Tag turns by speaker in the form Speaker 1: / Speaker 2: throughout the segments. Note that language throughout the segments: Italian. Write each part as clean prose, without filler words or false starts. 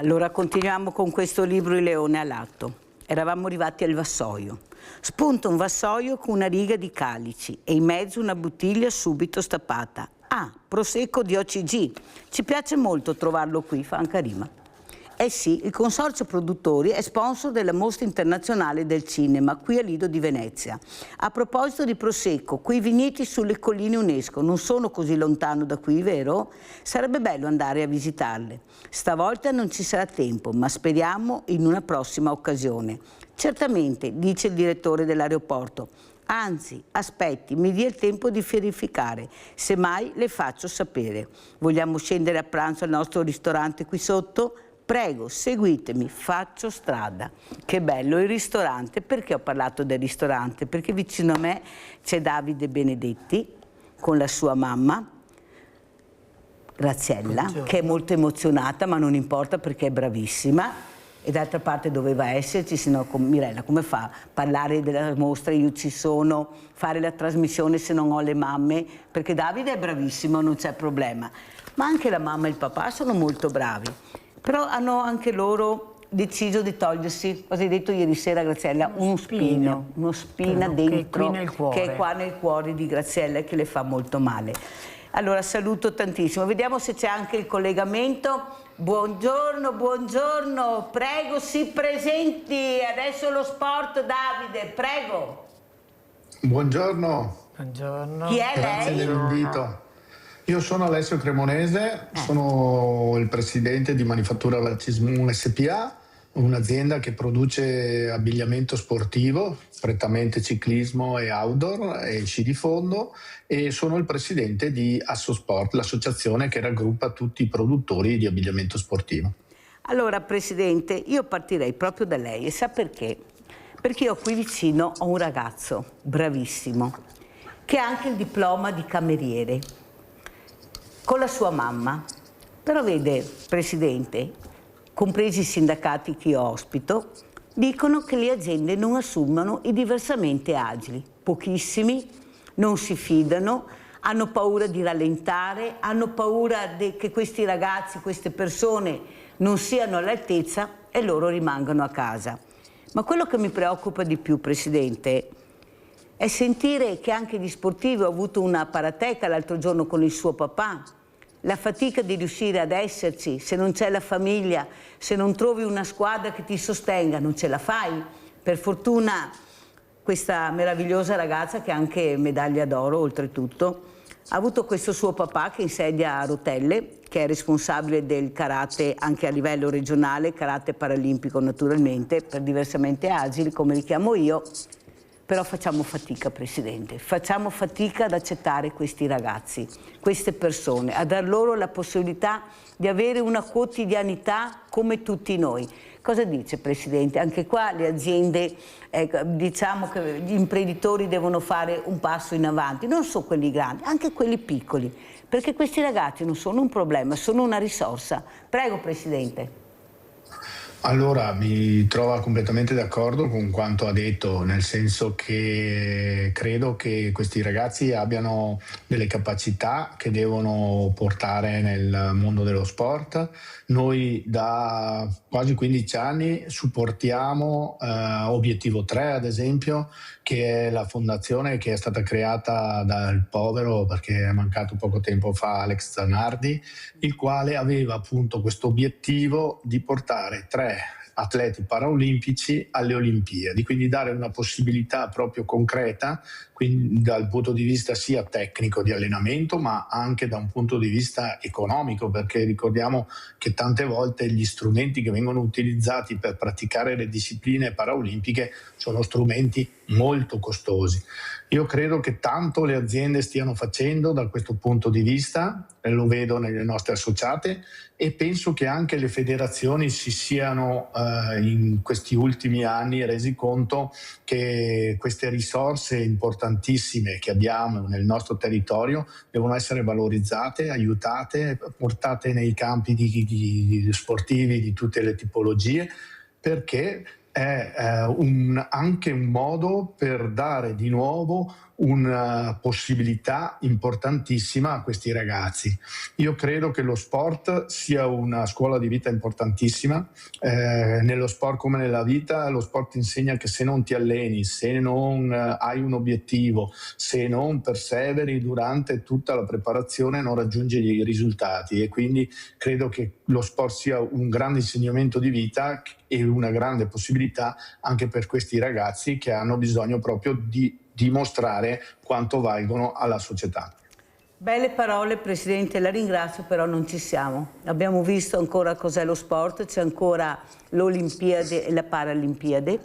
Speaker 1: Allora continuiamo con questo libro Il leone all'atto. Eravamo arrivati al vassoio. Spunta un vassoio con una riga di calici e in mezzo una bottiglia subito stappata. Ah, prosecco di OCG. Ci piace molto trovarlo qui, fa anche rima. Eh sì, il Consorzio Produttori è sponsor della Mostra Internazionale del Cinema, qui a Lido di Venezia. A proposito di Prosecco, quei vigneti sulle colline UNESCO non sono così lontano da qui, vero? Sarebbe bello andare a visitarle. Stavolta non ci sarà tempo, ma speriamo in una prossima occasione. Certamente, dice il direttore dell'aeroporto. Anzi, aspetti, mi dia il tempo di verificare, semmai le faccio sapere. Vogliamo scendere a pranzo al nostro ristorante qui sotto? Prego, seguitemi, faccio strada. Che bello il ristorante. Perché ho parlato del ristorante? Perché vicino a me c'è Davide Benedetti con la sua mamma, Graziella, che è molto emozionata, ma non importa perché è bravissima. E d'altra parte doveva esserci, se no Mirella come fa? Parlare della mostra, io ci sono, fare la trasmissione se non ho le mamme, perché Davide è bravissimo, non c'è problema. Ma anche la mamma e il papà sono molto bravi. Però hanno anche loro deciso di togliersi, cosa hai detto ieri sera Graziella? Uno spina dentro, che è qua nel cuore di Graziella e che le fa molto male. Allora saluto tantissimo, vediamo se c'è anche il collegamento. Buongiorno, buongiorno, prego si presenti, adesso lo sport Davide, prego.
Speaker 2: Buongiorno.
Speaker 3: Buongiorno.
Speaker 1: Chi è
Speaker 2: Grazie
Speaker 1: lei?
Speaker 2: dell'invito. Io sono Alessio Cremonese, sono il presidente di Manifattura Valcismoon SPA, un'azienda che produce abbigliamento sportivo, prettamente ciclismo e outdoor e sci di fondo, e sono il presidente di Assosport, l'associazione che raggruppa tutti i produttori di abbigliamento sportivo.
Speaker 1: Allora Presidente, io partirei proprio da lei e sa perché? Perché io qui vicino ho un ragazzo bravissimo che ha anche il diploma di cameriere con la sua mamma. Però vede, Presidente, compresi i sindacati che io ospito, dicono che le aziende non assumono i diversamente agili. Pochissimi, non si fidano, hanno paura di rallentare, hanno paura che questi ragazzi, queste persone non siano all'altezza e loro rimangano a casa. Ma quello che mi preoccupa di più, Presidente, è sentire che anche gli sportivi, ho avuto una parateca l'altro giorno con il suo papà, la fatica di riuscire ad esserci, se non c'è la famiglia, se non trovi una squadra che ti sostenga, non ce la fai. Per fortuna questa meravigliosa ragazza, che ha anche medaglia d'oro oltretutto, ha avuto questo suo papà che insedia a rotelle, che è responsabile del karate anche a livello regionale, karate paralimpico naturalmente, per diversamente agili, come li chiamo io. Però facciamo fatica, Presidente, facciamo fatica ad accettare questi ragazzi, queste persone, a dar loro la possibilità di avere una quotidianità come tutti noi. Cosa dice, Presidente? Anche qua le aziende, diciamo che gli imprenditori devono fare un passo in avanti, non solo quelli grandi, anche quelli piccoli, perché questi ragazzi non sono un problema, sono una risorsa. Prego, Presidente.
Speaker 2: Allora, mi trovo completamente d'accordo con quanto ha detto, nel senso che credo che questi ragazzi abbiano delle capacità che devono portare nel mondo dello sport. Noi da quasi 15 anni supportiamo Obiettivo 3, ad esempio, che è la fondazione che è stata creata dal povero, perché è mancato poco tempo fa, Alex Zanardi, il quale aveva appunto questo obiettivo di portare 3 atleti paraolimpici alle Olimpiadi, quindi dare una possibilità proprio concreta, quindi dal punto di vista sia tecnico di allenamento, ma anche da un punto di vista economico, perché ricordiamo che tante volte gli strumenti che vengono utilizzati per praticare le discipline paraolimpiche sono strumenti molto costosi. Io credo che tanto le aziende stiano facendo da questo punto di vista, lo vedo nelle nostre associate, e penso che anche le federazioni si siano in questi ultimi anni resi conto che queste risorse importantissime che abbiamo nel nostro territorio devono essere valorizzate, aiutate, portate nei campi sportivi di tutte le tipologie, perché è anche un modo per dare di nuovo una possibilità importantissima a questi ragazzi. Io credo che lo sport sia una scuola di vita importantissima. Nello sport come nella vita, lo sport insegna che se non ti alleni, se non hai un obiettivo, se non perseveri durante tutta la preparazione, non raggiungi i risultati, e quindi credo che lo sport sia un grande insegnamento di vita e una grande possibilità anche per questi ragazzi che hanno bisogno proprio di dimostrare quanto valgono alla società.
Speaker 1: Belle parole, Presidente, la ringrazio, però non ci siamo. Abbiamo visto ancora cos'è lo sport, c'è ancora l'Olimpiade e la Paralimpiade.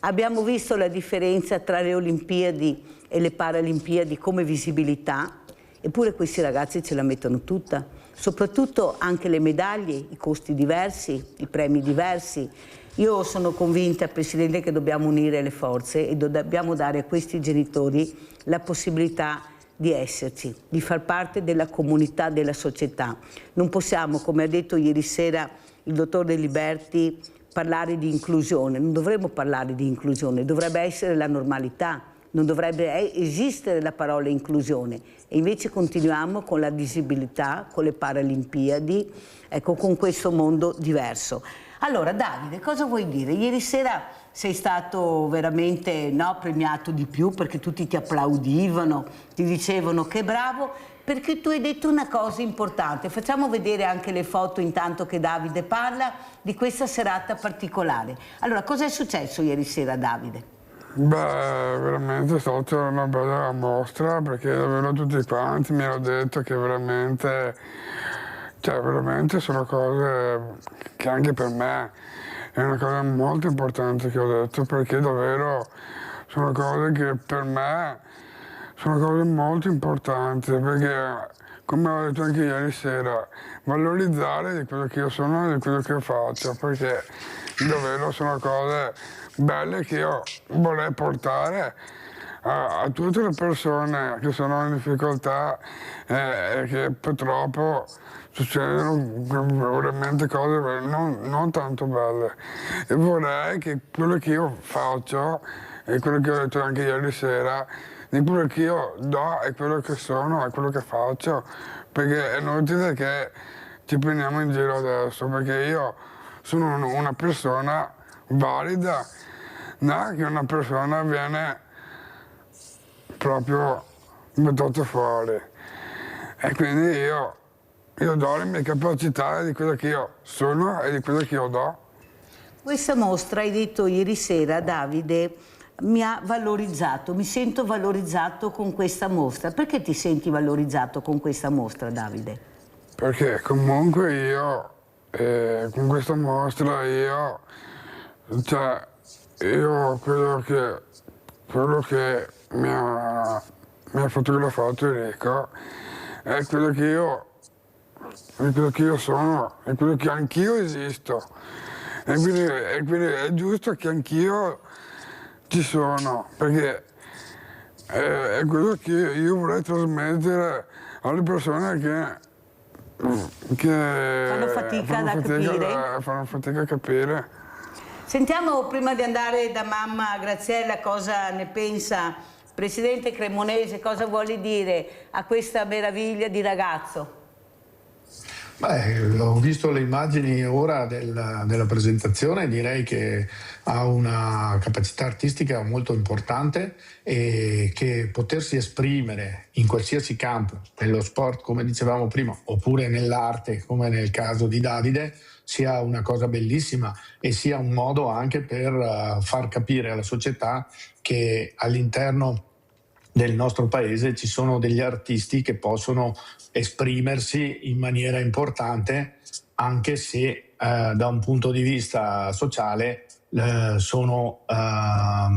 Speaker 1: Abbiamo visto la differenza tra le Olimpiadi e le Paralimpiadi come visibilità, eppure questi ragazzi ce la mettono tutta, soprattutto anche le medaglie, i costi diversi, i premi diversi. Io sono convinta, Presidente, che dobbiamo unire le forze e dobbiamo dare a questi genitori la possibilità di esserci, di far parte della comunità, della società. Non possiamo, come ha detto ieri sera il dottor De Liberti, parlare di inclusione. Non dovremmo parlare di inclusione, dovrebbe essere la normalità, non dovrebbe esistere la parola inclusione. E invece continuiamo con la disabilità, con le Paralimpiadi, ecco, con questo mondo diverso. Allora Davide, cosa vuoi dire? Ieri sera sei stato veramente premiato di più perché tutti ti applaudivano, ti dicevano che bravo, perché tu hai detto una cosa importante. Facciamo vedere anche le foto intanto che Davide parla di questa serata particolare. Allora, cosa è successo ieri sera, Davide?
Speaker 3: Beh, veramente è stata una bella mostra, perché davvero tutti quanti mi hanno detto che veramente sono cose che anche per me è una cosa molto importante che ho detto, perché davvero sono cose che per me sono cose molto importanti, perché come ho detto anche ieri sera, valorizzare di quello che io sono e di quello che faccio, perché davvero sono cose belle che io vorrei portare a tutte le persone che sono in difficoltà e che purtroppo succedono veramente cose non tanto belle. E vorrei che quello che io faccio e quello che ho detto anche ieri sera, di quello che io do e quello che sono e quello che faccio, perché è inutile che ci prendiamo in giro adesso, perché io sono una persona valida, non che una persona viene proprio buttata fuori. E quindi io do le mie capacità di quello che io sono e di quello che io do.
Speaker 1: Questa mostra, hai detto ieri sera, Davide, mi ha valorizzato, mi sento valorizzato con questa mostra. Perché ti senti valorizzato con questa mostra, Davide?
Speaker 3: Perché comunque io, con questa mostra, quello che mi ha fotografato Enrico è quello che io sono, è quello che anch'io esisto. E quindi è giusto che anch'io ci sono, perché è quello che io vorrei trasmettere alle persone che fanno fatica a capire.
Speaker 1: Sentiamo, prima di andare da mamma Graziella, cosa ne pensa Presidente Cremonese, cosa vuole dire a questa meraviglia di ragazzo?
Speaker 2: Beh, ho visto le immagini ora della presentazione, direi che ha una capacità artistica molto importante e che potersi esprimere in qualsiasi campo, nello sport come dicevamo prima, oppure nell'arte come nel caso di Davide, sia una cosa bellissima e sia un modo anche per far capire alla società che all'interno del nostro paese ci sono degli artisti che possono esprimersi in maniera importante, anche se da un punto di vista sociale sono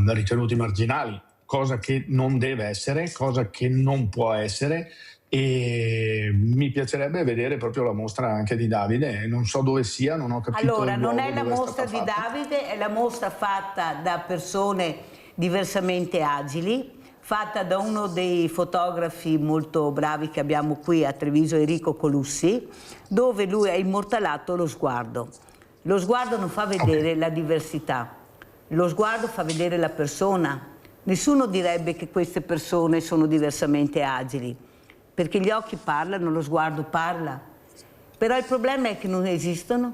Speaker 2: ritenuti marginali, cosa che non deve essere, cosa che non può essere. E mi piacerebbe vedere proprio la mostra anche di Davide, non so dove sia, non ho capito.
Speaker 1: Allora, non è la mostra di Davide, è la mostra fatta da persone diversamente agili, fatta da uno dei fotografi molto bravi che abbiamo qui a Treviso, Enrico Colussi, dove lui ha immortalato lo sguardo. Lo sguardo non fa vedere la diversità, lo sguardo fa vedere la persona, Nessuno direbbe che queste persone sono diversamente agili, perché gli occhi parlano, lo sguardo parla. Però il problema è che non esistono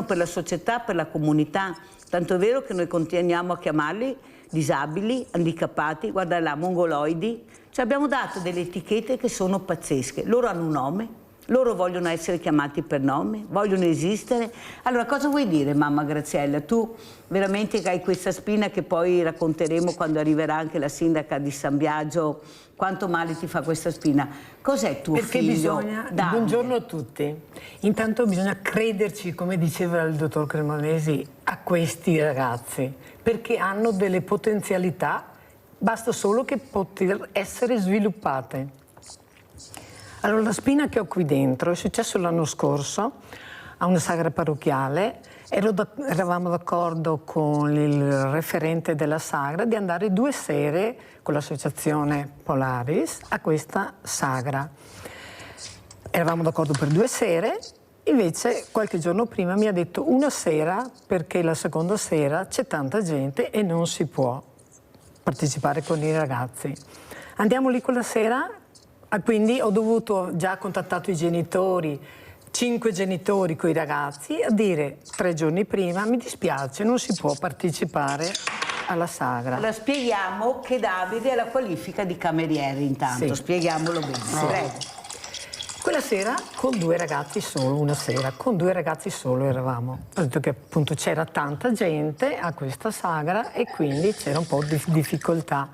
Speaker 1: per la società, per la comunità. Tanto è vero che noi continuiamo a chiamarli disabili, handicappati, guarda là, mongoloidi. Cioè abbiamo dato delle etichette che sono pazzesche. Loro hanno un nome, loro vogliono essere chiamati per nome, vogliono esistere. Allora cosa vuoi dire, mamma Graziella? Tu veramente che hai questa spina che poi racconteremo quando arriverà anche la sindaca di San Biagio, quanto male ti fa questa spina. Cos'è tuo
Speaker 4: Perché
Speaker 1: figlio?
Speaker 4: bisogna,
Speaker 1: Davide?
Speaker 4: buongiorno a tutti. Intanto bisogna crederci, come diceva il dottor Cremonesi, a questi ragazzi, perché hanno delle potenzialità, basta solo che poter essere sviluppate. Allora, la spina che ho qui dentro è successo l'anno scorso a una sagra parrocchiale. Eravamo d'accordo con il referente della sagra di andare 2 sere con l'associazione Polaris a questa sagra. Eravamo d'accordo per 2 sere, invece qualche giorno prima mi ha detto 1 sera perché la seconda sera c'è tanta gente e non si può partecipare con i ragazzi. Andiamo lì quella sera, quindi ho dovuto, già contattato i genitori, 5 genitori con i ragazzi, a dire 3 giorni prima mi dispiace, non si può partecipare alla sagra.
Speaker 1: Allora spieghiamo che Davide ha la qualifica di cameriere intanto,
Speaker 4: Sì.
Speaker 1: spieghiamolo bene. Prego.
Speaker 4: Quella sera con 2 ragazzi solo, una sera, con 2 ragazzi solo eravamo. Ho detto che appunto c'era tanta gente a questa sagra e quindi c'era un po' di difficoltà.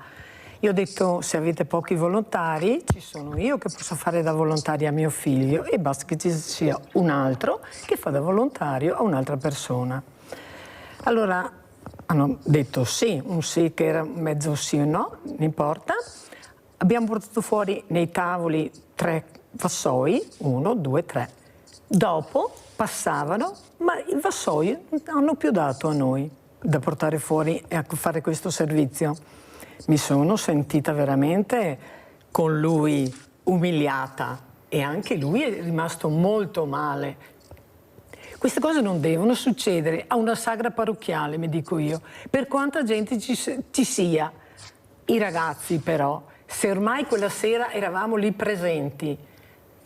Speaker 4: Io ho detto, se avete pochi volontari, ci sono io che posso fare da volontaria a mio figlio e basta che ci sia un altro che fa da volontario a un'altra persona. Allora hanno detto sì, un sì che era mezzo sì o no, non importa. Abbiamo portato fuori nei tavoli 3 vassoi, 1, 2, 3. Dopo passavano, ma i vassoi non hanno più dato a noi da portare fuori e a fare questo servizio. Mi sono sentita veramente con lui umiliata e anche lui è rimasto molto male. Queste cose non devono succedere a una sagra parrocchiale, mi dico io, per quanta gente ci sia. I ragazzi però, se ormai quella sera eravamo lì presenti,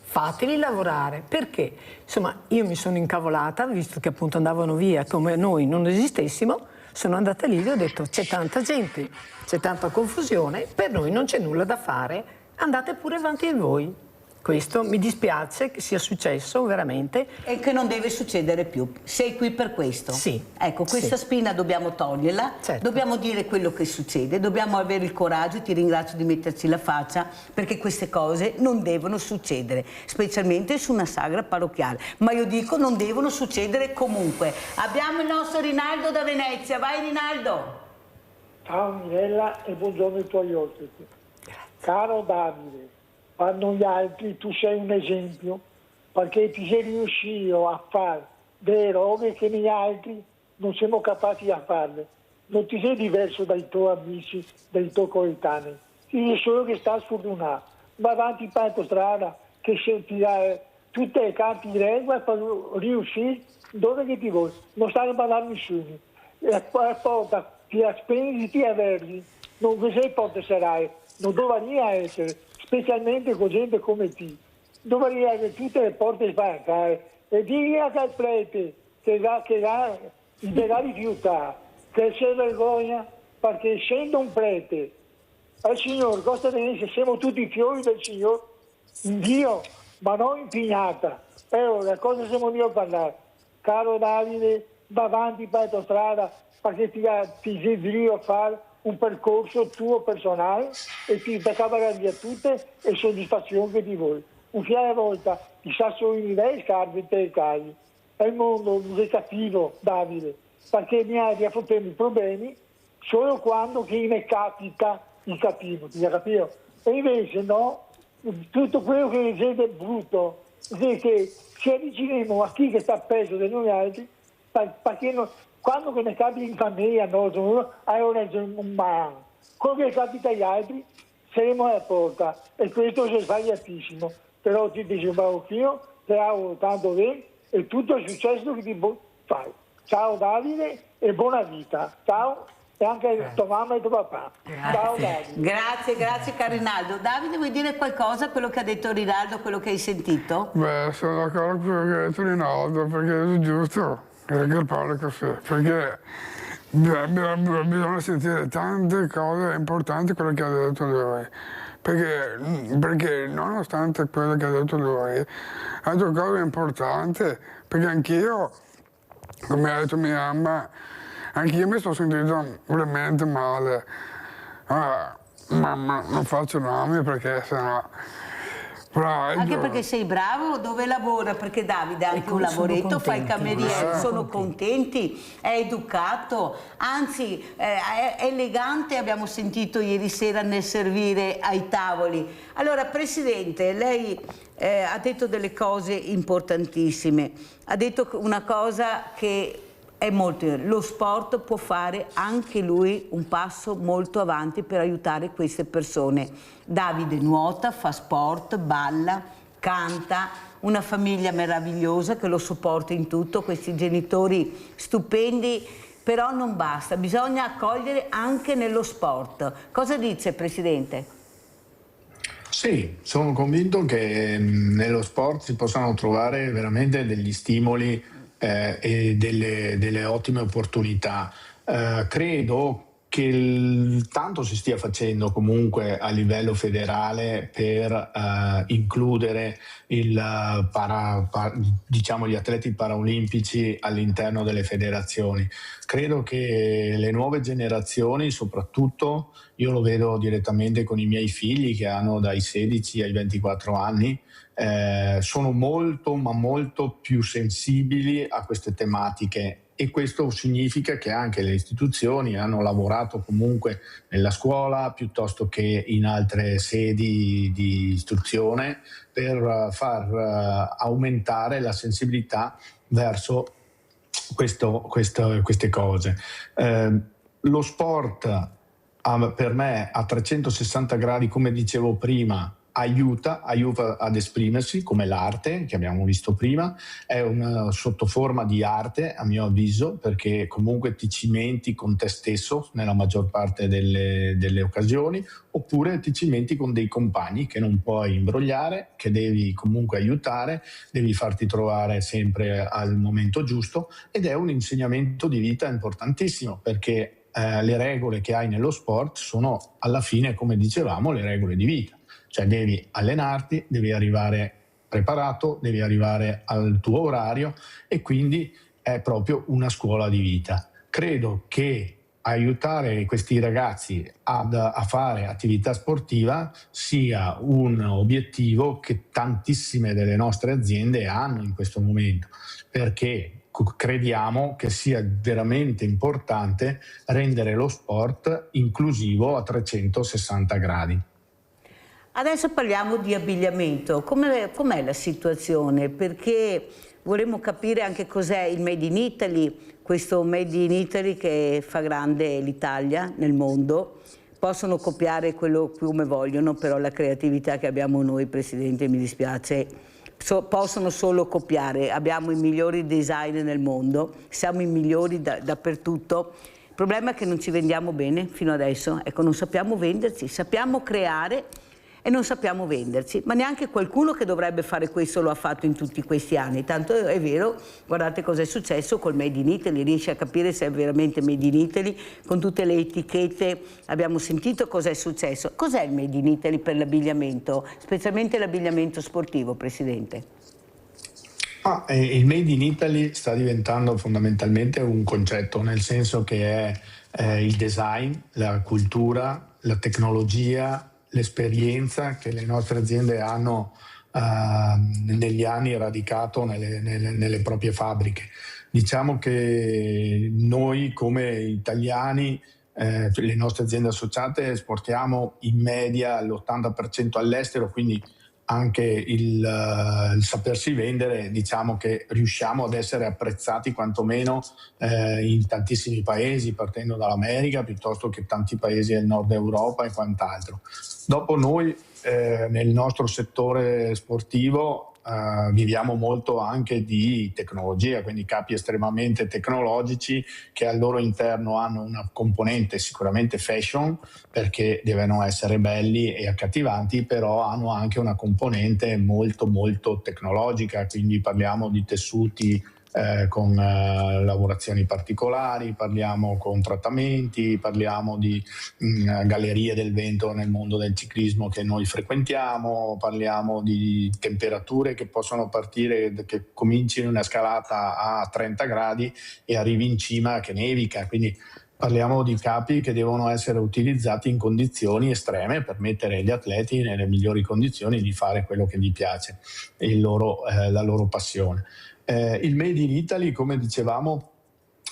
Speaker 4: fateli lavorare, perché? Insomma, io mi sono incavolata, visto che appunto andavano via come noi non esistessimo, sono andata lì e ho detto c'è tanta gente, c'è tanta confusione, per noi non c'è nulla da fare, andate pure avanti voi. Questo mi dispiace che sia successo veramente.
Speaker 1: E che non deve succedere più. Sei qui per questo?
Speaker 4: Sì.
Speaker 1: Ecco, questa
Speaker 4: Sì.
Speaker 1: spina dobbiamo toglierla,
Speaker 4: Certo.
Speaker 1: dobbiamo dire quello che succede, dobbiamo avere il coraggio, ti ringrazio di metterci la faccia, perché queste cose non devono succedere, specialmente su una sagra parrocchiale. Ma io dico non devono succedere comunque. Abbiamo il nostro Rinaldo da Venezia, vai Rinaldo!
Speaker 5: Ciao Mirella e buongiorno ai tuoi ospiti. Caro Davide, per noi altri tu sei un esempio perché ti sei riuscito a fare delle robe che noi altri non siamo capaci a farle. Non ti sei diverso dai tuoi amici, dai tuoi coetanei. Sei solo che stai sfortunato. Va avanti per la strada che se ti dai tutte le carte di regola per riuscire dove che ti vuoi. Non stai a parlare a nessuno. E poi ti aspetti di averli. Non sei porte sarai. Non dovrebbe essere, specialmente con gente come te. Dovrebbe avere tutte le porte spaccate e dire al prete che il deve rifiutare, che si vergogna, perché essendo un prete, al Signore costa benissimo, siamo tutti fiori del Signore, in Dio, ma non in pignata. E ora, cosa siamo io a parlare? Caro Davide, va avanti per la tua strada, perché ti sei a fare un percorso tuo personale e ti cavare via tutte le soddisfazioni che ti vuoi. Un fiare alla volta ti sa solo in le scarpe e te cagli. E il mondo non è cattivo, Davide, perché mi ha di affrontare i problemi solo quando che mi capita il cattivo, ti ha capito? E invece no, tutto quello che vedete è brutto, è che ci avviciniamo a chi che sta peggio di noi altri, perché quando che ne capita in famiglia, no, allora è un mano. Quello che capita agli altri, saremo alla porta, e questo è sbagliatissimo. Però ti dico un barocchino, ti auguro tanto bene, e tutto il successo che ti fai. Ciao Davide e buona vita. Ciao. e anche tua mamma e tuo papà. Ciao Davide.
Speaker 1: Grazie caro Rinaldo. Davide, vuoi dire qualcosa a quello che ha detto Rinaldo, quello che hai sentito?
Speaker 3: Beh, sono d'accordo con quello che ha detto Rinaldo, perché è giusto che parli così, perché bisogna sentire tante cose importanti quello che ha detto lui. Perché nonostante quello che ha detto lui, ha detto cose importanti, perché anch'io, come ha detto mia mamma, anch'io mi sono sentito veramente male. Ma non faccio nomi perché sennò...
Speaker 1: Anche perché sei bravo, dove lavora? Perché Davide ha anche un lavoretto, fa il cameriere, sono contenti, è educato, anzi è elegante, abbiamo sentito ieri sera nel servire ai tavoli. Allora Presidente, lei ha detto delle cose importantissime, ha detto una cosa che è molto, lo sport può fare anche lui un passo molto avanti per aiutare queste persone. Davide nuota, fa sport, balla, canta, una famiglia meravigliosa che lo supporta in tutto, questi genitori stupendi, però non basta, bisogna accogliere anche nello sport. Cosa dice Presidente?
Speaker 2: Sì, sono convinto che nello sport si possano trovare veramente degli stimoli e delle ottime opportunità. Credo che tanto si stia facendo comunque a livello federale per includere diciamo, gli atleti paraolimpici all'interno delle federazioni. Credo che le nuove generazioni, soprattutto, io lo vedo direttamente con i miei figli che hanno dai 16 ai 24 anni, sono molto ma molto più sensibili a queste tematiche, e questo significa che anche le istituzioni hanno lavorato comunque nella scuola piuttosto che in altre sedi di istruzione per far aumentare la sensibilità verso queste cose. Lo sport per me a 360 gradi, come dicevo prima, aiuta ad esprimersi, come l'arte che abbiamo visto prima, è una sottoforma di arte a mio avviso, perché comunque ti cimenti con te stesso nella maggior parte delle occasioni, oppure ti cimenti con dei compagni che non puoi imbrogliare, che devi comunque aiutare, devi farti trovare sempre al momento giusto, ed è un insegnamento di vita importantissimo, perché le regole che hai nello sport sono alla fine, come dicevamo, le regole di vita. Cioè devi allenarti, devi arrivare preparato, devi arrivare al tuo orario, e quindi è proprio una scuola di vita. Credo che aiutare questi ragazzi a fare attività sportiva sia un obiettivo che tantissime delle nostre aziende hanno in questo momento, perché crediamo che sia veramente importante rendere lo sport inclusivo a 360 gradi.
Speaker 1: Adesso parliamo di abbigliamento. Com'è la situazione? Perché vorremmo capire anche cos'è il Made in Italy, questo Made in Italy che fa grande l'Italia nel mondo. Possono copiare quello come vogliono, però la creatività che abbiamo noi, Presidente, mi dispiace, possono solo copiare. Abbiamo i migliori designer nel mondo, siamo i migliori dappertutto. Il problema è che non ci vendiamo bene fino adesso, ecco, non sappiamo venderci, sappiamo creare e non sappiamo venderci, ma neanche qualcuno che dovrebbe fare questo lo ha fatto in tutti questi anni. Tanto è vero, guardate cosa è successo col Made in Italy, riesci a capire se è veramente Made in Italy, con tutte le etichette abbiamo sentito cosa è successo. Cos'è il Made in Italy per l'abbigliamento, specialmente l'abbigliamento sportivo, Presidente?
Speaker 2: Il Made in Italy sta diventando fondamentalmente un concetto, nel senso che è il design, la cultura, la tecnologia, l'esperienza che le nostre aziende hanno negli anni radicato nelle proprie fabbriche. Diciamo che noi come italiani, le nostre aziende associate, esportiamo in media l'80% all'estero, quindi anche il sapersi vendere, diciamo che riusciamo ad essere apprezzati quantomeno in tantissimi paesi, partendo dall'America piuttosto che tanti paesi del nord Europa e quant'altro. Dopo noi nel nostro settore sportivo viviamo molto anche di tecnologia, quindi capi estremamente tecnologici che al loro interno hanno una componente sicuramente fashion, perché devono essere belli e accattivanti, però hanno anche una componente molto molto tecnologica, quindi parliamo di tessuti con lavorazioni particolari, parliamo con trattamenti, parliamo di gallerie del vento nel mondo del ciclismo che noi frequentiamo, parliamo di temperature che possono partire, che cominci in una scalata a 30 gradi e arrivi in cima che nevica, quindi parliamo di capi che devono essere utilizzati in condizioni estreme per mettere gli atleti nelle migliori condizioni di fare quello che gli piace e la loro passione. Il Made in Italy, come dicevamo,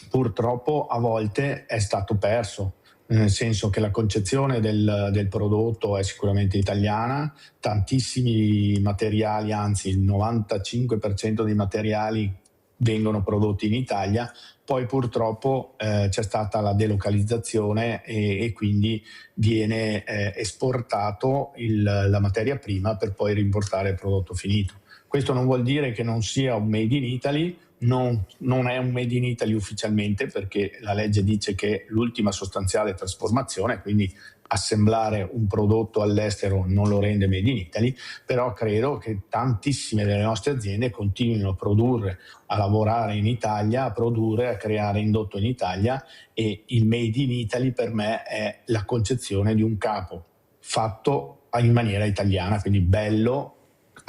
Speaker 2: purtroppo a volte è stato perso, nel senso che la concezione del prodotto è sicuramente italiana, tantissimi materiali, anzi il 95% dei materiali vengono prodotti in Italia, poi purtroppo c'è stata la delocalizzazione e quindi viene esportato la materia prima per poi rimportare il prodotto finito. Questo non vuol dire che non sia un Made in Italy, non è un Made in Italy ufficialmente, perché la legge dice che l'ultima sostanziale trasformazione, quindi assemblare un prodotto all'estero non lo rende Made in Italy, però credo che tantissime delle nostre aziende continuino a produrre, a lavorare in Italia, a produrre, a creare indotto in Italia, e il Made in Italy per me è la concezione di un capo fatto in maniera italiana, quindi bello,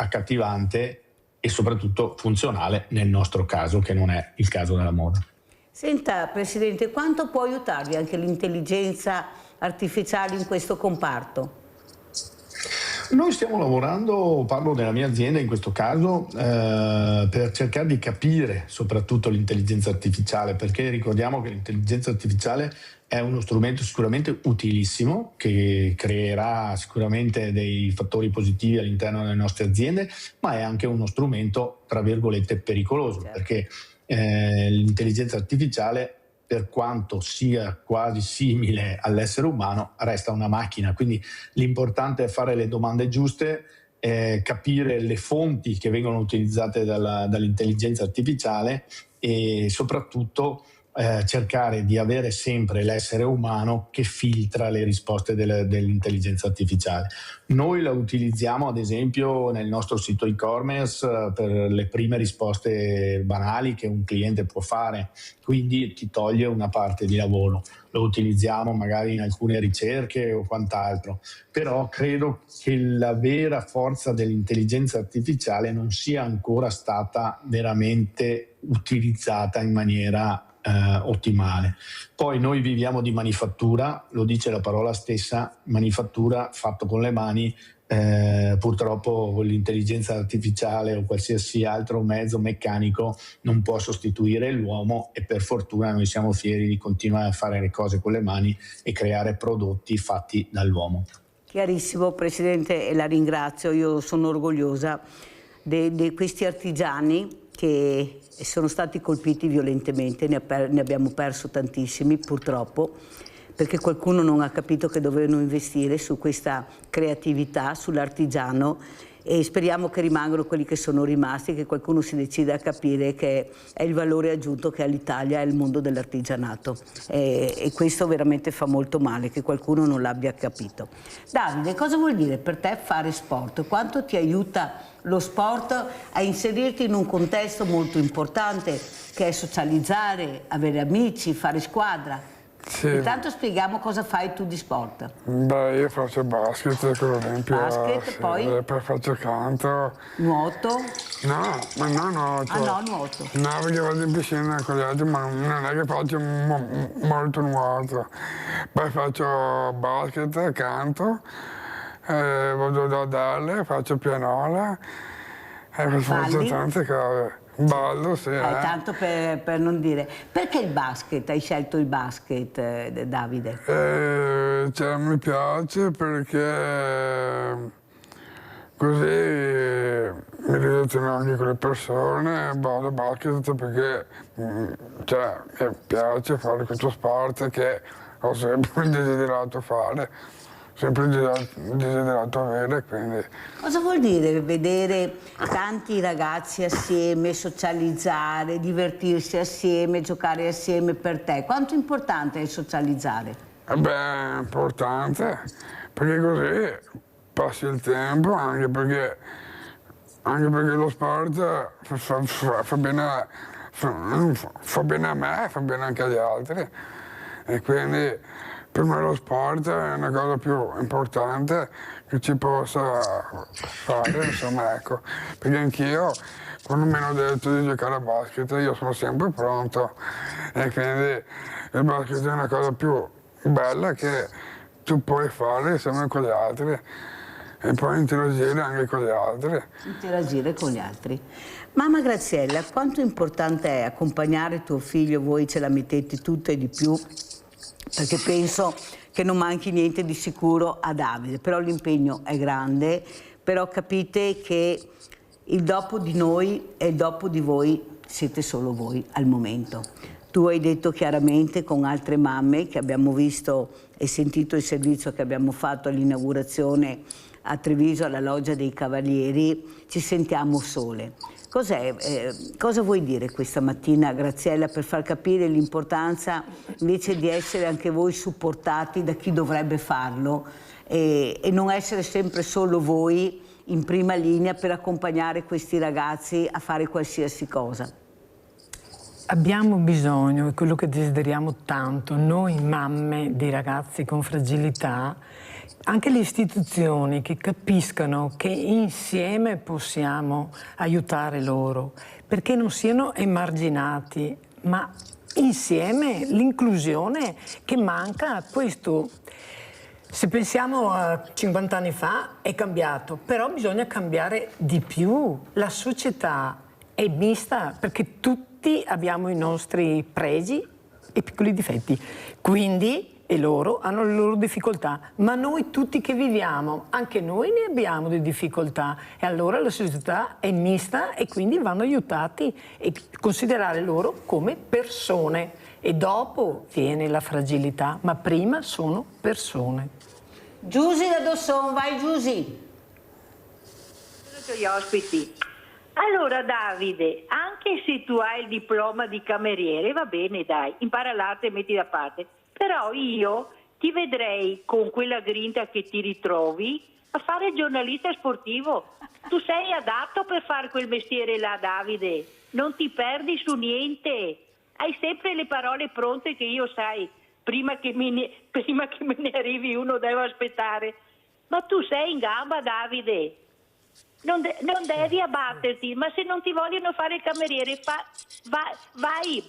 Speaker 2: accattivante e soprattutto funzionale nel nostro caso, che non è il caso della moda.
Speaker 1: Senta Presidente, quanto può aiutarvi anche l'intelligenza artificiale in questo comparto?
Speaker 2: Noi stiamo lavorando, parlo della mia azienda in questo caso, per cercare di capire soprattutto l'intelligenza artificiale, perché ricordiamo che l'intelligenza artificiale è uno strumento sicuramente utilissimo, che creerà sicuramente dei fattori positivi all'interno delle nostre aziende, ma è anche uno strumento, tra virgolette, pericoloso, certo. Perché l'intelligenza artificiale, per quanto sia quasi simile all'essere umano, resta una macchina, quindi l'importante è fare le domande giuste, capire le fonti che vengono utilizzate dall'intelligenza artificiale e soprattutto cercare di avere sempre l'essere umano che filtra le risposte dell'intelligenza artificiale. Noi la utilizziamo ad esempio nel nostro sito e-commerce per le prime risposte banali che un cliente può fare, quindi ti toglie una parte di lavoro. Lo utilizziamo magari in alcune ricerche o quant'altro, però credo che la vera forza dell'intelligenza artificiale non sia ancora stata veramente utilizzata in maniera ottimale. Poi noi viviamo di manifattura, lo dice la parola stessa, manifattura fatto con le mani. Purtroppo l'intelligenza artificiale o qualsiasi altro mezzo meccanico non può sostituire l'uomo, e per fortuna noi siamo fieri di continuare a fare le cose con le mani e creare prodotti fatti dall'uomo. Chiarissimo
Speaker 1: Presidente, e la ringrazio. Io sono orgogliosa di questi artigiani che sono stati colpiti violentemente, ne abbiamo perso tantissimi purtroppo, perché qualcuno non ha capito che dovevano investire su questa creatività, sull'artigiano, e speriamo che rimangano quelli che sono rimasti, che qualcuno si decida a capire che è il valore aggiunto che ha l'Italia e il mondo dell'artigianato, e questo veramente fa molto male che qualcuno non l'abbia capito. Davide, cosa vuol dire per te fare sport? Quanto ti aiuta lo sport a inserirti in un contesto molto importante che è socializzare, avere amici, fare squadra? Sì. Intanto spieghiamo cosa fai tu di sport.
Speaker 3: Beh, io faccio basket, per esempio.
Speaker 1: Basket, poi?
Speaker 3: Poi faccio canto.
Speaker 1: Nuoto?
Speaker 3: No, ma no nuoto.
Speaker 1: Ah no, nuoto.
Speaker 3: No, perché vado in piscina con gli altri, ma non è che faccio molto nuoto. Poi faccio basket, canto, vado da Dalle, faccio pianola, faccio tante cose. Ballo, sì.
Speaker 1: Tanto per non dire. Perché il basket? Hai scelto il basket, Davide?
Speaker 3: Mi piace perché così mi relaziono anche con le persone, ballo basket perché mi piace fare questo sport che ho sempre desiderato fare. sempre desiderato avere, quindi...
Speaker 1: Cosa vuol dire vedere tanti ragazzi assieme, socializzare, divertirsi assieme, giocare assieme per te? Quanto importante è socializzare?
Speaker 3: Beh, è importante, perché così passi il tempo, anche perché lo sport fa bene a me, fa bene anche agli altri. E quindi per me lo sport è una cosa più importante che ci possa fare, insomma, ecco. Perché anch'io, quando mi hanno detto di giocare a basket, io sono sempre pronto. E quindi il basket è una cosa più bella che tu puoi fare insieme con gli altri e poi interagire anche con gli altri.
Speaker 1: Interagire con gli altri. Mamma Graziella, quanto importante è accompagnare tuo figlio, voi ce la mettete tutta e di più, perché penso che non manchi niente di sicuro a Davide, però l'impegno è grande, però capite che il dopo di noi e il dopo di voi siete solo voi al momento. Tu hai detto chiaramente con altre mamme che abbiamo visto e sentito il servizio che abbiamo fatto all'inaugurazione a Treviso alla Loggia dei Cavalieri, ci sentiamo sole. Cosa vuoi dire questa mattina, Graziella, per far capire l'importanza invece di essere anche voi supportati da chi dovrebbe farlo e non essere sempre solo voi in prima linea per accompagnare questi ragazzi a fare qualsiasi cosa?
Speaker 4: Abbiamo bisogno, è quello che desideriamo tanto, noi mamme di ragazzi con fragilità, anche le istituzioni che capiscano che insieme possiamo aiutare loro, perché non siano emarginati, ma insieme l'inclusione che manca, questo. Se pensiamo a 50 anni fa è cambiato, però bisogna cambiare di più. La società è mista perché tutti abbiamo i nostri pregi e piccoli difetti, quindi e loro hanno le loro difficoltà, ma noi tutti che viviamo, anche noi ne abbiamo di difficoltà e allora la società è mista e quindi vanno aiutati e considerare loro come persone e dopo viene la fragilità, ma prima sono persone.
Speaker 1: Giusy da Dosson, vai Giusy.
Speaker 6: Gli ospiti. Allora Davide, anche se tu hai il diploma di cameriere, va bene dai, impara l'arte e metti da parte, però io ti vedrei con quella grinta che ti ritrovi a fare giornalista sportivo. Tu sei adatto per fare quel mestiere là, Davide, non ti perdi su niente, hai sempre le parole pronte che io sai, prima che me ne arrivi uno devo aspettare, ma tu sei in gamba, Davide. Non devi abbatterti, ma se non ti vogliono fare il cameriere vai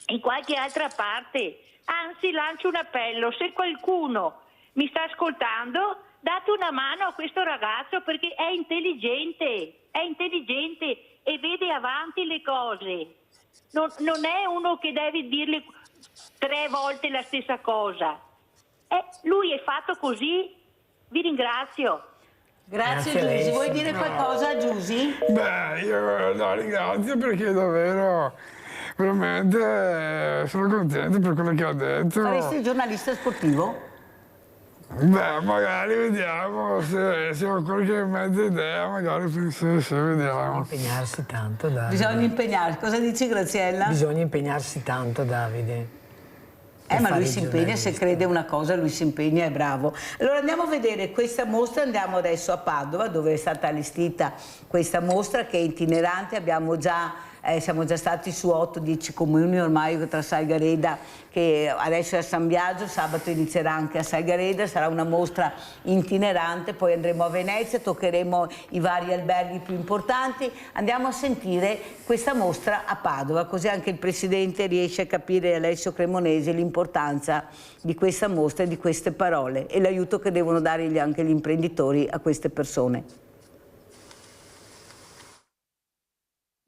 Speaker 6: in qualche altra parte. Anzi, lancio un appello, se qualcuno mi sta ascoltando, date una mano a questo ragazzo perché è intelligente e vede avanti le cose. Non è uno che devi dirle 3 volte la stessa cosa. Lui è fatto così, vi ringrazio.
Speaker 1: Grazie Giusy, vuoi dire qualcosa Giusy?
Speaker 3: Beh, io la ringrazio perché davvero, veramente sono contento per quello che ha detto.
Speaker 1: Faresti il giornalista sportivo?
Speaker 3: Beh, magari vediamo, se ho qualche mezza idea, magari penso sì, vediamo.
Speaker 4: Bisogna impegnarsi tanto, Davide.
Speaker 1: Bisogna impegnarsi, cosa dici Graziella?
Speaker 4: Bisogna impegnarsi tanto, Davide.
Speaker 1: Ma lui si impegna, se crede una cosa lui si impegna, è bravo. Allora andiamo a vedere questa mostra, andiamo adesso a Padova dove è stata allestita questa mostra che è itinerante, siamo già stati su 8-10 comuni ormai tra Salgareda, che adesso è a San Biagio, sabato inizierà anche a Salgareda, sarà una mostra itinerante, poi andremo a Venezia, toccheremo i vari alberghi più importanti, andiamo a sentire questa mostra a Padova, così anche il Presidente riesce a capire, Alessio Cremonesi, l'importanza di questa mostra e di queste parole e l'aiuto che devono dare anche gli imprenditori a queste persone.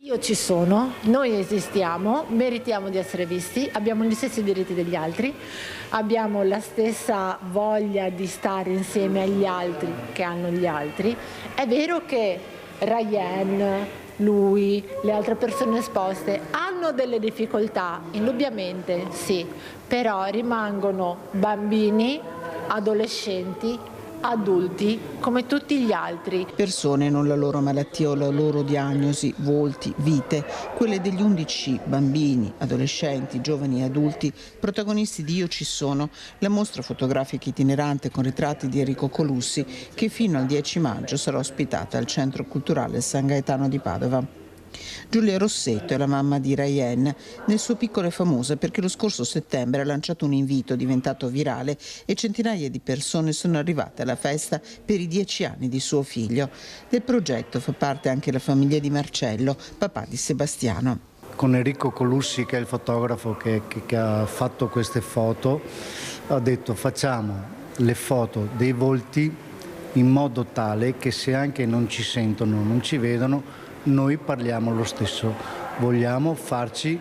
Speaker 7: Io ci sono, noi esistiamo, meritiamo di essere visti, abbiamo gli stessi diritti degli altri, abbiamo la stessa voglia di stare insieme agli altri che hanno gli altri. È vero che Ryan, lui, le altre persone esposte hanno delle difficoltà, indubbiamente sì, però rimangono bambini, adolescenti adulti come tutti gli altri.
Speaker 8: Persone, non la loro malattia o la loro diagnosi, volti, vite, quelle degli 11 bambini, adolescenti, giovani e adulti, protagonisti di Io ci sono, la mostra fotografica itinerante con ritratti di Enrico Colussi che fino al 10 maggio sarà ospitata al Centro Culturale San Gaetano di Padova. Giulia Rossetto è la mamma di Ryan. Nel suo piccolo è famosa perché lo scorso settembre ha lanciato un invito diventato virale e centinaia di persone sono arrivate alla festa per i 10 anni di suo figlio. Del progetto fa parte anche la famiglia di Marcello, papà di Sebastiano.
Speaker 9: Con Enrico Colussi, che è il fotografo che ha fatto queste foto, ha detto facciamo le foto dei volti in modo tale che se anche non ci sentono, non ci vedono, noi parliamo lo stesso, vogliamo farci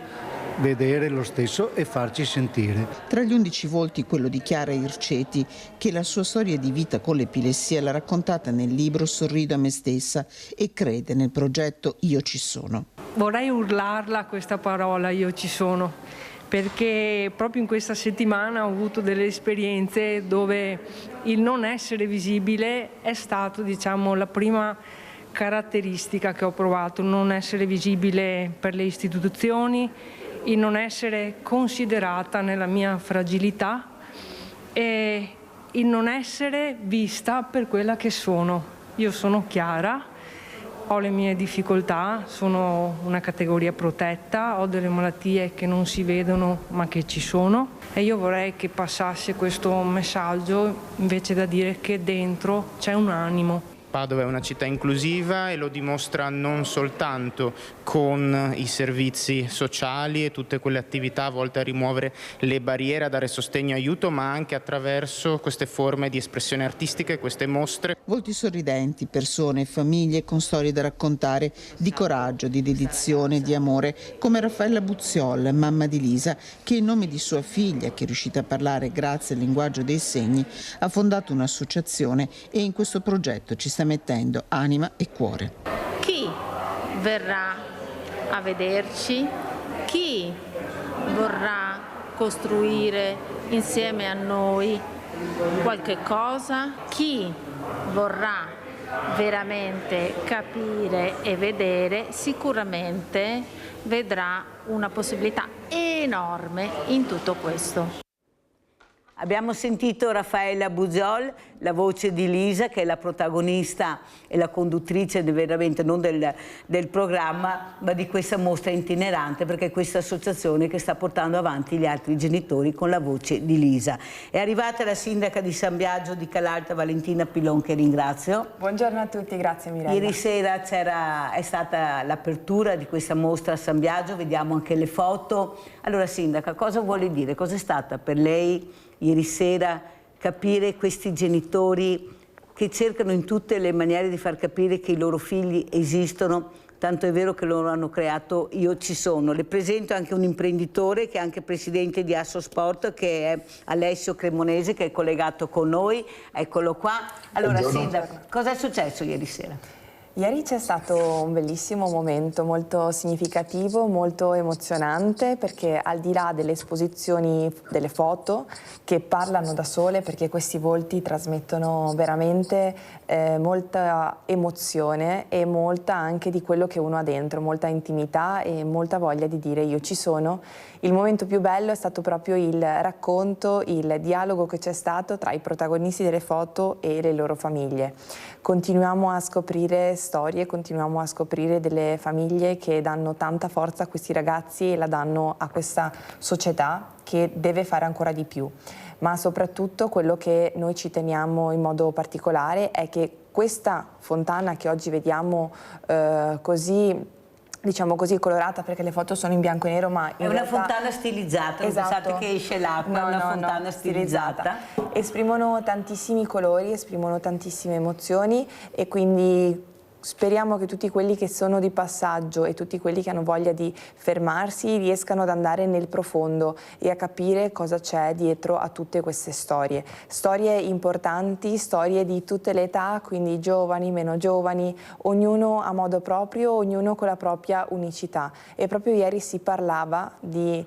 Speaker 9: vedere lo stesso e farci sentire.
Speaker 8: Tra gli 11 volti quello di Chiara Irceti, che la sua storia di vita con l'epilessia l'ha raccontata nel libro Sorrido a me stessa e crede nel progetto Io ci sono.
Speaker 10: Vorrei urlarla questa parola, io ci sono, perché proprio in questa settimana ho avuto delle esperienze dove il non essere visibile è stato, diciamo, la prima caratteristica che ho provato, non essere visibile per le istituzioni, il non essere considerata nella mia fragilità e il non essere vista per quella che sono. Io sono Chiara, ho le mie difficoltà, sono una categoria protetta, ho delle malattie che non si vedono ma che ci sono e io vorrei che passasse questo messaggio invece da dire che dentro c'è un animo.
Speaker 11: Padova è una città inclusiva e lo dimostra non soltanto con i servizi sociali e tutte quelle attività volte a rimuovere le barriere, a dare sostegno e aiuto, ma anche attraverso queste forme di espressione artistica e queste mostre.
Speaker 8: Volti sorridenti, persone e famiglie con storie da raccontare, di coraggio, di dedizione, di amore, come Raffaella Buzziol, mamma di Lisa, che in nome di sua figlia, che è riuscita a parlare grazie al linguaggio dei segni, ha fondato un'associazione e in questo progetto ci sta mettendo anima e cuore.
Speaker 7: Chi verrà a vederci? Chi vorrà costruire insieme a noi qualche cosa? Chi vorrà veramente capire e vedere sicuramente vedrà una possibilità enorme in tutto questo.
Speaker 1: Abbiamo sentito Raffaella Buzziol, la voce di Lisa, che è la protagonista e la conduttrice veramente non del programma, ma di questa mostra itinerante, perché è questa associazione che sta portando avanti gli altri genitori con la voce di Lisa. È arrivata la sindaca di San Biagio di Calalta, Valentina Pilon, che ringrazio.
Speaker 12: Buongiorno a tutti, grazie Mirella.
Speaker 1: Ieri sera è stata l'apertura di questa mostra a San Biagio, vediamo anche le foto. Allora sindaca, cosa vuole dire? Cosa è stata per lei ieri sera capire questi genitori che cercano in tutte le maniere di far capire che i loro figli esistono, tanto è vero che loro hanno creato Io ci sono. Le presento anche un imprenditore che è anche presidente di Assosport, che è Alessio Cremonese, che è collegato con noi. Eccolo qua. Allora sindaco, cosa è successo ieri sera?
Speaker 12: Ieri c'è stato un bellissimo momento, molto significativo, molto emozionante, perché al di là delle esposizioni delle foto che parlano da sole, perché questi volti trasmettono veramente molta emozione e molta anche di quello che uno ha dentro, molta intimità e molta voglia di dire io ci sono. Il momento più bello è stato proprio il racconto, il dialogo che c'è stato tra i protagonisti delle foto e le loro famiglie. Continuiamo a scoprire storie, continuiamo a scoprire delle famiglie che danno tanta forza a questi ragazzi e la danno a questa società che deve fare ancora di più. Ma soprattutto quello che noi ci teniamo in modo particolare è che questa fontana che oggi vediamo così, diciamo così, colorata, perché le foto sono in bianco e nero, ma in realtà...
Speaker 1: È una fontana stilizzata, non pensate che esce l'acqua, è una fontana stilizzata.
Speaker 12: Esprimono tantissimi colori, esprimono tantissime emozioni e quindi speriamo che tutti quelli che sono di passaggio e tutti quelli che hanno voglia di fermarsi riescano ad andare nel profondo e a capire cosa c'è dietro a tutte queste storie. Storie importanti, storie di tutte le età, quindi giovani, meno giovani, ognuno a modo proprio, ognuno con la propria unicità. E proprio ieri si parlava di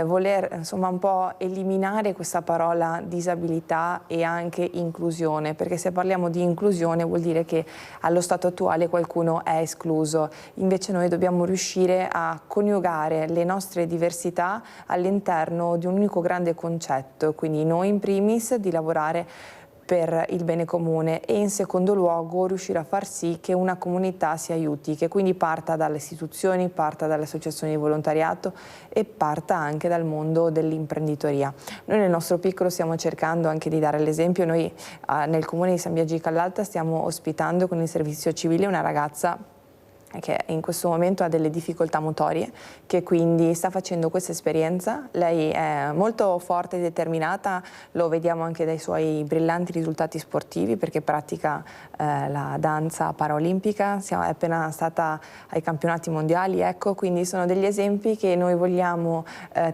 Speaker 12: voler insomma un po' eliminare questa parola disabilità e anche inclusione, perché se parliamo di inclusione vuol dire che allo stato attuale qualcuno è escluso. Invece noi dobbiamo riuscire a coniugare le nostre diversità all'interno di un unico grande concetto, quindi noi in primis di lavorare per il bene comune e in secondo luogo riuscire a far sì che una comunità si aiuti, che quindi parta dalle istituzioni, parta dalle associazioni di volontariato e parta anche dal mondo dell'imprenditoria. Noi nel nostro piccolo stiamo cercando anche di dare l'esempio, noi nel comune di San Biagio Callalta stiamo ospitando con il servizio civile una ragazza che in questo momento ha delle difficoltà motorie, che quindi sta facendo questa esperienza. Lei è molto forte e determinata, lo vediamo anche dai suoi brillanti risultati sportivi perché pratica la danza paraolimpica, è appena stata ai campionati mondiali, ecco, quindi sono degli esempi che noi vogliamo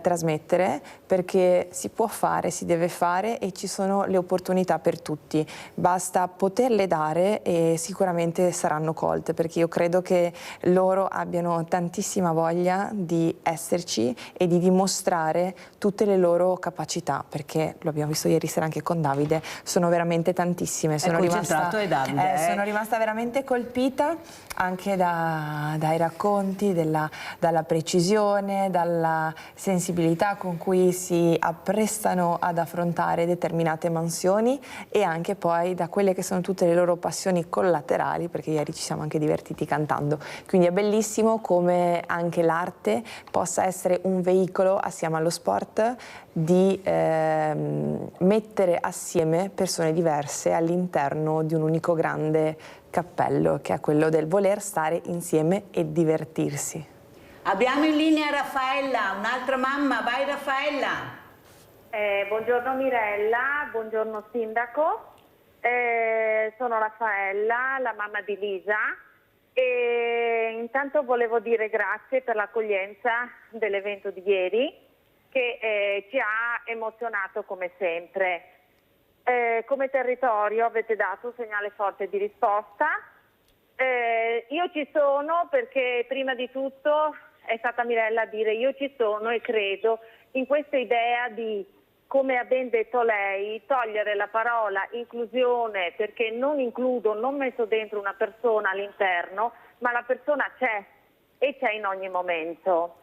Speaker 12: trasmettere perché si può fare, si deve fare e ci sono le opportunità per tutti, basta poterle dare e sicuramente saranno colte, perché io credo che loro abbiano tantissima voglia di esserci e di dimostrare tutte le loro capacità, perché lo abbiamo visto ieri sera anche con Davide, sono veramente tantissime. Sono rimasta veramente colpita anche dai racconti, dalla precisione, dalla sensibilità con cui si apprestano ad affrontare determinate mansioni e anche poi da quelle che sono tutte le loro passioni collaterali, perché ieri ci siamo anche divertiti cantando. Quindi è bellissimo come anche l'arte possa essere un veicolo assieme allo sport di mettere assieme persone diverse all'interno di un unico grande cappello, che è quello del voler stare insieme e divertirsi.
Speaker 1: Abbiamo in linea Raffaella, un'altra mamma. Vai Raffaella.
Speaker 13: Buongiorno Mirella, buongiorno Sindaco. Sono Raffaella, la mamma di Lisa. E intanto volevo dire grazie per l'accoglienza dell'evento di ieri che ci ha emozionato come sempre. Come territorio avete dato un segnale forte di risposta. Io ci sono perché prima di tutto è stata Mirella a dire io ci sono e credo in questa idea di, come ha ben detto lei, togliere la parola inclusione, perché non includo, non metto dentro una persona all'interno, ma la persona c'è e c'è in ogni momento.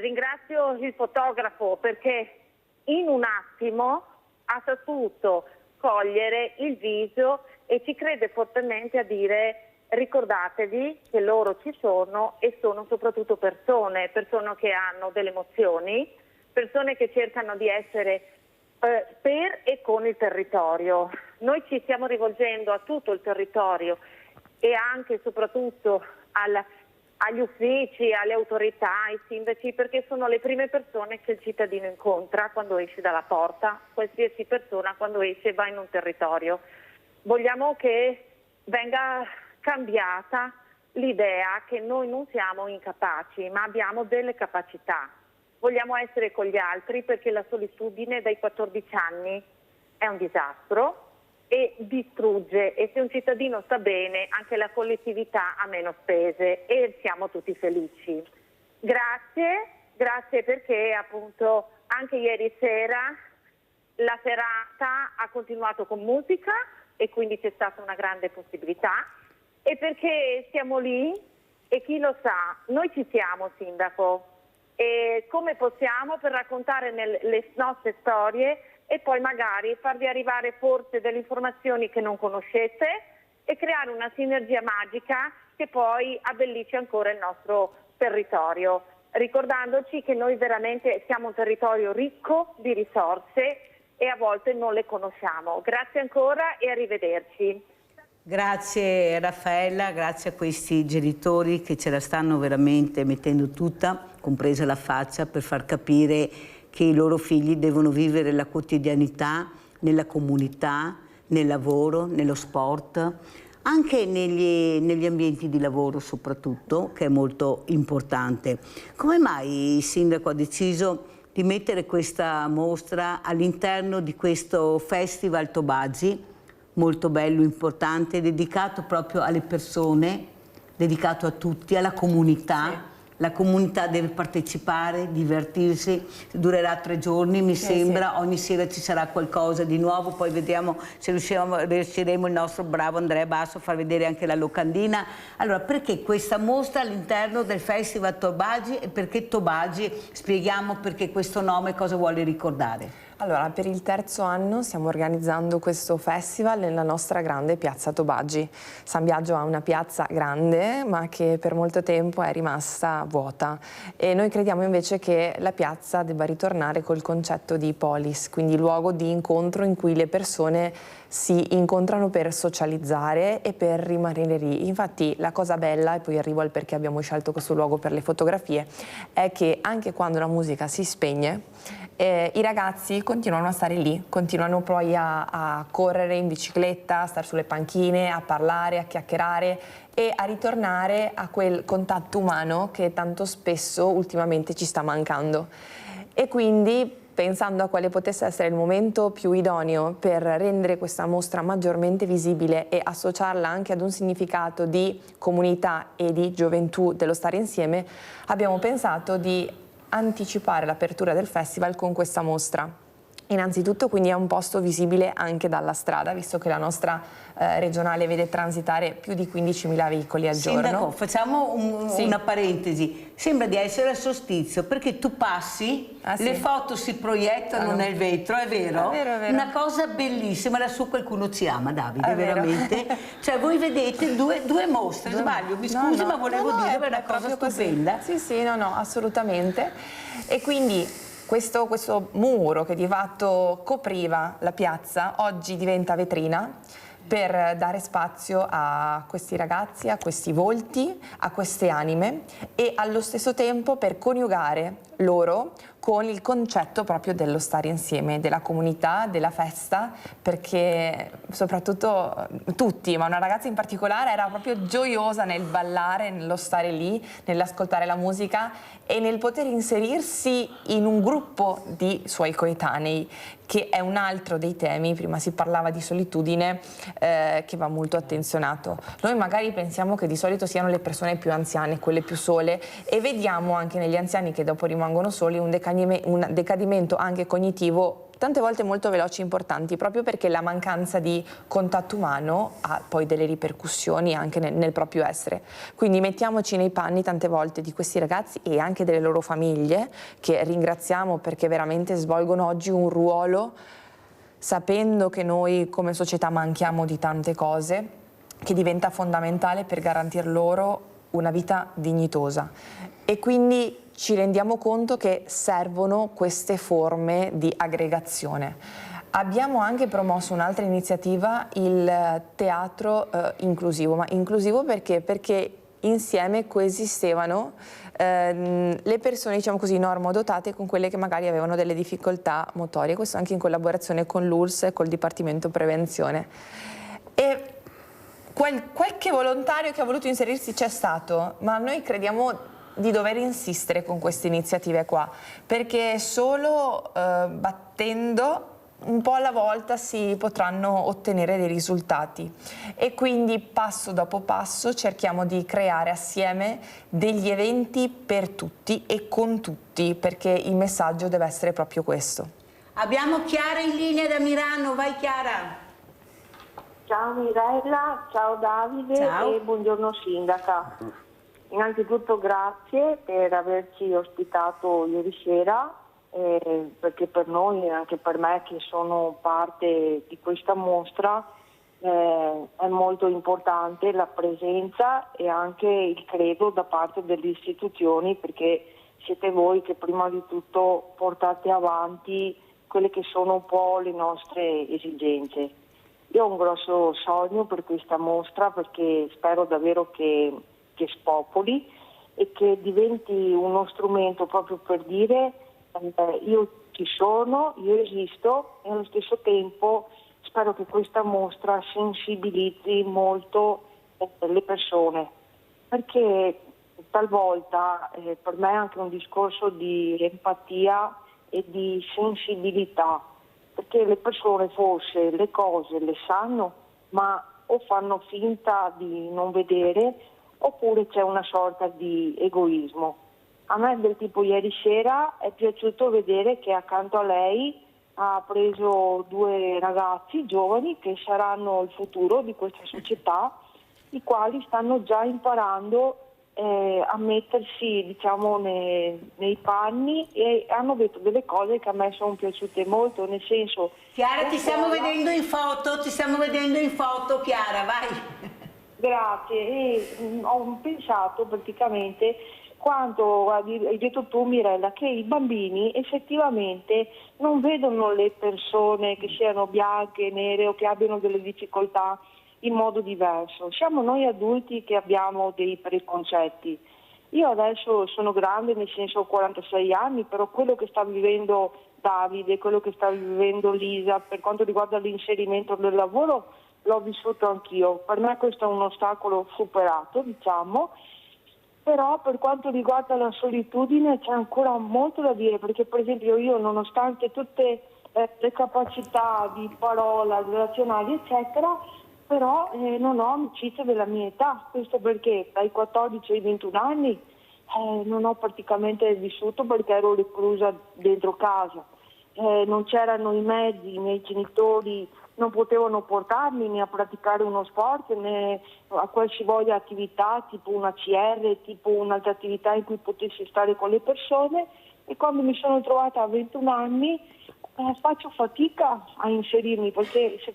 Speaker 13: Ringrazio il fotografo perché in un attimo ha saputo cogliere il viso e ci crede fortemente a dire ricordatevi che loro ci sono e sono soprattutto persone che hanno delle emozioni, persone che cercano di essere per e con il territorio. Noi ci stiamo rivolgendo a tutto il territorio e anche e soprattutto agli uffici, alle autorità, ai sindaci, perché sono le prime persone che il cittadino incontra quando esce dalla porta, qualsiasi persona quando esce va in un territorio. Vogliamo che venga cambiata l'idea che noi non siamo incapaci, ma abbiamo delle capacità. Vogliamo essere con gli altri perché la solitudine dai 14 anni è un disastro e distrugge, e se un cittadino sta bene anche la collettività ha meno spese e siamo tutti felici. Grazie perché appunto anche ieri sera la serata ha continuato con musica e quindi c'è stata una grande possibilità, e perché siamo lì e chi lo sa, noi ci siamo, Sindaco, e come possiamo per raccontare le nostre storie e poi magari farvi arrivare forse delle informazioni che non conoscete e creare una sinergia magica che poi abbellisce ancora il nostro territorio, ricordandoci che noi veramente siamo un territorio ricco di risorse e a volte non le conosciamo. Grazie ancora e arrivederci.
Speaker 1: Grazie Raffaella, grazie a questi genitori che ce la stanno veramente mettendo tutta, compresa la faccia, per far capire che i loro figli devono vivere la quotidianità nella comunità, nel lavoro, nello sport, anche negli ambienti di lavoro soprattutto, che è molto importante. Come mai il sindaco ha deciso di mettere questa mostra all'interno di questo Festival Tobagi, molto bello, importante, dedicato proprio alle persone, dedicato a tutti, alla comunità? Sì. La comunità deve partecipare, divertirsi, durerà 3 giorni mi sembra, ogni sera ci sarà qualcosa di nuovo, poi vediamo se riusciremo il nostro bravo Andrea Basso a far vedere anche la locandina. Allora, perché questa mostra all'interno del Festival Tobagi e perché Tobagi? Spieghiamo perché questo nome, cosa vuole ricordare.
Speaker 12: Allora, per il 3° anno stiamo organizzando questo festival nella nostra grande piazza Tobagi. San Biagio ha una piazza grande, ma che per molto tempo è rimasta vuota, e noi crediamo invece che la piazza debba ritornare col concetto di polis, quindi luogo di incontro in cui le persone si incontrano per socializzare e per rimanere lì. Infatti la cosa bella, e poi arrivo al perché abbiamo scelto questo luogo per le fotografie, è che anche quando la musica si spegne, i ragazzi continuano a stare lì, continuano poi a correre in bicicletta, a stare sulle panchine, a parlare, a chiacchierare e a ritornare a quel contatto umano che tanto spesso ultimamente ci sta mancando. E quindi, pensando a quale potesse essere il momento più idoneo per rendere questa mostra maggiormente visibile e associarla anche ad un significato di comunità e di gioventù dello stare insieme, abbiamo pensato di anticipare l'apertura del festival con questa mostra. Innanzitutto quindi è un posto visibile anche dalla strada, visto che la nostra regionale vede transitare più di 15.000 veicoli al giorno.
Speaker 1: Sindaco, facciamo una parentesi. Sembra di essere al solstizio, perché tu passi, le foto si proiettano nel vetro, è vero?
Speaker 12: È vero, è vero.
Speaker 1: Una cosa bellissima, lassù qualcuno ci ama, Davide,
Speaker 12: È vero.
Speaker 1: veramente. Cioè voi vedete due mostre, sbaglio, mi scusi, ma volevo dire che è una cosa stupenda.
Speaker 12: Sì, sì, no, assolutamente. E quindi questo muro che di fatto copriva la piazza oggi diventa vetrina per dare spazio a questi ragazzi, a questi volti, a queste anime e allo stesso tempo per coniugare loro con il concetto proprio dello stare insieme, della comunità, della festa, perché soprattutto tutti, ma una ragazza in particolare era proprio gioiosa nel ballare, nello stare lì, nell'ascoltare la musica e nel poter inserirsi in un gruppo di suoi coetanei, che è un altro dei temi. Prima si parlava di solitudine, che va molto attenzionato. Noi magari pensiamo che di solito siano le persone più anziane, quelle più sole, e vediamo anche negli anziani che dopo rimangono soli un decadimento anche cognitivo, tante volte molto veloci e importanti, proprio perché la mancanza di contatto umano ha poi delle ripercussioni anche nel proprio essere. Quindi mettiamoci nei panni tante volte di questi ragazzi e anche delle loro famiglie, che ringraziamo perché veramente svolgono oggi un ruolo, sapendo che noi come società manchiamo di tante cose, che diventa fondamentale per garantir loro una vita dignitosa. E quindi ci rendiamo conto che servono queste forme di aggregazione. Abbiamo anche promosso un'altra iniziativa, il teatro inclusivo, ma inclusivo perché? Perché insieme coesistevano le persone, diciamo così, normodotate con quelle che magari avevano delle difficoltà motorie, questo anche in collaborazione con l'ULSS e col Dipartimento Prevenzione. E qualche volontario che ha voluto inserirsi c'è stato, ma noi crediamo di dover insistere con queste iniziative qua, perché solo battendo un po' alla volta si potranno ottenere dei risultati, e quindi passo dopo passo cerchiamo di creare assieme degli eventi per tutti e con tutti, perché il messaggio deve essere proprio questo.
Speaker 1: Abbiamo Chiara in linea da Milano, vai Chiara.
Speaker 13: Ciao Mirella, ciao Davide.
Speaker 1: Ciao.
Speaker 13: E buongiorno Sindaca. Innanzitutto grazie per averci ospitato ieri sera, perché per noi e anche per me che sono parte di questa mostra è molto importante la presenza e anche il credo da parte delle istituzioni, perché siete voi che prima di tutto portate avanti quelle che sono un po' le nostre esigenze. Io ho un grosso sogno per questa mostra, perché spero davvero che spopoli e che diventi uno strumento proprio per dire io ci sono, io esisto, e allo stesso tempo spero che questa mostra sensibilizzi molto le persone, perché talvolta per me è anche un discorso di empatia e di sensibilità, perché le persone forse le cose le sanno, ma o fanno finta di non vedere, oppure c'è una sorta di egoismo. A me del tipo ieri sera è piaciuto vedere che accanto a lei ha preso 2 ragazzi giovani che saranno il futuro di questa società, i quali stanno già imparando a mettersi, diciamo, nei panni, e hanno detto delle cose che a me sono piaciute molto, nel senso...
Speaker 1: Chiara, ti stiamo vedendo in foto, Chiara, vai!
Speaker 13: Grazie, e ho pensato praticamente quanto hai detto tu, Mirella, che i bambini effettivamente non vedono le persone che siano bianche, nere o che abbiano delle difficoltà in modo diverso. Siamo noi adulti che abbiamo dei preconcetti. Io adesso sono grande, nel senso ho 46 anni, però quello che sta vivendo Davide, quello che sta vivendo Lisa per quanto riguarda l'inserimento del lavoro, l'ho vissuto anch'io. Per me questo è un ostacolo superato, diciamo, però per quanto riguarda la solitudine c'è ancora molto da dire, perché per esempio io, nonostante tutte le capacità di parola, relazionali, eccetera, però non ho amicizie della mia età. Questo perché dai 14 ai 21 anni non ho praticamente vissuto, perché ero reclusa dentro casa. Non c'erano i mezzi, i miei genitori non potevano portarmi né a praticare uno sport né a qualsivoglia attività, tipo una CR, tipo un'altra attività in cui potessi stare con le persone, e quando mi sono trovata a 21 anni faccio fatica a inserirmi, perché se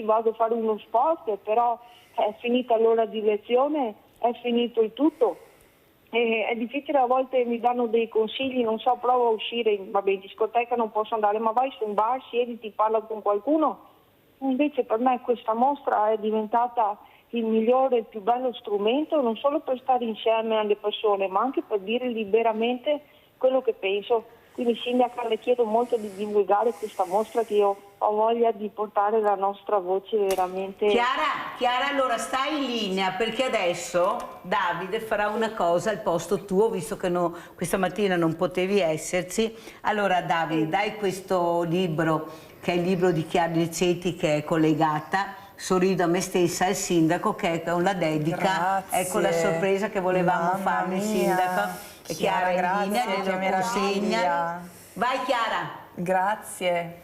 Speaker 13: vado a fare uno sport, però è finita l'ora di lezione, è finito il tutto. È difficile, a volte mi danno dei consigli, non so, prova a uscire, vabbè, in discoteca non posso andare, ma vai su un bar, siediti, parla con qualcuno. Invece per me questa mostra è diventata il migliore, il più bello strumento, non solo per stare insieme alle persone, ma anche per dire liberamente quello che penso. Quindi Sindaca, le chiedo molto di divulgare questa mostra, che io ho voglia di portare la nostra voce veramente...
Speaker 1: Chiara, allora stai in linea, perché adesso Davide farà una cosa al posto tuo, visto che questa mattina non potevi esserci. Allora Davide, dai questo libro, che è il libro di Chiara Licetti, che è collegata, Sorrido a me stessa, al sindaco, che è una dedica.
Speaker 12: Grazie.
Speaker 1: Ecco la sorpresa che volevamo farle, sindaco. E Chiara in linea, glielo consegna. Vai Chiara.
Speaker 12: Grazie.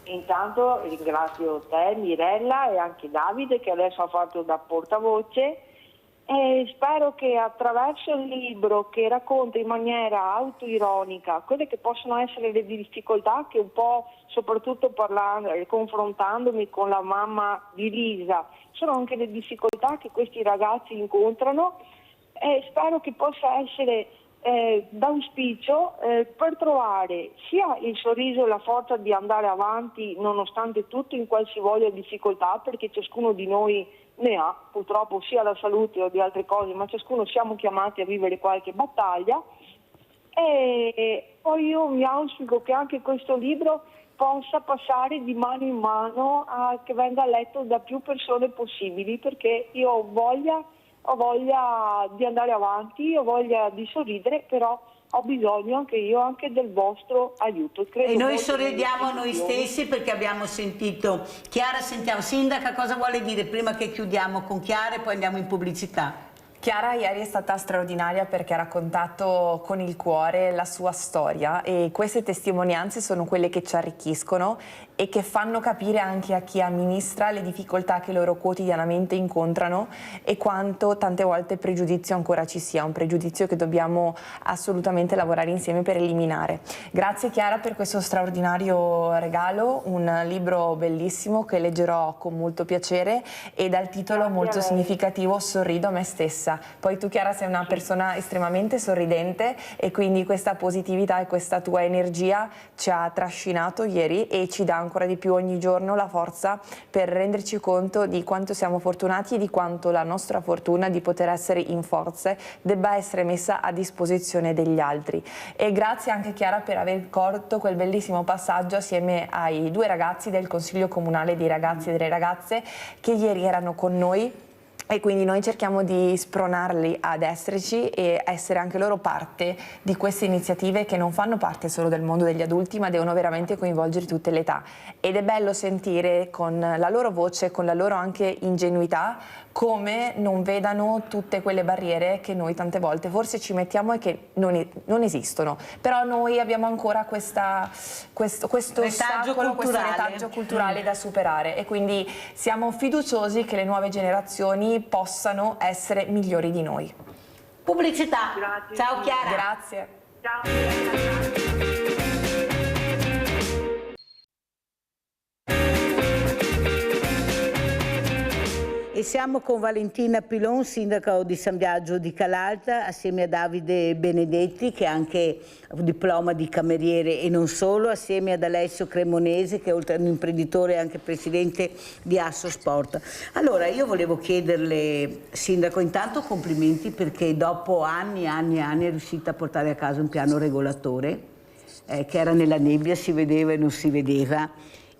Speaker 13: Intanto ringrazio te, Mirella, e anche Davide, che adesso ha fatto da portavoce, e spero che attraverso il libro, che racconta in maniera autoironica quelle che possono essere le difficoltà che un po', soprattutto confrontandomi con la mamma di Lisa, sono anche le difficoltà che questi ragazzi incontrano, e spero che possa essere d'auspicio per trovare sia il sorriso e la forza di andare avanti nonostante tutto, in qualsivoglia difficoltà, perché ciascuno di noi ne ha, purtroppo, sia la salute o di altre cose, ma ciascuno siamo chiamati a vivere qualche battaglia. E poi io mi auspico che anche questo libro possa passare di mano in mano, che venga letto da più persone possibili, perché io ho voglia di andare avanti, ho voglia di sorridere, però ho bisogno anche del vostro aiuto.
Speaker 1: E noi sorridiamo a noi stessi, perché abbiamo sentito Chiara. Sentiamo, Sindaca, cosa vuole dire prima che chiudiamo con Chiara e poi andiamo in pubblicità?
Speaker 12: Chiara ieri è stata straordinaria perché ha raccontato con il cuore la sua storia, e queste testimonianze sono quelle che ci arricchiscono e che fanno capire anche a chi amministra le difficoltà che loro quotidianamente incontrano e quanto tante volte pregiudizio ancora ci sia, un pregiudizio che dobbiamo assolutamente lavorare insieme per eliminare. Grazie Chiara per questo straordinario regalo, un libro bellissimo che leggerò con molto piacere e dal titolo molto significativo, Sorrido a me stessa. messa. Poi tu, Chiara, sei una persona estremamente sorridente e quindi questa positività e questa tua energia ci ha trascinato ieri e ci dà ancora di più ogni giorno la forza per renderci conto di quanto siamo fortunati e di quanto la nostra fortuna di poter essere in forze debba essere messa a disposizione degli altri. E grazie anche, Chiara, per aver colto quel bellissimo passaggio assieme ai 2 ragazzi del Consiglio Comunale dei Ragazzi e delle Ragazze che ieri erano con noi. E quindi noi cerchiamo di spronarli ad esserci e essere anche loro parte di queste iniziative che non fanno parte solo del mondo degli adulti, ma devono veramente coinvolgere tutte le età. Ed è bello sentire con la loro voce, con la loro anche ingenuità, come non vedano tutte quelle barriere che noi tante volte forse ci mettiamo e che non esistono. Però noi abbiamo ancora questo retaggio culturale da superare e quindi siamo fiduciosi che le nuove generazioni possano essere migliori di noi.
Speaker 1: Pubblicità.
Speaker 13: Grazie.
Speaker 1: Ciao Chiara.
Speaker 12: Grazie.
Speaker 13: Ciao.
Speaker 1: E siamo con Valentina Pilon, sindaco di San Biagio di Calalta, assieme a Davide Benedetti, che è anche diploma di cameriere e non solo, assieme ad Alessio Cremonese, che oltre ad un imprenditore è anche presidente di Asso Sport. Allora, io volevo chiederle, sindaco, intanto complimenti perché dopo anni e anni e anni è riuscita a portare a casa un piano regolatore che era nella nebbia, si vedeva e non si vedeva.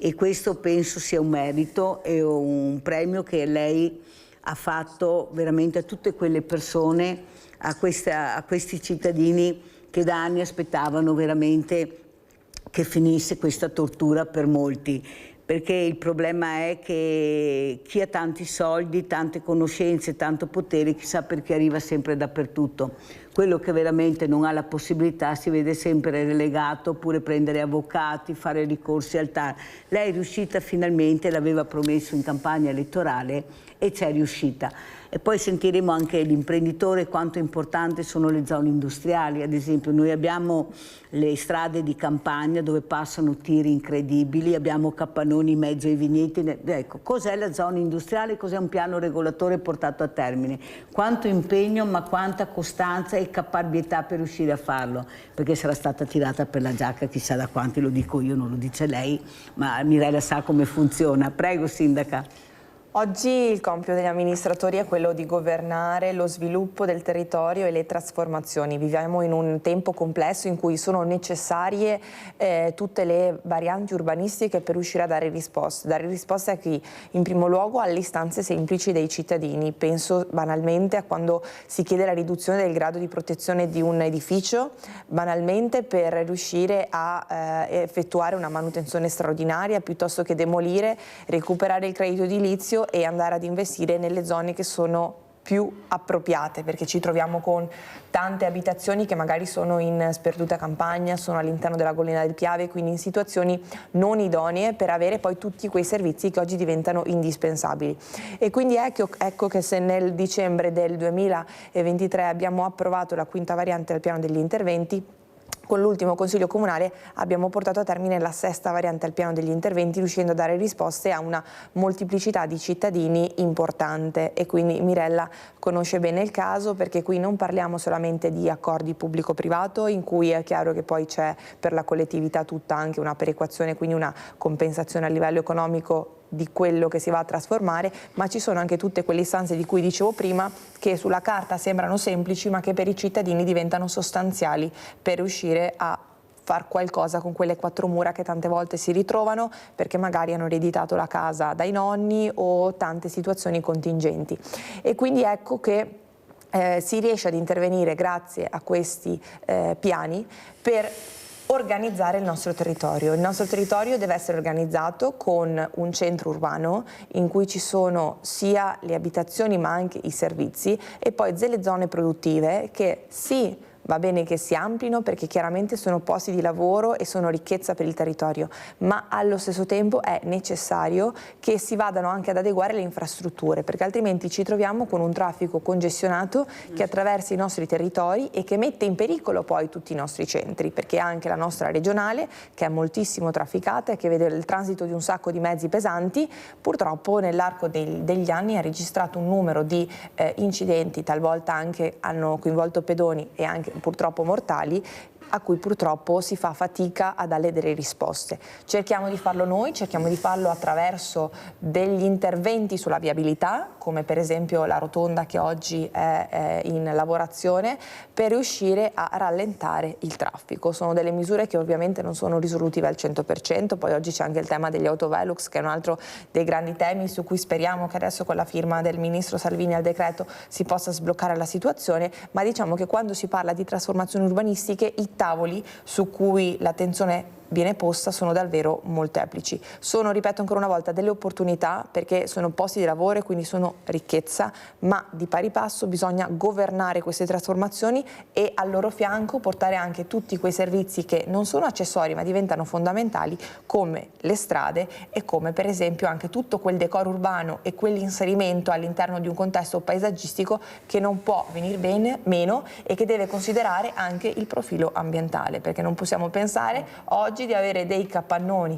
Speaker 1: E questo penso sia un merito e un premio che lei ha fatto veramente a tutte quelle persone, a questi cittadini che da anni aspettavano veramente che finisse questa tortura per molti. Perché il problema è che chi ha tanti soldi, tante conoscenze, tanto potere, chissà perché arriva sempre dappertutto. Quello che veramente non ha la possibilità si vede sempre relegato, oppure prendere avvocati, fare ricorsi al TAR. Lei è riuscita finalmente, l'aveva promesso in campagna elettorale e c'è riuscita. E poi sentiremo anche l'imprenditore quanto importanti sono le zone industriali. Ad esempio noi abbiamo le strade di campagna dove passano tiri incredibili, abbiamo capannoni in mezzo ai vigneti. Ecco, cos'è la zona industriale? Cos'è un piano regolatore portato a termine? Quanto impegno, ma quanta costanza e caparbietà per riuscire a farlo? Perché sarà stata tirata per la giacca chissà da quanti, lo dico io, non lo dice lei, ma Mirella sa come funziona. Prego, sindaca.
Speaker 12: Oggi il compito degli amministratori è quello di governare lo sviluppo del territorio e le trasformazioni. Viviamo in un tempo complesso in cui sono necessarie tutte le varianti urbanistiche per riuscire a dare risposte. Dare risposte a chi? In primo luogo alle istanze semplici dei cittadini. Penso banalmente a quando si chiede la riduzione del grado di protezione di un edificio, banalmente per riuscire a effettuare una manutenzione straordinaria piuttosto che demolire, recuperare il credito edilizio e andare ad investire nelle zone che sono più appropriate, perché ci troviamo con tante abitazioni che magari sono in sperduta campagna, sono all'interno della collina del Piave, quindi in situazioni non idonee per avere poi tutti quei servizi che oggi diventano indispensabili. E quindi ecco che se nel dicembre del 2023 abbiamo approvato la quinta variante del piano degli interventi, con l'ultimo Consiglio Comunale abbiamo portato a termine la sesta variante al piano degli interventi, riuscendo a dare risposte a una moltiplicità di cittadini importante. E quindi Mirella conosce bene il caso, perché qui non parliamo solamente di accordi pubblico-privato, in cui è chiaro che poi c'è per la collettività tutta anche una perequazione, quindi una compensazione a livello economico di quello che si va a trasformare, ma ci sono anche tutte quelle istanze di cui dicevo prima, che sulla carta sembrano semplici ma che per i cittadini diventano sostanziali per riuscire a far qualcosa con quelle 4 mura che tante volte si ritrovano perché magari hanno ereditato la casa dai nonni o tante situazioni contingenti. E quindi ecco che si riesce ad intervenire grazie a questi piani per organizzare il nostro territorio. Il nostro territorio deve essere organizzato con un centro urbano in cui ci sono sia le abitazioni ma anche i servizi, e poi delle zone produttive che sì va bene che si amplino perché chiaramente sono posti di lavoro e sono ricchezza per il territorio, ma allo stesso tempo è necessario che si vadano anche ad adeguare le infrastrutture, perché altrimenti ci troviamo con un traffico congestionato che attraversa i nostri territori e che mette in pericolo poi tutti i nostri centri, perché anche la nostra regionale, che è moltissimo trafficata e che vede il transito di un sacco di mezzi pesanti, purtroppo nell'arco degli anni ha registrato un numero di incidenti, talvolta anche hanno coinvolto pedoni e anche purtroppo mortali, a cui purtroppo si fa fatica a dare delle risposte. Cerchiamo di farlo noi, cerchiamo di farlo attraverso degli interventi sulla viabilità, come per esempio la rotonda che oggi è in lavorazione, per riuscire a rallentare il traffico. Sono delle misure che ovviamente non sono risolutive al 100%, poi oggi c'è anche il tema degli autovelux, che è un altro dei grandi temi su cui speriamo che adesso con la firma del ministro Salvini al decreto si possa sbloccare la situazione, ma diciamo che quando si parla di trasformazioni urbanistiche i tavoli su cui l'attenzione viene posta sono davvero molteplici. Sono, ripeto ancora una volta, delle opportunità perché sono posti di lavoro e quindi sono ricchezza, ma di pari passo bisogna governare queste trasformazioni e al loro fianco portare anche tutti quei servizi che non sono accessori ma diventano fondamentali, come le strade e come per esempio anche tutto quel decoro urbano e quell'inserimento all'interno di un contesto paesaggistico che non può venir meno e che deve considerare anche il profilo ambientale, perché non possiamo pensare oggi di avere dei capannoni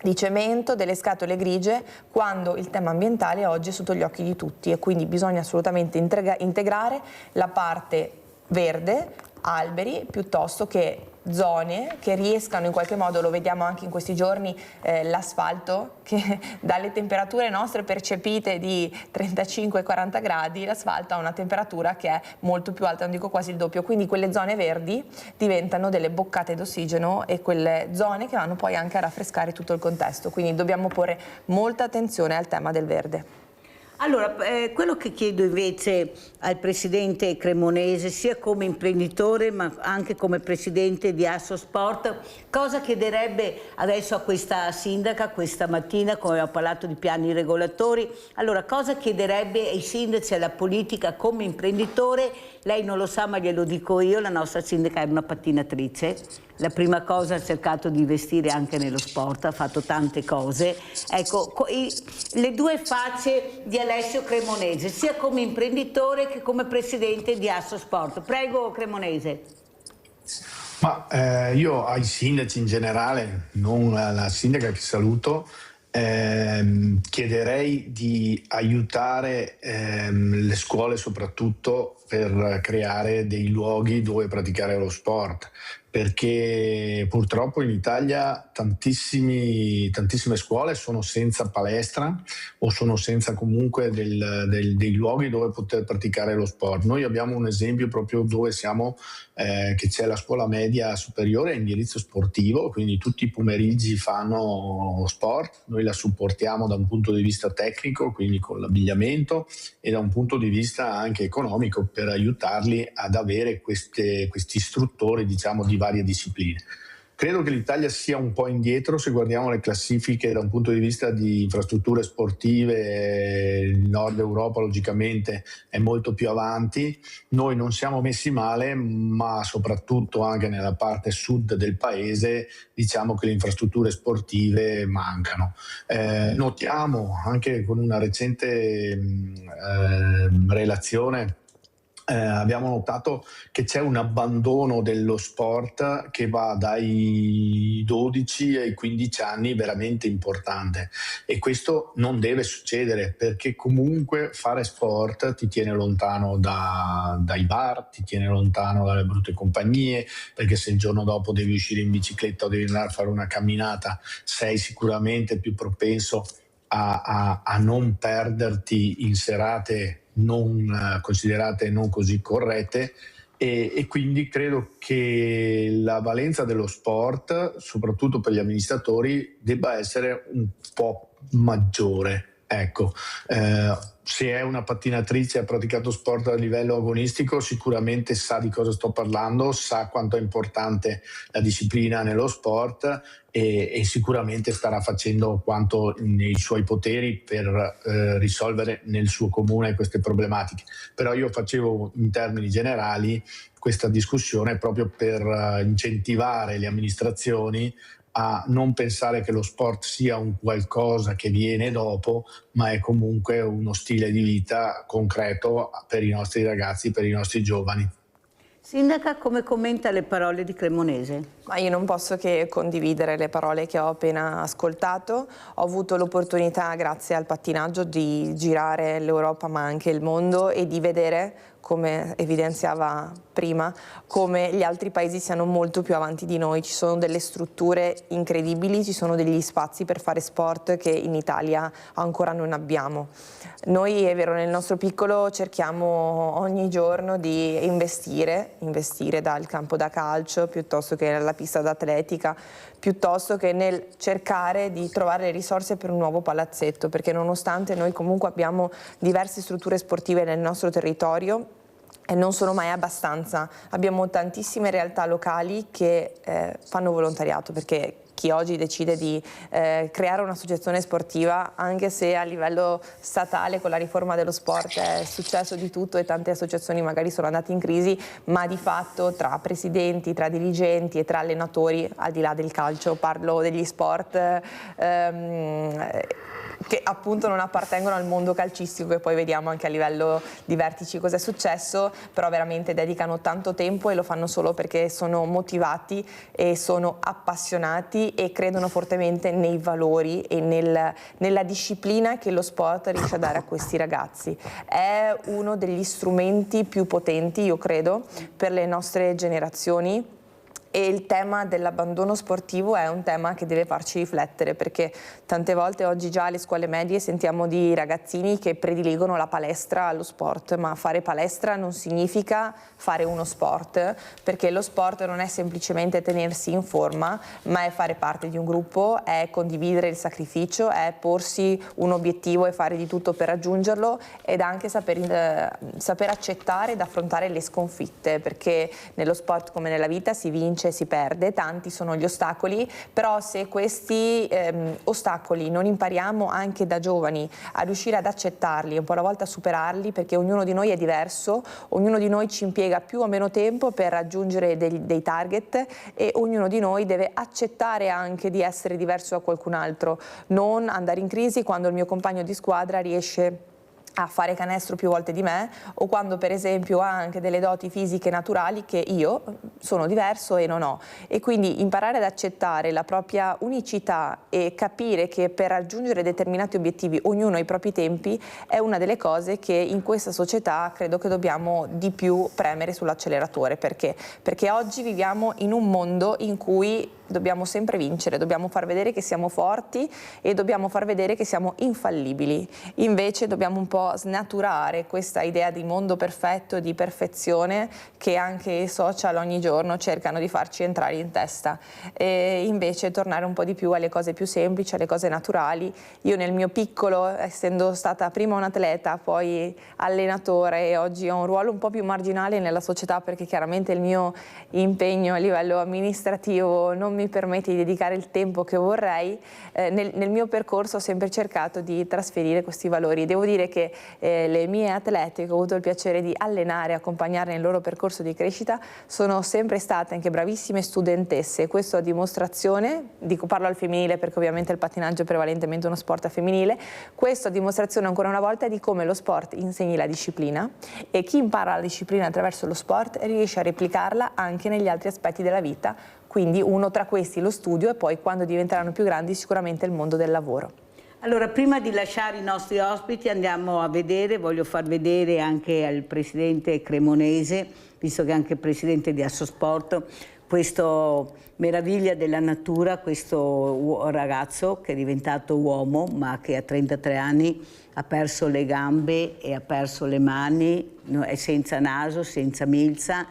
Speaker 12: di cemento, delle scatole grigie, quando il tema ambientale oggi è sotto gli occhi di tutti e quindi bisogna assolutamente integrare la parte verde, alberi, piuttosto che zone che riescano in qualche modo, lo vediamo anche in questi giorni, l'asfalto che dalle temperature nostre percepite di 35-40 gradi, l'asfalto ha una temperatura che è molto più alta, non dico quasi il doppio, quindi quelle zone verdi diventano delle boccate d'ossigeno e quelle zone che vanno poi anche a raffrescare tutto il contesto, quindi dobbiamo porre molta attenzione al tema del verde.
Speaker 1: Allora, quello che chiedo invece al Presidente Cremonese, sia come imprenditore ma anche come Presidente di Assosport, cosa chiederebbe adesso a questa sindaca questa mattina, come ho parlato di piani regolatori, allora cosa chiederebbe ai sindaci, alla politica come imprenditore? Lei non lo sa ma glielo dico io, la nostra sindaca è una pattinatrice. La prima cosa ha cercato di investire anche nello sport, ha fatto tante cose. Ecco, le due facce di Alessio Cremonese, sia come imprenditore che come presidente di Assosport. Prego Cremonese.
Speaker 2: Ma io ai sindaci in generale, non alla sindaca che saluto, chiederei di aiutare le scuole soprattutto per creare dei luoghi dove praticare lo sport, perché purtroppo in Italia tantissime scuole sono senza palestra o sono senza comunque dei luoghi dove poter praticare lo sport. Noi abbiamo un esempio proprio dove siamo, che c'è la scuola media superiore a indirizzo sportivo, quindi tutti i pomeriggi fanno sport, noi la supportiamo da un punto di vista tecnico, quindi con l'abbigliamento, e da un punto di vista anche economico per aiutarli ad avere questi istruttori, diciamo, di varie discipline. Credo che l'Italia sia un po' indietro se guardiamo le classifiche da un punto di vista di infrastrutture sportive. Il nord Europa logicamente è molto più avanti, noi non siamo messi male, ma soprattutto anche nella parte sud del paese diciamo che le infrastrutture sportive mancano. Notiamo anche con una recente relazione, abbiamo notato che c'è un abbandono dello sport che va dai 12 ai 15 anni veramente importante, e questo non deve succedere, perché comunque fare sport ti tiene lontano dai bar, ti tiene lontano dalle brutte compagnie, perché se il giorno dopo devi uscire in bicicletta o devi andare a fare una camminata sei sicuramente più propenso a non perderti in serate non considerate non così corrette, e quindi credo che la valenza dello sport, soprattutto per gli amministratori, debba essere un po' maggiore. Ecco, se è una pattinatrice, ha praticato sport a livello agonistico, sicuramente sa di cosa sto parlando, sa quanto è importante la disciplina nello sport e sicuramente starà facendo quanto nei suoi poteri per risolvere nel suo comune queste problematiche. Però io facevo in termini generali questa discussione proprio per incentivare le amministrazioni a non pensare che lo sport sia un qualcosa che viene dopo, ma è comunque uno stile di vita concreto per i nostri ragazzi, per i nostri giovani.
Speaker 1: Sindaca, come commenta le parole di Cremonese?
Speaker 12: Ma io non posso che condividere le parole che ho appena ascoltato. Ho avuto l'opportunità, grazie al pattinaggio, di girare l'Europa ma anche il mondo e di vedere, come evidenziava prima, come gli altri paesi siano molto più avanti di noi. Ci sono delle strutture incredibili, ci sono degli spazi per fare sport che in Italia ancora non abbiamo. Noi, è vero, nel nostro piccolo cerchiamo ogni giorno di investire dal campo da calcio, piuttosto che nella pista d'atletica, piuttosto che nel cercare di trovare le risorse per un nuovo palazzetto, perché nonostante noi comunque abbiamo diverse strutture sportive nel nostro territorio, e non sono mai abbastanza. Abbiamo tantissime realtà locali che fanno volontariato, perché chi oggi decide di creare un'associazione sportiva, anche se a livello statale con la riforma dello sport è successo di tutto e tante associazioni magari sono andate in crisi, ma di fatto tra presidenti, tra dirigenti e tra allenatori, al di là del calcio, parlo degli sport che appunto non appartengono al mondo calcistico, e poi vediamo anche a livello di vertici cosa è successo, però veramente dedicano tanto tempo e lo fanno solo perché sono motivati e sono appassionati e credono fortemente nei valori e nella disciplina che lo sport riesce a dare a questi ragazzi. È uno degli strumenti più potenti, io credo, per le nostre generazioni. E il tema dell'abbandono sportivo è un tema che deve farci riflettere, perché tante volte oggi già alle scuole medie sentiamo di ragazzini che prediligono la palestra allo sport, ma fare palestra non significa fare uno sport, perché lo sport non è semplicemente tenersi in forma, ma è fare parte di un gruppo, è condividere il sacrificio, è porsi un obiettivo e fare di tutto per raggiungerlo, ed anche saper accettare ed affrontare le sconfitte, perché nello sport come nella vita si vince e si perde, tanti sono gli ostacoli, però se questi ostacoli non impariamo anche da giovani a riuscire ad accettarli e un po' alla volta a superarli, perché ognuno di noi è diverso, ognuno di noi ci impiega più o meno tempo per raggiungere dei target, e ognuno di noi deve accettare anche di essere diverso da qualcun altro, non andare in crisi quando il mio compagno di squadra riesce a fare canestro più volte di me, o quando per esempio ha anche delle doti fisiche naturali che io sono diverso e non ho. E quindi imparare ad accettare la propria unicità e capire che per raggiungere determinati obiettivi ognuno ha i propri tempi è una delle cose che in questa società credo che dobbiamo di più premere sull'acceleratore. Perché? Perché oggi viviamo in un mondo in cui dobbiamo sempre vincere, dobbiamo far vedere che siamo forti e dobbiamo far vedere che siamo infallibili. Invece dobbiamo un po' snaturare questa idea di mondo perfetto, di perfezione, che anche i social ogni giorno cercano di farci entrare in testa, e invece tornare un po' di più alle cose più semplici, alle cose naturali. Io nel mio piccolo, essendo stata prima un atleta, poi allenatore, e oggi ho un ruolo un po' più marginale nella società, perché chiaramente il mio impegno a livello amministrativo non mi permette di dedicare il tempo che vorrei, nel mio percorso ho sempre cercato di trasferire questi valori. Devo dire che le mie atlete che ho avuto il piacere di allenare e accompagnare nel loro percorso di crescita sono sempre state anche bravissime studentesse, questo a dimostrazione, parlo al femminile perché ovviamente il pattinaggio è prevalentemente uno sport femminile, questo a dimostrazione ancora una volta di come lo sport insegni la disciplina, e chi impara la disciplina attraverso lo sport riesce a replicarla anche negli altri aspetti della vita. Quindi uno tra questi lo studio, e poi quando diventeranno più grandi sicuramente il mondo del lavoro.
Speaker 1: Allora, prima di lasciare i nostri ospiti andiamo a vedere, voglio far vedere anche al presidente Cremonese, visto che è anche presidente di Assosport, questo meraviglia della natura, questo ragazzo che è diventato uomo ma che a 33 anni ha perso le gambe e ha perso le mani, è senza naso, senza milza,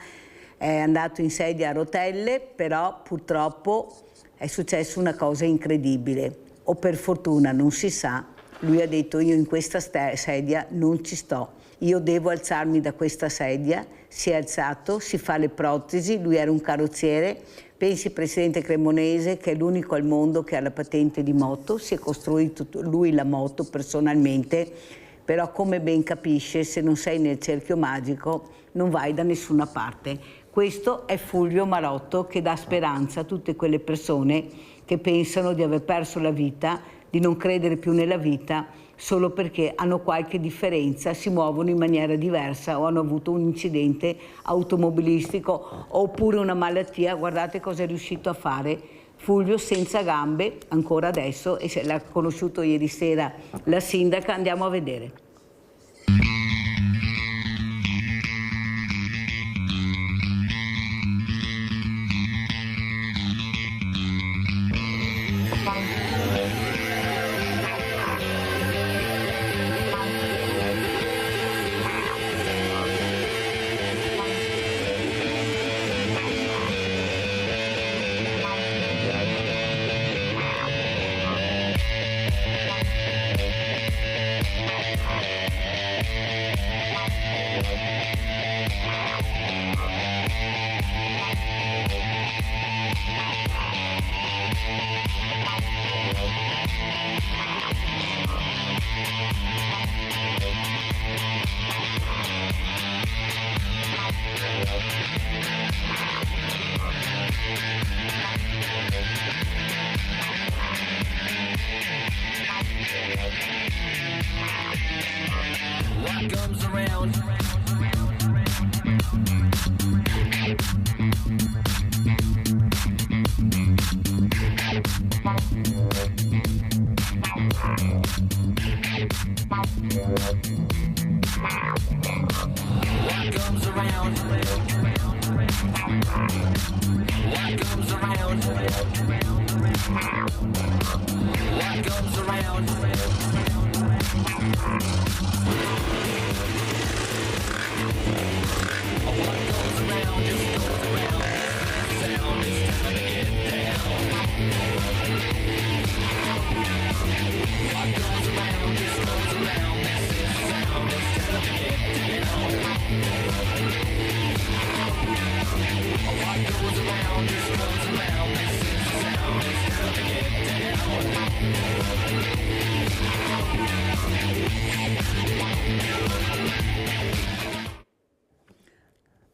Speaker 1: è andato in sedia a rotelle, però purtroppo è successa una cosa incredibile, o per fortuna non si sa, lui ha detto io in questa sedia non ci sto, io devo alzarmi da questa sedia, si è alzato, si fa le protesi, lui era un carrozziere, pensi presidente Cremonese che è l'unico al mondo che ha la patente di moto, si è costruito lui la moto personalmente, però come ben capisce se non sei nel cerchio magico non vai da nessuna parte. Questo è Fulvio Marotto che dà speranza a tutte quelle persone che pensano di aver perso la vita, di non credere più nella vita solo perché hanno qualche differenza, si muovono in maniera diversa o hanno avuto un incidente automobilistico oppure una malattia. Guardate cosa è riuscito a fare Fulvio senza gambe ancora adesso, e se l'ha conosciuto ieri sera la sindaca, andiamo a vedere.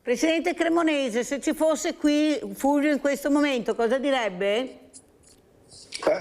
Speaker 1: Presidente Cremonese, se ci fosse qui Fulvio in questo momento, cosa direbbe?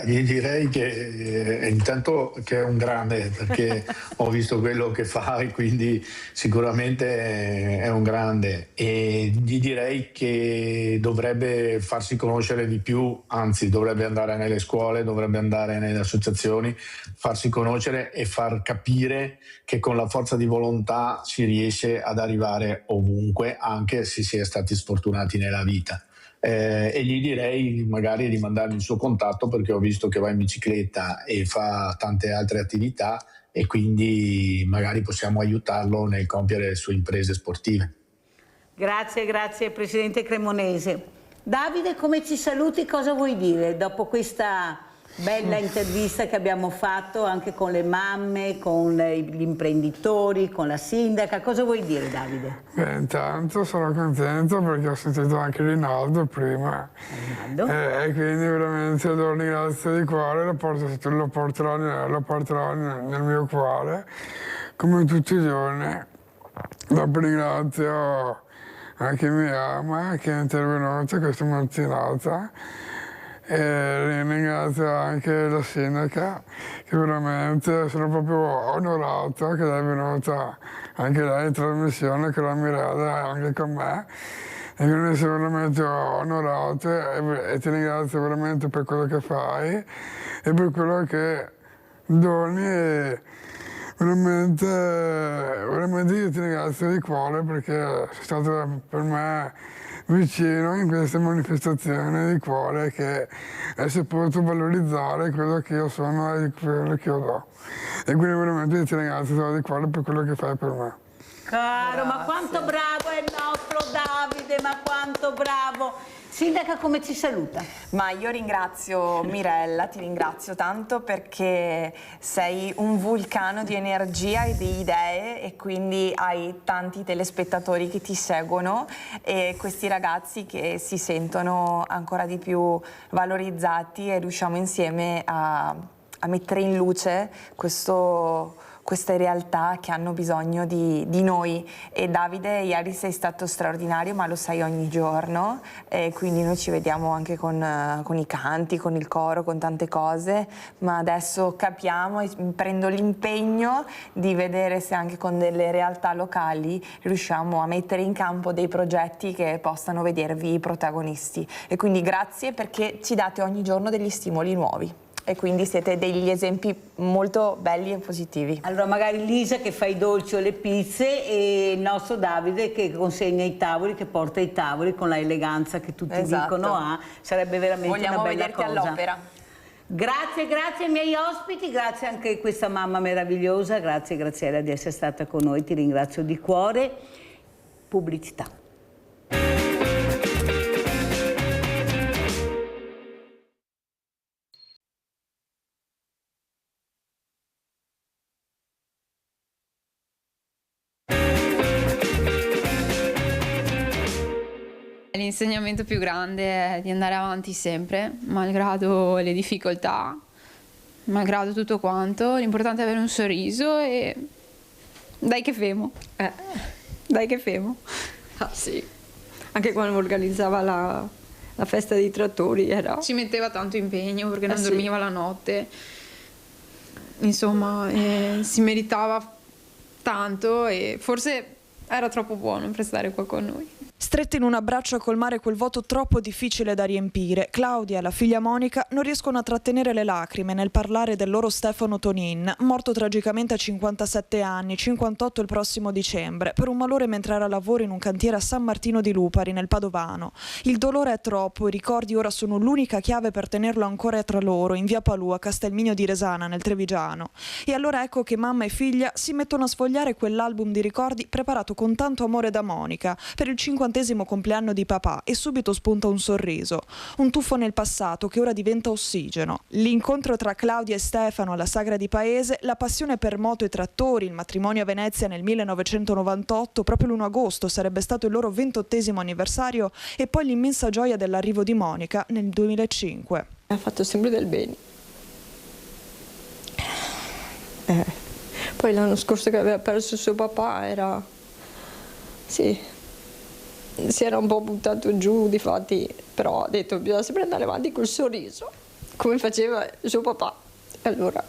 Speaker 2: Gli direi che intanto che è un grande, perché ho visto quello che fa e quindi sicuramente è un grande, e gli direi che dovrebbe farsi conoscere di più, anzi dovrebbe andare nelle scuole, dovrebbe andare nelle associazioni, farsi conoscere e far capire che con la forza di volontà si riesce ad arrivare ovunque, anche se si è stati sfortunati nella vita. E gli direi magari di mandarmi il suo contatto, perché ho visto che va in bicicletta e fa tante altre attività e quindi magari possiamo aiutarlo nel compiere le sue imprese sportive.
Speaker 1: Grazie, grazie Presidente Cremonese. Davide, come ci saluti, cosa vuoi dire dopo questa bella intervista che abbiamo fatto anche con le mamme, con gli imprenditori, con la sindaca? Cosa vuoi dire, Davide?
Speaker 3: Beh, intanto sono contento perché ho sentito anche Rinaldo prima e quindi veramente lo ringrazio di cuore, lo porterò nel mio cuore come tutti i giorni. Dopo ringrazio anche mia ama che è intervenuta questa mattinata. E ringrazio anche la sindaca, che veramente sono proprio onorato che lei è venuta anche lei in trasmissione con la Mirella e anche con me, e quindi sono veramente onorato e ti ringrazio veramente per quello che fai e per quello che doni, e veramente io ti ringrazio di cuore perché sei stato per me vicino in queste manifestazioni di cuore, che hai saputo valorizzare quello che io sono e quello che io do. E quindi veramente ti ringrazio di cuore per quello che fai per me.
Speaker 1: Caro, ma quanto bravo è il nostro Davide, ma quanto bravo! Sindaca, come ci saluta?
Speaker 12: Ma io ringrazio Mirella, ti ringrazio tanto perché sei un vulcano di energia e di idee e quindi hai tanti telespettatori che ti seguono e questi ragazzi che si sentono ancora di più valorizzati e riusciamo insieme a mettere in luce queste realtà che hanno bisogno di noi. E Davide, ieri sei stato straordinario, ma lo sei ogni giorno, e quindi noi ci vediamo anche con i canti, con il coro, con tante cose, ma adesso capiamo e prendo l'impegno di vedere se anche con delle realtà locali riusciamo a mettere in campo dei progetti che possano vedervi protagonisti. E quindi grazie perché ci date ogni giorno degli stimoli nuovi. E quindi siete degli esempi molto belli e positivi.
Speaker 1: Allora magari Lisa che fa i dolci o le pizze e il nostro Davide che consegna i tavoli, che porta i tavoli con la eleganza che tutti dicono sarebbe veramente una bella cosa.
Speaker 12: Vogliamo vederti all'opera.
Speaker 1: Grazie ai miei ospiti, grazie anche a questa mamma meravigliosa, grazie Graziella di essere stata con noi, ti ringrazio di cuore. Pubblicità.
Speaker 14: L'insegnamento più grande è di andare avanti sempre, malgrado le difficoltà, malgrado tutto quanto. L'importante è avere un sorriso e dai che femo. Dai che femo.
Speaker 10: Ah sì, anche quando organizzava la festa dei trattori
Speaker 14: ci metteva tanto impegno perché non
Speaker 10: sì.
Speaker 14: dormiva la notte. Insomma, si meritava tanto e forse era troppo buono per stare qua con noi.
Speaker 15: Strette in un abbraccio a colmare quel vuoto troppo difficile da riempire, Claudia e la figlia Monica non riescono a trattenere le lacrime nel parlare del loro Stefano Tonin, morto tragicamente a 57 anni, 58 il prossimo dicembre, per un malore mentre era a lavoro in un cantiere a San Martino di Lupari, nel Padovano. Il dolore è troppo, i ricordi ora sono l'unica chiave per tenerlo ancora tra loro, in via Palù, a Castelmigno di Resana, nel Trevigiano. E allora ecco che mamma e figlia si mettono a sfogliare quell'album di ricordi preparato con tanto amore da Monica, per il 50° compleanno di papà, e subito spunta un sorriso, un tuffo nel passato che ora diventa ossigeno. L'incontro tra Claudia e Stefano alla Sagra di Paese, la passione per moto e trattori, il matrimonio a Venezia nel 1998, proprio l'1 agosto sarebbe stato il loro 28° anniversario, e poi l'immensa gioia dell'arrivo di Monica nel 2005.
Speaker 10: Ha fatto sempre del bene. Poi l'anno scorso che aveva perso suo papà era... sì, si era un po' buttato giù, difatti, però ha detto bisogna sempre andare avanti col sorriso, come faceva suo papà. E allora...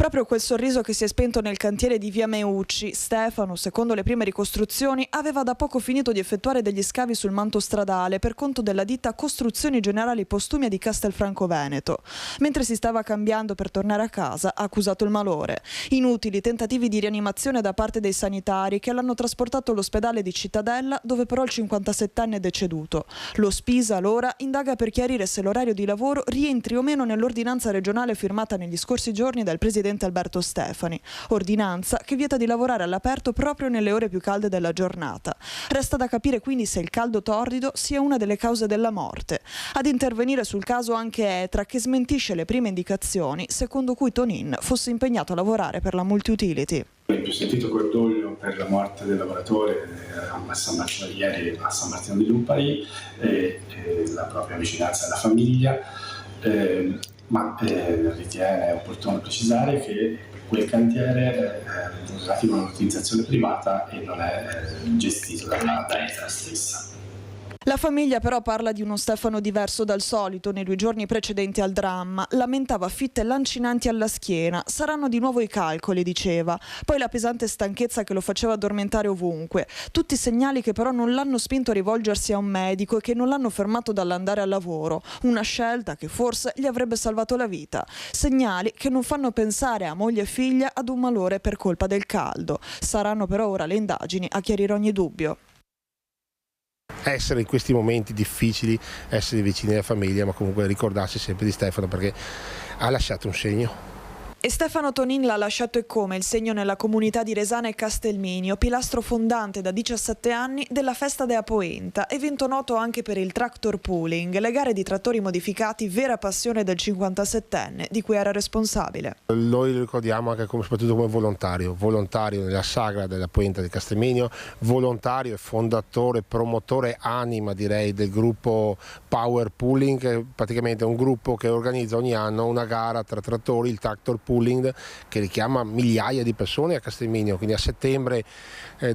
Speaker 15: Proprio quel sorriso che si è spento nel cantiere di via Meucci, Stefano, secondo le prime ricostruzioni, aveva da poco finito di effettuare degli scavi sul manto stradale per conto della ditta Costruzioni Generali Postumia di Castelfranco Veneto. Mentre si stava cambiando per tornare a casa, ha accusato il malore. Inutili tentativi di rianimazione da parte dei sanitari che l'hanno trasportato all'ospedale di Cittadella, dove però il 57enne è deceduto. Lo Spisa, allora, indaga per chiarire se l'orario di lavoro rientri o meno nell'ordinanza regionale firmata negli scorsi giorni dal presidente Alberto Stefani, ordinanza che vieta di lavorare all'aperto proprio nelle ore più calde della giornata. Resta da capire quindi se il caldo torrido sia una delle cause della morte. Ad intervenire sul caso anche ETRA, che smentisce le prime indicazioni secondo cui Tonin fosse impegnato a lavorare per la Multiutility.
Speaker 16: Il più sentito cordoglio per la morte del lavoratore ieri a San Martino di Lupari e la propria vicinanza alla famiglia. Ma ritiene opportuno precisare che quel cantiere è relativo a un'utilizzazione privata e non è gestito da ETRA stessa.
Speaker 15: La famiglia però parla di uno Stefano diverso dal solito nei 2 giorni precedenti al dramma. Lamentava fitte lancinanti alla schiena. Saranno di nuovo i calcoli, diceva. Poi la pesante stanchezza che lo faceva addormentare ovunque. Tutti segnali che però non l'hanno spinto a rivolgersi a un medico e che non l'hanno fermato dall'andare al lavoro. Una scelta che forse gli avrebbe salvato la vita. Segnali che non fanno pensare a moglie e figlia ad un malore per colpa del caldo. Saranno però ora le indagini a chiarire ogni dubbio.
Speaker 17: Essere in questi momenti difficili, essere vicini alla famiglia, ma comunque ricordarsi sempre di Stefano perché ha lasciato un segno.
Speaker 15: E Stefano Tonin l'ha lasciato e come il segno nella comunità di Resana e Castelminio, pilastro fondante da 17 anni della Festa de Apoenta, evento noto anche per il tractor pooling, le gare di trattori modificati, vera passione del 57enne, di cui era responsabile.
Speaker 17: Noi lo ricordiamo anche soprattutto come volontario nella sagra della Apoenta di Castelminio, volontario e fondatore, promotore, anima direi del gruppo Power Pooling, che praticamente è un gruppo che organizza ogni anno una gara tra trattori, il tractor pooling, che richiama migliaia di persone a Castelminio, quindi a settembre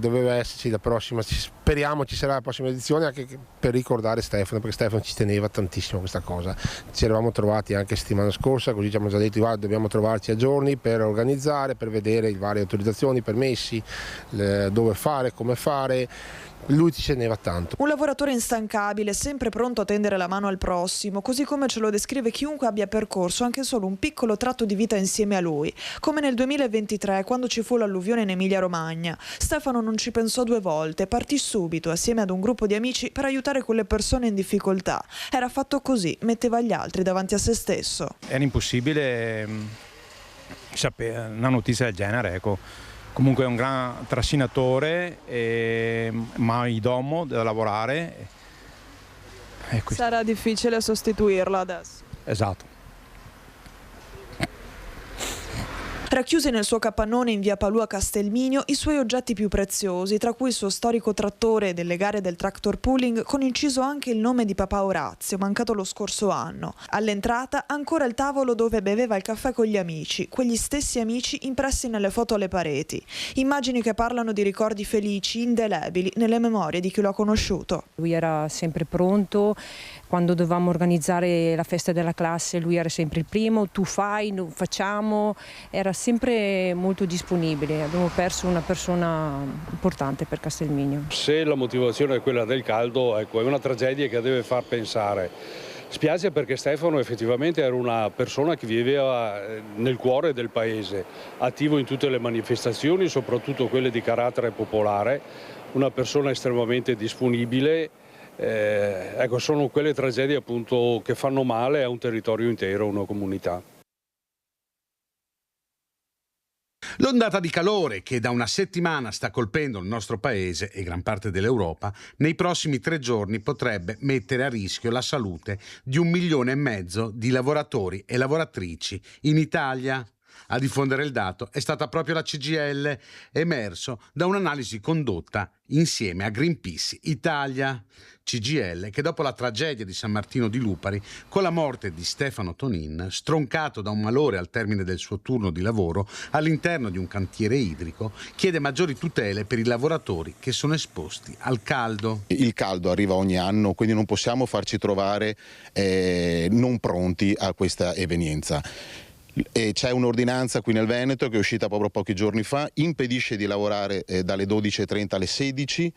Speaker 17: doveva esserci la prossima, speriamo ci sarà la prossima edizione, anche per ricordare Stefano, perché Stefano ci teneva tantissimo a questa cosa. Ci eravamo trovati anche settimana scorsa, così ci abbiamo già detto guarda, dobbiamo trovarci a giorni per organizzare, per vedere le varie autorizzazioni, permessi, dove fare, come fare. Lui ci teneva tanto.
Speaker 15: Un lavoratore instancabile, sempre pronto a tendere la mano al prossimo, così come ce lo descrive chiunque abbia percorso anche solo un piccolo tratto di vita insieme a lui, come nel 2023 quando ci fu l'alluvione in Emilia-Romagna. Stefano non ci pensò due volte, partì subito assieme ad un gruppo di amici per aiutare quelle persone in difficoltà. Era fatto così, metteva gli altri davanti a se stesso.
Speaker 18: Era impossibile sapere una notizia del genere, ecco. Comunque è un gran trascinatore, mai domo da lavorare.
Speaker 15: Sarà difficile sostituirlo adesso.
Speaker 18: Esatto.
Speaker 15: Racchiusi nel suo capannone in via Palù a Castelminio i suoi oggetti più preziosi, tra cui il suo storico trattore delle gare del tractor pooling, con inciso anche il nome di papà Orazio, mancato lo scorso anno. All'entrata ancora il tavolo dove beveva il caffè con gli amici, quegli stessi amici impressi nelle foto alle pareti. Immagini che parlano di ricordi felici, indelebili, nelle memorie di chi lo ha conosciuto.
Speaker 10: Lui era sempre pronto, quando dovevamo organizzare la festa della classe lui era sempre il primo, tu fai, facciamo, era sempre molto disponibile. Abbiamo perso una persona importante per Castelminio.
Speaker 19: Se la motivazione è quella del caldo, ecco, è una tragedia che deve far pensare. Spiace perché Stefano effettivamente era una persona che viveva nel cuore del paese, attivo in tutte le manifestazioni, soprattutto quelle di carattere popolare, una persona estremamente disponibile. Ecco, sono quelle tragedie appunto che fanno male a un territorio intero, a una comunità.
Speaker 20: L'ondata di calore che da una settimana sta colpendo il nostro paese e gran parte dell'Europa, nei prossimi 3 giorni potrebbe mettere a rischio la salute di 1,5 milioni di lavoratori e lavoratrici in Italia. A diffondere il dato è stata proprio la CGIL, emerso da un'analisi condotta insieme a Greenpeace Italia. CGIL che dopo la tragedia di San Martino di Lupari, con la morte di Stefano Tonin, stroncato da un malore al termine del suo turno di lavoro all'interno di un cantiere idrico, chiede maggiori tutele per i lavoratori che sono esposti al caldo.
Speaker 21: Il caldo arriva ogni anno, quindi non possiamo farci trovare non pronti a questa evenienza. E c'è un'ordinanza qui nel Veneto che è uscita proprio pochi giorni fa, impedisce di lavorare dalle 12:30 alle 16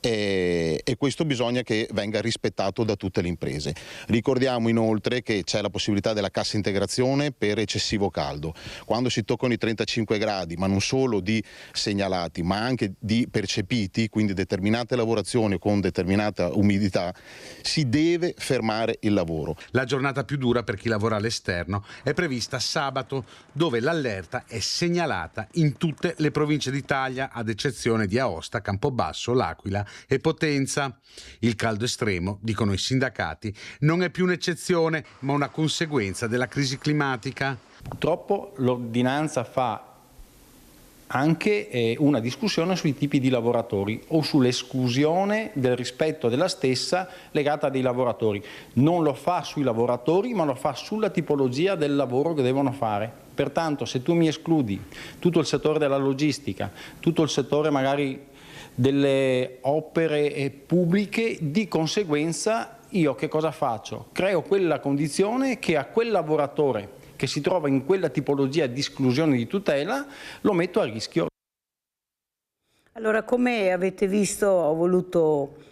Speaker 21: e questo bisogna che venga rispettato da tutte le imprese. Ricordiamo inoltre che c'è la possibilità della cassa integrazione per eccessivo caldo. Quando si toccano i 35 gradi, ma non solo di segnalati, ma anche di percepiti, quindi determinate lavorazioni con determinata umidità, si deve fermare il lavoro.
Speaker 20: La giornata più dura per chi lavora all'esterno è prevista sabato, dove l'allerta è segnalata in tutte le province d'Italia, ad eccezione di Aosta, Campobasso, L'Aquila e Potenza. Il caldo estremo, dicono i sindacati, non è più un'eccezione, ma una conseguenza della crisi climatica.
Speaker 22: Purtroppo l'ordinanza fa anche una discussione sui tipi di lavoratori o sull'esclusione del rispetto della stessa legata a dei lavoratori. Non lo fa sui lavoratori, ma lo fa sulla tipologia del lavoro che devono fare. Pertanto, se tu mi escludi tutto il settore della logistica, tutto il settore magari delle opere pubbliche, di conseguenza io che cosa faccio? Creo quella condizione che a quel lavoratore che si trova in quella tipologia di esclusione di tutela lo metto a rischio.
Speaker 1: Allora, come avete visto, ho voluto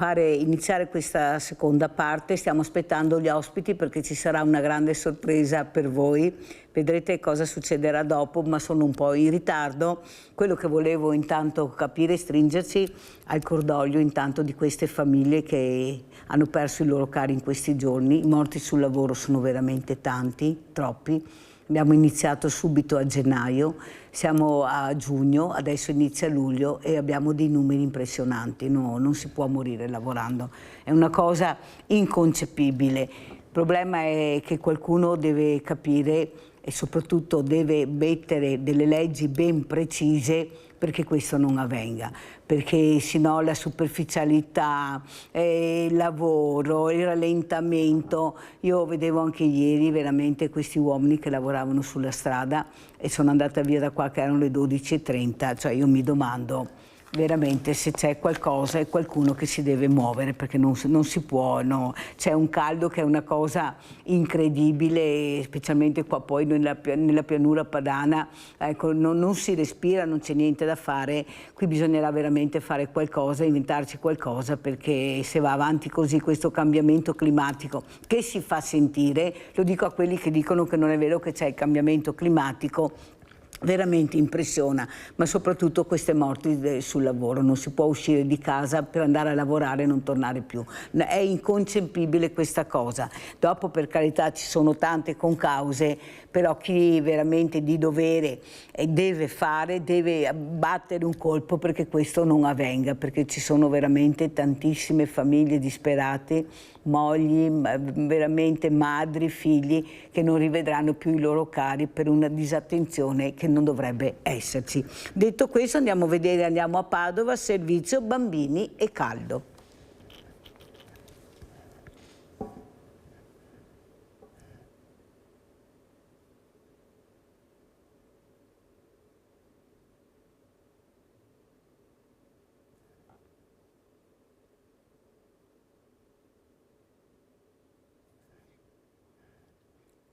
Speaker 1: iniziare questa seconda parte. Stiamo aspettando gli ospiti perché ci sarà una grande sorpresa per voi. Vedrete cosa succederà dopo, ma sono un po' in ritardo. Quello che volevo intanto capire è stringerci al cordoglio intanto di queste famiglie che hanno perso i loro cari in questi giorni. I morti sul lavoro sono veramente tanti, troppi. Abbiamo iniziato subito a gennaio, siamo a giugno, adesso inizia luglio e abbiamo dei numeri impressionanti. No, non si può morire lavorando, è una cosa inconcepibile. Il problema è che qualcuno deve capire e soprattutto deve mettere delle leggi ben precise perché questo non avvenga, perché sennò la superficialità, il lavoro, il rallentamento. Io vedevo anche ieri veramente questi uomini che lavoravano sulla strada e sono andata via da qua che erano le 12:30, cioè io mi domando veramente se c'è qualcosa e qualcuno che si deve muovere, perché non si può, no. C'è un caldo che è una cosa incredibile, specialmente qua poi nella pianura padana, ecco, non si respira, non c'è niente da fare. Qui bisognerà veramente fare qualcosa, inventarci qualcosa, perché se va avanti così questo cambiamento climatico che si fa sentire, lo dico a quelli che dicono che non è vero che c'è il cambiamento climatico, veramente impressiona, ma soprattutto queste morti sul lavoro. Non si può uscire di casa per andare a lavorare e non tornare più. È inconcepibile questa cosa. Dopo, per carità, ci sono tante concause, però chi veramente di dovere deve fare, deve battere un colpo perché questo non avvenga, perché ci sono veramente tantissime famiglie disperate, mogli, veramente madri, figli che non rivedranno più i loro cari per una disattenzione che non dovrebbe esserci. Detto questo, andiamo a vedere, andiamo a Padova, servizio bambini e caldo.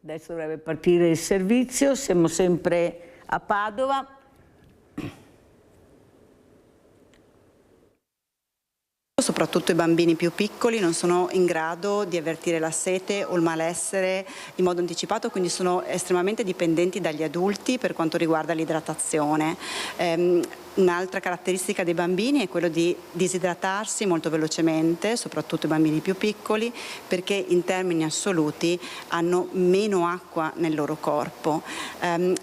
Speaker 1: Adesso dovrebbe partire il servizio, siamo sempre a Padova.
Speaker 5: Soprattutto i bambini più piccoli non sono in grado di avvertire la sete o il malessere in modo anticipato, quindi sono estremamente dipendenti dagli adulti per quanto riguarda l'idratazione. Un'altra caratteristica dei bambini è quello di disidratarsi molto velocemente, soprattutto i bambini più piccoli, perché in termini assoluti hanno meno acqua nel loro corpo.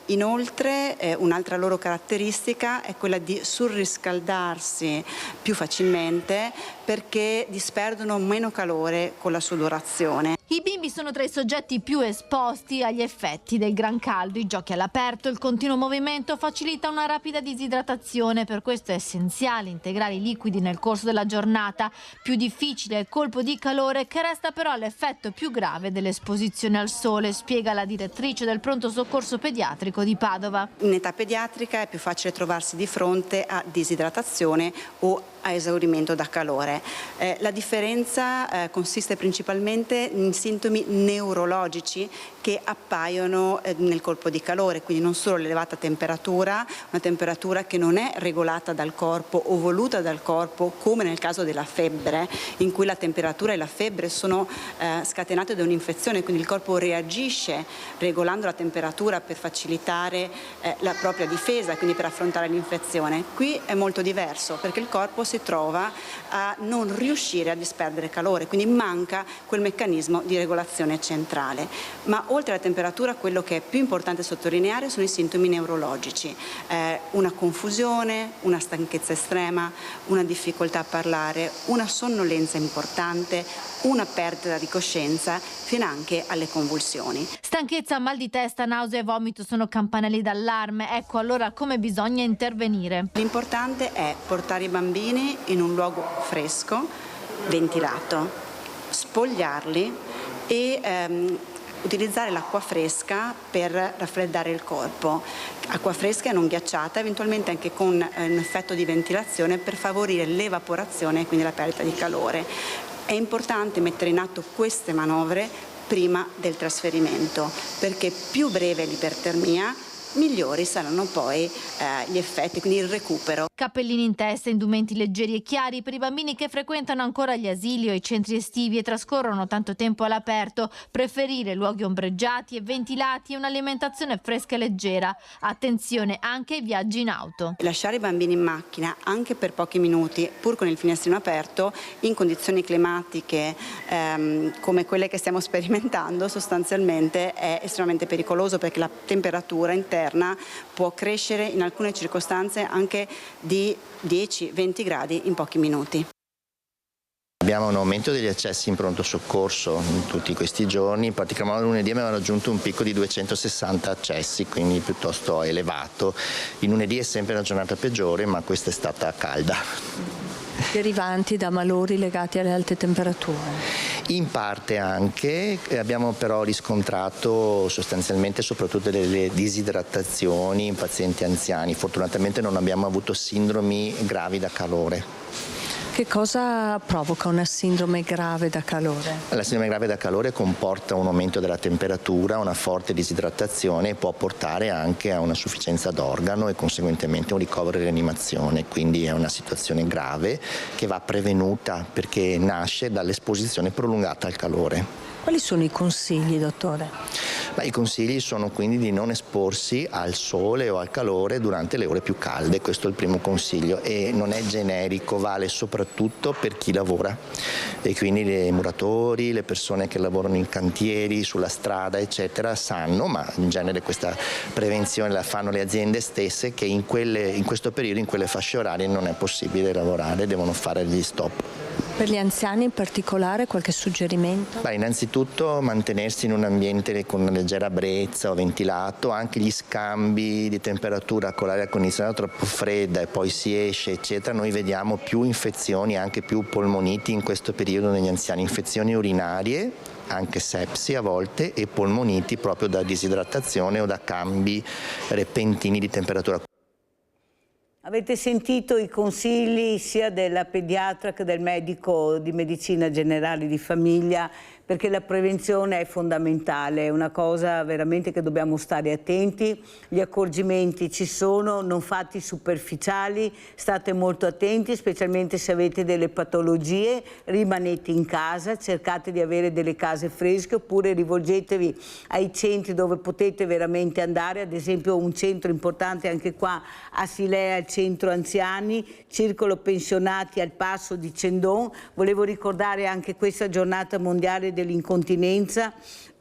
Speaker 5: Inoltre un'altra loro caratteristica è quella di surriscaldarsi più facilmente perché disperdono meno calore con la sudorazione.
Speaker 6: I bimbi sono tra i soggetti più esposti agli effetti del gran caldo. I giochi all'aperto, il continuo movimento facilita una rapida disidratazione, per questo è essenziale integrare i liquidi nel corso della giornata. Più difficile è il colpo di calore, che resta però l'effetto più grave dell'esposizione al sole, spiega la direttrice del pronto soccorso pediatrico di Padova.
Speaker 5: In età pediatrica è più facile trovarsi di fronte a disidratazione o a esaurimento da calore. La differenza consiste principalmente in sintomi neurologici che appaiono nel colpo di calore, quindi non solo l'elevata temperatura, una temperatura che non è regolata dal corpo o voluta dal corpo, come nel caso della febbre, in cui la temperatura e la febbre sono scatenate da un'infezione, quindi il corpo reagisce regolando la temperatura per facilitare la propria difesa, quindi per affrontare l'infezione. Qui è molto diverso perché il corpo si trova a non riuscire a disperdere calore, quindi manca quel meccanismo di regolazione centrale. Ma oltre alla temperatura, quello che è più importante sottolineare sono i sintomi neurologici, una confusione, una stanchezza estrema, una difficoltà a parlare, una sonnolenza importante, una perdita di coscienza, fino anche alle convulsioni.
Speaker 6: Stanchezza, mal di testa, nausea e vomito sono campanelli d'allarme. Ecco allora come bisogna intervenire.
Speaker 5: L'importante è portare i bambini in un luogo fresco, ventilato, spogliarli e utilizzare l'acqua fresca per raffreddare il corpo. Acqua fresca e non ghiacciata, eventualmente anche con un effetto di ventilazione per favorire l'evaporazione e quindi la perdita di calore. È importante mettere in atto queste manovre prima del trasferimento, perché più breve è l'ipertermia, migliori saranno poi gli effetti, quindi il recupero.
Speaker 6: Cappellini in testa, indumenti leggeri e chiari per i bambini che frequentano ancora gli asili o i centri estivi e trascorrono tanto tempo all'aperto. Preferire luoghi ombreggiati e ventilati e un'alimentazione fresca e leggera. Attenzione anche ai viaggi in auto.
Speaker 5: Lasciare i bambini in macchina anche per pochi minuti, pur con il finestrino aperto, in condizioni climatiche come quelle che stiamo sperimentando, sostanzialmente è estremamente pericoloso, perché la temperatura interna può crescere in alcune circostanze anche di 10-20 gradi in pochi minuti.
Speaker 4: Abbiamo un aumento degli accessi in pronto soccorso in tutti questi giorni, in particolare lunedì abbiamo raggiunto un picco di 260 accessi, quindi piuttosto elevato. Il lunedì è sempre la giornata peggiore, ma questa è stata calda.
Speaker 9: Derivanti da malori legati alle alte temperature?
Speaker 4: In parte anche, abbiamo però riscontrato sostanzialmente soprattutto delle disidratazioni in pazienti anziani. Fortunatamente non abbiamo avuto sindromi gravi da calore.
Speaker 9: Che cosa provoca una sindrome grave da calore?
Speaker 4: La sindrome grave da calore comporta un aumento della temperatura, una forte disidratazione e può portare anche a una sufficienza d'organo e conseguentemente un ricovero e rianimazione, quindi è una situazione grave che va prevenuta perché nasce dall'esposizione prolungata al calore.
Speaker 9: Quali sono i consigli, dottore?
Speaker 4: I consigli sono quindi di non esporsi al sole o al calore durante le ore più calde, questo è il primo consiglio, e non è generico, vale soprattutto per chi lavora e quindi i muratori, le persone che lavorano in cantieri, sulla strada eccetera sanno, ma in genere questa prevenzione la fanno le aziende stesse, che in questo periodo, in quelle fasce orarie non è possibile lavorare, devono fare gli stop.
Speaker 9: Per gli anziani in particolare qualche suggerimento?
Speaker 4: Innanzitutto mantenersi in un ambiente con una leggera brezza o ventilato, anche gli scambi di temperatura con l'aria condizionata troppo fredda e poi si esce eccetera, noi vediamo più infezioni, anche più polmoniti in questo periodo negli anziani, infezioni urinarie, anche sepsi a volte e polmoniti proprio da disidratazione o da cambi repentini di temperatura.
Speaker 1: Avete sentito i consigli sia della pediatra che del medico di medicina generale di famiglia, perché la prevenzione è fondamentale, è una cosa veramente che dobbiamo stare attenti. Gli accorgimenti ci sono, non fatti superficiali, state molto attenti, specialmente se avete delle patologie, rimanete in casa, cercate di avere delle case fresche oppure rivolgetevi ai centri dove potete veramente andare, ad esempio un centro importante anche qua a Silea, il centro anziani, circolo pensionati al passo di Cendon. Volevo ricordare anche questa giornata mondiale dell'incontinenza,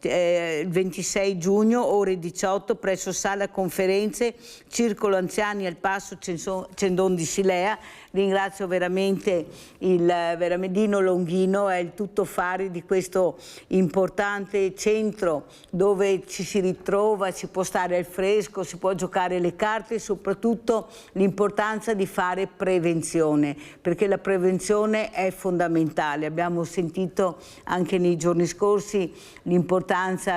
Speaker 1: il 26 giugno, ore 18, presso Sala Conferenze, Circolo Anziani al Passo Cendon di Silea. Ringrazio veramente Dino Longhino e il tuttofare di questo importante centro dove ci si ritrova, si può stare al fresco, si può giocare le carte e soprattutto l'importanza di fare prevenzione, perché la prevenzione è fondamentale. Abbiamo sentito anche nei giorni scorsi l'importanza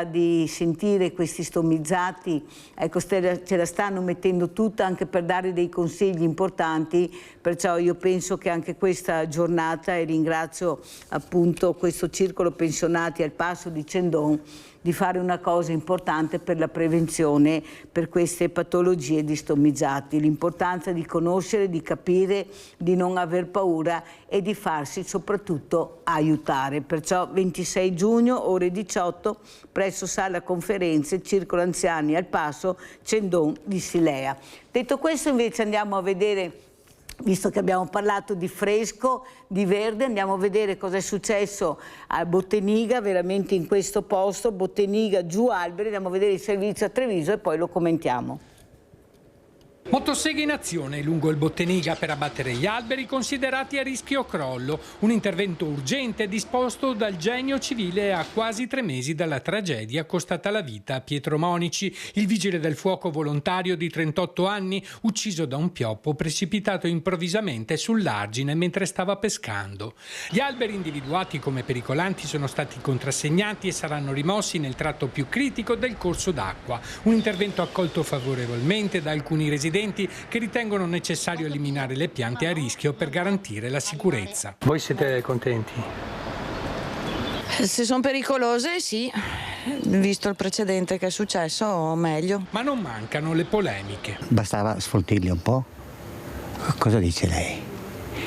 Speaker 1: di sentire questi stomizzati, ecco, ce la stanno mettendo tutta anche per dare dei consigli importanti, perciò io penso che anche questa giornata, e ringrazio appunto questo circolo pensionati al passo di Cendon, di fare una cosa importante per la prevenzione per queste patologie di stomizzati, l'importanza di conoscere, di capire, di non aver paura e di farsi soprattutto aiutare. Perciò 26 giugno, ore 18, presso Sala Conferenze, Circolo Anziani al Passo, Cendon di Silea. Detto questo invece andiamo a vedere, visto che abbiamo parlato di fresco, di verde, andiamo a vedere cosa è successo a Botteniga, veramente in questo posto, Botteniga giù alberi, andiamo a vedere il servizio a Treviso e poi lo commentiamo.
Speaker 23: Motoseghe in azione lungo il Botteniga per abbattere gli alberi considerati a rischio crollo. Un intervento urgente disposto dal Genio Civile a quasi 3 mesi dalla tragedia costata la vita a Pietro Monici, il vigile del fuoco volontario di 38 anni, ucciso da un pioppo precipitato improvvisamente sull'argine mentre stava pescando. Gli alberi individuati come pericolanti sono stati contrassegnati e saranno rimossi nel tratto più critico del corso d'acqua. Un intervento accolto favorevolmente da alcuni residenti che ritengono necessario eliminare le piante a rischio per garantire la sicurezza. Voi siete contenti?
Speaker 24: Se sono pericolose, sì.
Speaker 9: visto il precedente che è successo, meglio.
Speaker 23: Ma non mancano le polemiche.
Speaker 7: Bastava sfoltirli un po'. Cosa dice lei?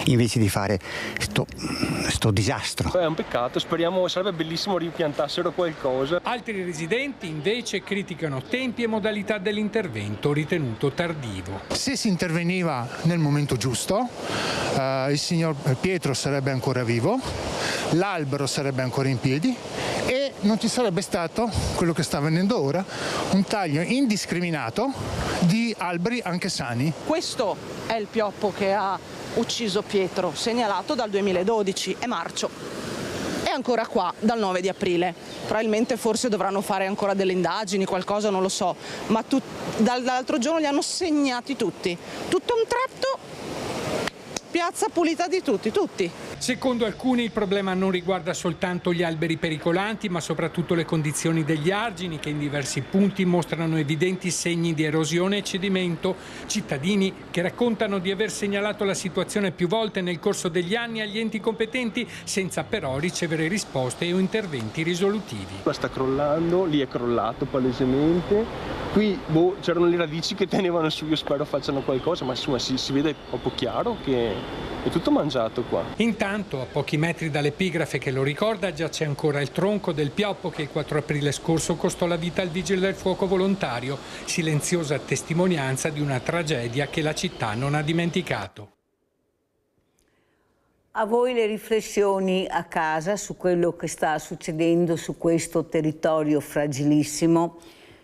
Speaker 7: Invece di fare sto disastro.
Speaker 8: È un peccato, speriamo, sarebbe bellissimo ripiantassero qualcosa.
Speaker 23: Altri residenti invece criticano tempi e modalità dell'intervento ritenuto tardivo.
Speaker 11: Se si interveniva nel momento giusto, il signor Pietro sarebbe ancora vivo, l'albero sarebbe ancora in piedi e non ci sarebbe stato quello che sta avvenendo ora, un taglio indiscriminato di alberi anche sani.
Speaker 24: Questo è il pioppo che ha ucciso Pietro, segnalato dal 2012, è marcio. È ancora qua dal 9 di aprile. Probabilmente forse dovranno fare ancora delle indagini, qualcosa, non lo so, ma dall'altro giorno li hanno segnati tutti. Tutto un tratto, piazza pulita di tutti.
Speaker 23: Secondo alcuni il problema non riguarda soltanto gli alberi pericolanti, ma soprattutto le condizioni degli argini che in diversi punti mostrano evidenti segni di erosione e cedimento. Cittadini che raccontano di aver segnalato la situazione più volte nel corso degli anni agli enti competenti, senza però ricevere risposte o interventi risolutivi.
Speaker 8: Qua sta crollando, lì è crollato palesemente. Qui c'erano le radici che tenevano su, io spero facciano qualcosa, ma insomma si vede proprio chiaro che è tutto mangiato qua.
Speaker 23: Intanto, a pochi metri dall'epigrafe che lo ricorda, già c'è ancora il tronco del pioppo che il 4 aprile scorso costò la vita al vigile del fuoco volontario, silenziosa testimonianza di una tragedia che la città non ha dimenticato.
Speaker 1: A voi le riflessioni a casa su quello che sta succedendo su questo territorio fragilissimo.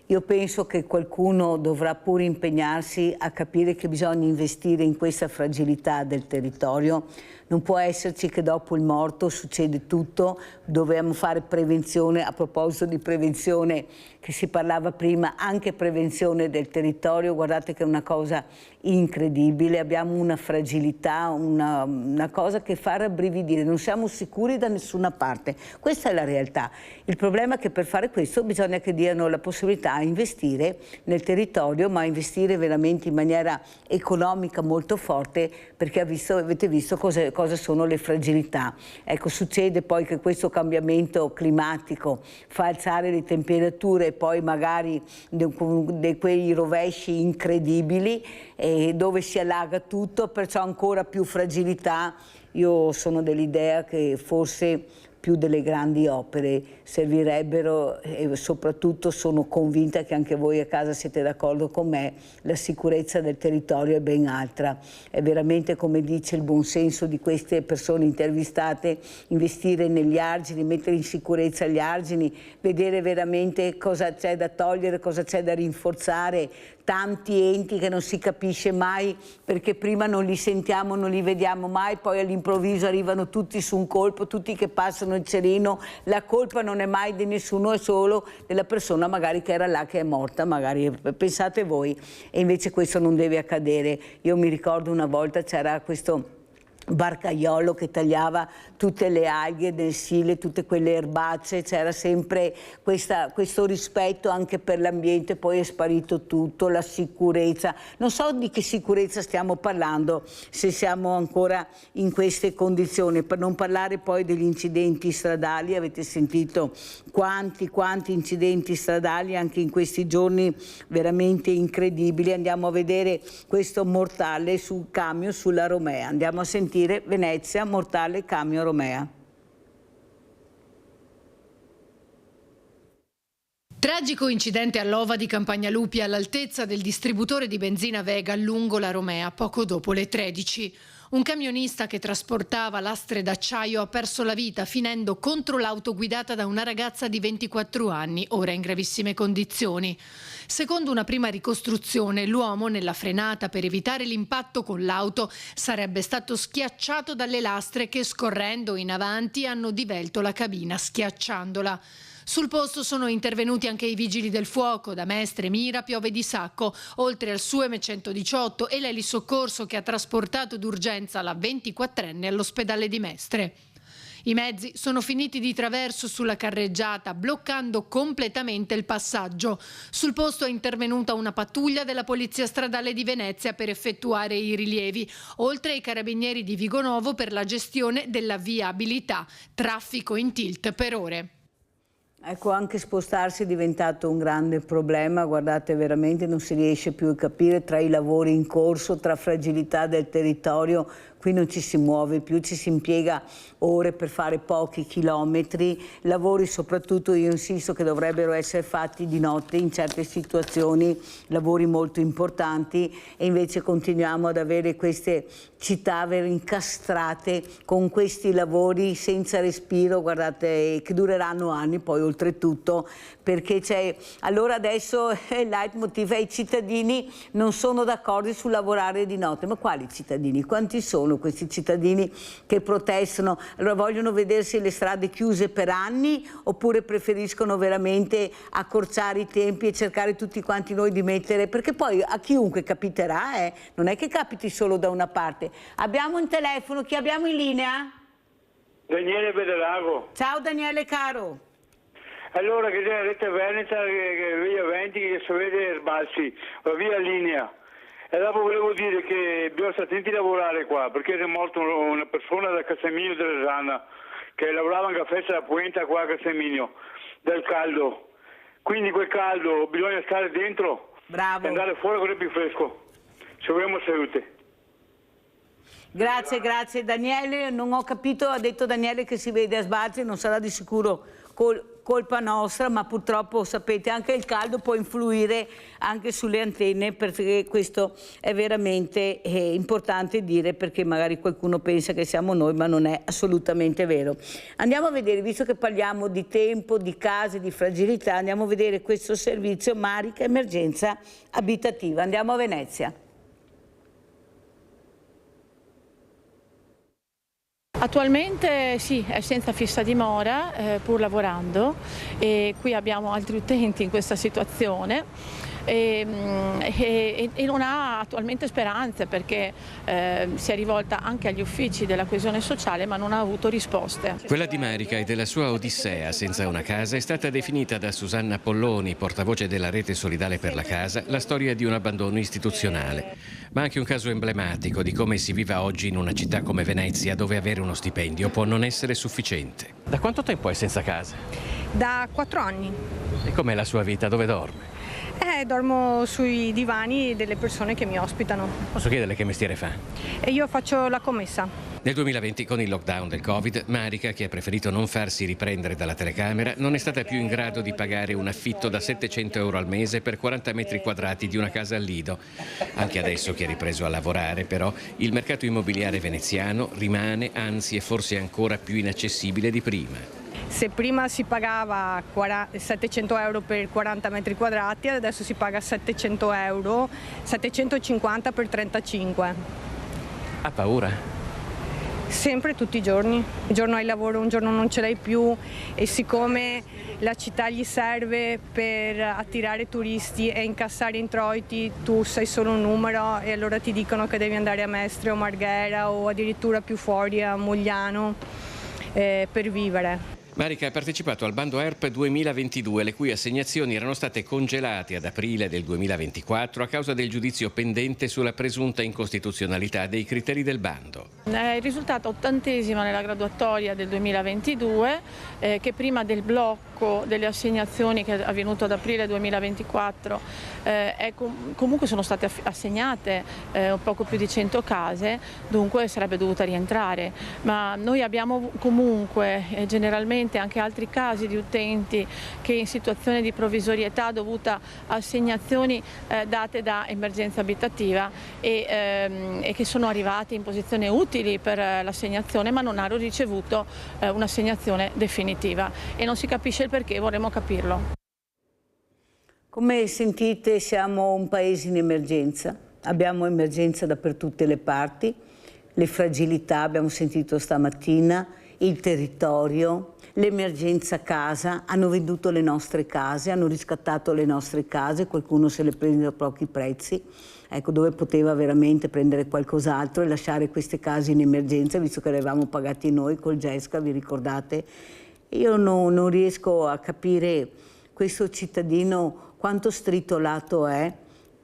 Speaker 1: Io penso che qualcuno dovrà pure impegnarsi a capire che bisogna investire in questa fragilità del territorio. Non può esserci che dopo il morto succede tutto, dobbiamo fare prevenzione. A proposito di prevenzione che si parlava prima, anche prevenzione del territorio, guardate che è una cosa incredibile, abbiamo una fragilità, una cosa che fa rabbrividire, non siamo sicuri da nessuna parte, questa è la realtà. Il problema è che per fare questo bisogna che diano la possibilità di investire nel territorio, ma investire veramente in maniera economica molto forte, perché avete visto cosa sono le fragilità. Ecco, succede poi che questo cambiamento climatico fa alzare le temperature e poi magari quei rovesci incredibili dove si allaga tutto, perciò ancora più fragilità. Io sono dell'idea che forse più delle grandi opere servirebbero, e soprattutto sono convinta che anche voi a casa siete d'accordo con me, la sicurezza del territorio è ben altra. È veramente, come dice il buonsenso di queste persone intervistate, investire negli argini, mettere in sicurezza gli argini, vedere veramente cosa c'è da togliere, cosa c'è da rinforzare, tanti enti che non si capisce mai perché prima non li sentiamo, non li vediamo mai, poi all'improvviso arrivano tutti su un colpo, tutti che passano il cerino, la colpa non è mai di nessuno, è solo della persona magari che era là, che è morta, magari pensate voi, e invece questo non deve accadere. Io mi ricordo una volta c'era questo barcaiolo che tagliava tutte le alghe del Sile, tutte quelle erbacee, c'era sempre questo rispetto anche per l'ambiente, poi è sparito tutto, la sicurezza. Non so di che sicurezza stiamo parlando se siamo ancora in queste condizioni, per non parlare poi degli incidenti stradali. Avete sentito quanti incidenti stradali anche in questi giorni, veramente incredibili. Andiamo a vedere questo mortale sul camion sulla Romea, andiamo a sentire Venezia, mortale camion Romea.
Speaker 25: Tragico incidente all'Ova di Campagnalupi all'altezza del distributore di benzina Vega lungo la Romea poco dopo le 13. Un camionista che trasportava lastre d'acciaio ha perso la vita finendo contro l'auto guidata da una ragazza di 24 anni, ora in gravissime condizioni. Secondo una prima ricostruzione, l'uomo nella frenata per evitare l'impatto con l'auto sarebbe stato schiacciato dalle lastre che scorrendo in avanti hanno divelto la cabina schiacciandola. Sul posto sono intervenuti anche i vigili del fuoco da Mestre, Mira, Piove di Sacco, oltre al SUEM 118 e l'elisoccorso che ha trasportato d'urgenza la 24enne all'ospedale di Mestre. I mezzi sono finiti di traverso sulla carreggiata, bloccando completamente il passaggio. Sul posto è intervenuta una pattuglia della Polizia Stradale di Venezia per effettuare i rilievi, oltre ai carabinieri di Vigonovo per la gestione della viabilità. Traffico in tilt per ore.
Speaker 1: Ecco, anche spostarsi è diventato un grande problema, guardate, veramente non si riesce più a capire tra i lavori in corso, tra fragilità del territorio, qui non ci si muove più, ci si impiega ore per fare pochi chilometri, lavori soprattutto, io insisto, che dovrebbero essere fatti di notte in certe situazioni, lavori molto importanti, e invece continuiamo ad avere queste città incastrate con questi lavori senza respiro, guardate, che dureranno anni poi oltretutto, perché c'è, allora adesso il leitmotiv è: i cittadini non sono d'accordo sul lavorare di notte. Ma quali cittadini? Quanti sono questi cittadini che protestano? Allora vogliono vedersi le strade chiuse per anni, oppure preferiscono veramente accorciare i tempi e cercare tutti quanti noi di mettere, perché poi a chiunque capiterà, non è che capiti solo da una parte. Abbiamo un telefono, chi abbiamo in linea?
Speaker 2: Daniele Bedelago.
Speaker 1: Ciao Daniele caro.
Speaker 2: Allora, che c'è la rete Veneta, che via 20, che si vede Sbalzi, la via linea. E dopo volevo dire che bisogna stare attenti a lavorare qua, perché è morta una persona da Castelmino della Ranna, che lavorava in caffè della Puenta qua a Castelmino, del caldo. Quindi quel caldo bisogna stare dentro.
Speaker 1: Bravo.
Speaker 2: E andare fuori con il più fresco. Ci avremo salute.
Speaker 1: Grazie, grazie Daniele, non ho capito, ha detto Daniele che si vede a Sbalzi, non sarà di sicuro colpa nostra, ma purtroppo sapete anche il caldo può influire anche sulle antenne, perché questo è veramente importante dire, perché magari qualcuno pensa che siamo noi, ma non è assolutamente vero. Andiamo a vedere, visto che parliamo di tempo, di case, di fragilità, andiamo a vedere questo servizio Marica Emergenza Abitativa. Andiamo a Venezia.
Speaker 3: Attualmente sì, è senza fissa dimora, pur lavorando, e qui abbiamo altri utenti in questa situazione e non ha attualmente speranze, perché si è rivolta anche agli uffici della coesione sociale, ma non ha avuto risposte.
Speaker 12: Quella di Marica e della sua odissea senza una casa è stata definita da Susanna Polloni, portavoce della Rete Solidale per la Casa, la storia di un abbandono istituzionale, ma anche un caso emblematico di come si viva oggi in una città come Venezia, dove avere uno stipendio può non essere sufficiente. Da quanto tempo è senza casa?
Speaker 13: Da 4 anni.
Speaker 12: E com'è la sua vita? Dove dorme?
Speaker 13: Dormo sui divani delle persone che mi ospitano.
Speaker 12: Posso chiederle che mestiere fa?
Speaker 13: E io faccio la commessa.
Speaker 12: Nel 2020, con il lockdown del Covid, Marica, che ha preferito non farsi riprendere dalla telecamera, non è stata più in grado di pagare un affitto da 700 euro al mese per 40 metri quadrati di una casa al Lido. Anche adesso che ha ripreso a lavorare, però, il mercato immobiliare veneziano rimane, anzi, è forse ancora più inaccessibile di prima.
Speaker 13: Se prima si pagava 700 euro per 40 metri quadrati, adesso si paga 700 euro, 750 per 35.
Speaker 12: Ha paura?
Speaker 13: Sempre, tutti i giorni. Un giorno hai lavoro, un giorno non ce l'hai più, e siccome la città gli serve per attirare turisti e incassare introiti, tu sei solo un numero, e allora ti dicono che devi andare a Mestre o Marghera o addirittura più fuori a Mogliano per vivere.
Speaker 12: Marica ha partecipato al bando ERP 2022, le cui assegnazioni erano state congelate ad aprile del 2024 a causa del giudizio pendente sulla presunta incostituzionalità dei criteri del bando.
Speaker 3: È risultata 80ª nella graduatoria del 2022, che prima del blocco delle assegnazioni che è avvenuto ad aprile 2024 comunque sono state assegnate un poco più di 100 case, dunque sarebbe dovuta rientrare. Ma noi abbiamo comunque generalmente anche altri casi di utenti che in situazione di provvisorietà dovuta a assegnazioni date da emergenza abitativa e che sono arrivati in posizione utili per l'assegnazione, ma non hanno ricevuto un'assegnazione definitiva, e non si capisce il perché, vorremmo capirlo.
Speaker 1: Come sentite, siamo un paese in emergenza, abbiamo emergenza da per tutte le parti, le fragilità, abbiamo sentito stamattina, il territorio, l'emergenza casa, hanno venduto le nostre case, hanno riscattato le nostre case, qualcuno se le prende a pochi prezzi, ecco, dove poteva veramente prendere qualcos'altro e lasciare queste case in emergenza, visto che le avevamo pagate noi col GESCA, vi ricordate? Io non riesco a capire questo cittadino quanto stritolato è,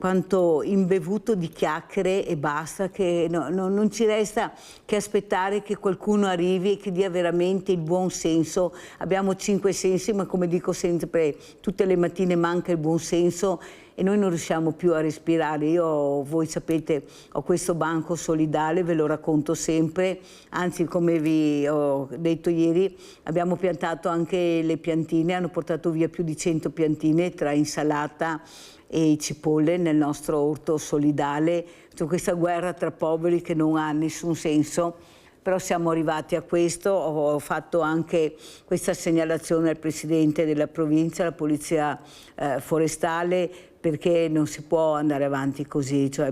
Speaker 1: quanto imbevuto di chiacchiere e basta, che non ci resta che aspettare che qualcuno arrivi e che dia veramente il buon senso. Abbiamo 5 sensi, ma come dico sempre, tutte le mattine manca il buon senso e noi non riusciamo più a respirare. Voi sapete, ho questo banco solidale, ve lo racconto sempre, anzi come vi ho detto ieri abbiamo piantato anche le piantine, hanno portato via più di 100 piantine tra insalata e cipolle nel nostro orto solidale. C'è questa guerra tra poveri che non ha nessun senso, però siamo arrivati a questo. Ho fatto anche questa segnalazione al Presidente della provincia, alla Polizia Forestale, perché non si può andare avanti così, cioè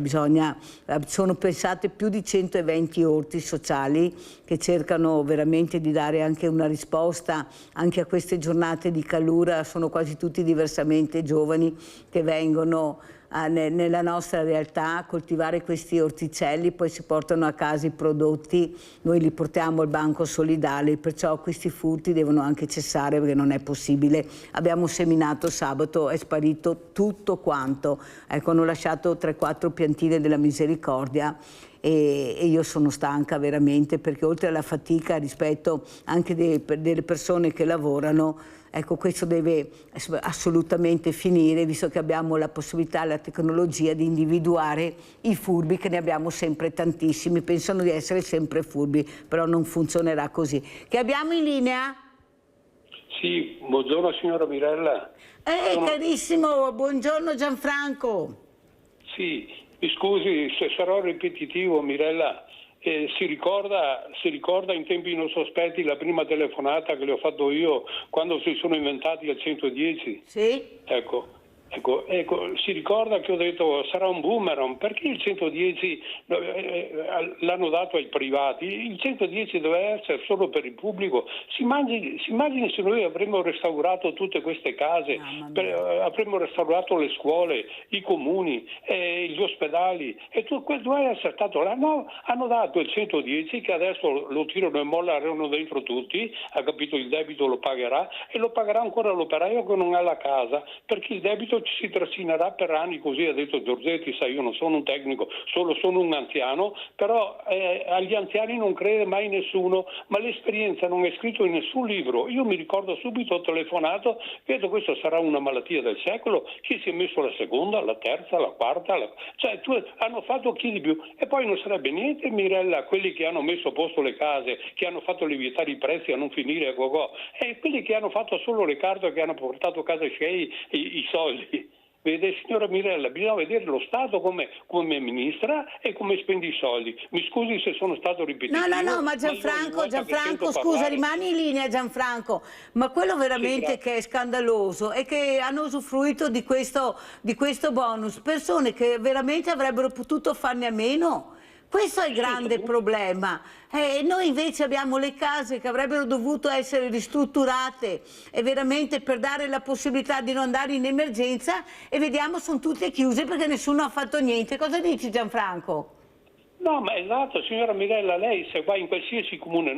Speaker 1: sono pensate più di 120 orti sociali che cercano veramente di dare anche una risposta anche a queste giornate di calura. Sono quasi tutti diversamente giovani che vengono nella nostra realtà a coltivare questi orticelli, poi si portano a casa i prodotti, noi li portiamo al banco solidale, perciò questi furti devono anche cessare perché non è possibile. Abbiamo seminato sabato, è sparito tutto quanto, ecco, hanno lasciato 3-4 piantine della misericordia e io sono stanca veramente, perché oltre alla fatica rispetto anche delle persone che lavorano, ecco, questo deve assolutamente finire, visto che abbiamo la possibilità, la tecnologia di individuare i furbi, che ne abbiamo sempre tantissimi, pensano di essere sempre furbi, però non funzionerà così. Che abbiamo in linea?
Speaker 14: Sì, buongiorno signora Mirella.
Speaker 1: Carissimo, buongiorno Gianfranco.
Speaker 14: Sì, mi scusi se sarò ripetitivo, Mirella. Si ricorda in tempi non sospetti la prima telefonata che le ho fatto io quando si sono inventati il 110?
Speaker 1: Sì.
Speaker 14: Ecco, si ricorda che ho detto sarà un boomerang, perché il 110 l'hanno dato ai privati, il 110 deve essere solo per il pubblico. Si immagini se noi avremmo restaurato tutte queste case, avremmo restaurato le scuole, i comuni, gli ospedali, e questo è essere stato là. No, hanno dato il 110 che adesso lo tirano e mollano dentro tutti, ha capito, il debito lo pagherà e lo pagherà ancora l'operaio che non ha la casa, perché il debito ci si trascinerà per anni, così ha detto Giorgetti. Sai, io non sono un tecnico, sono un anziano, però agli anziani non crede mai nessuno, ma l'esperienza non è scritto in nessun libro. Io mi ricordo subito, ho telefonato, vedo questa sarà una malattia del secolo, chi si è messo la seconda, la terza, la quarta, hanno fatto chi di più, e poi non sarebbe niente, Mirella, quelli che hanno messo a posto le case, che hanno fatto lievitare i prezzi a non finire a go-go, e quelli che hanno fatto solo le carte, che hanno portato a casa i soldi. Vede, signora Mirella, bisogna vedere lo Stato come amministra e come spende i soldi. Mi scusi se sono stato ripetitivo.
Speaker 1: No, ma Gianfranco, scusa, rimani in linea Gianfranco, ma quello veramente che è scandaloso è che hanno usufruito di questo bonus persone che veramente avrebbero potuto farne a meno. Questo è il grande problema. Noi invece abbiamo le case che avrebbero dovuto essere ristrutturate e veramente per dare la possibilità di non andare in emergenza, e vediamo sono tutte chiuse perché nessuno ha fatto niente. Cosa dici Gianfranco?
Speaker 14: No, ma esatto, signora Mirella, lei se va in qualsiasi comune,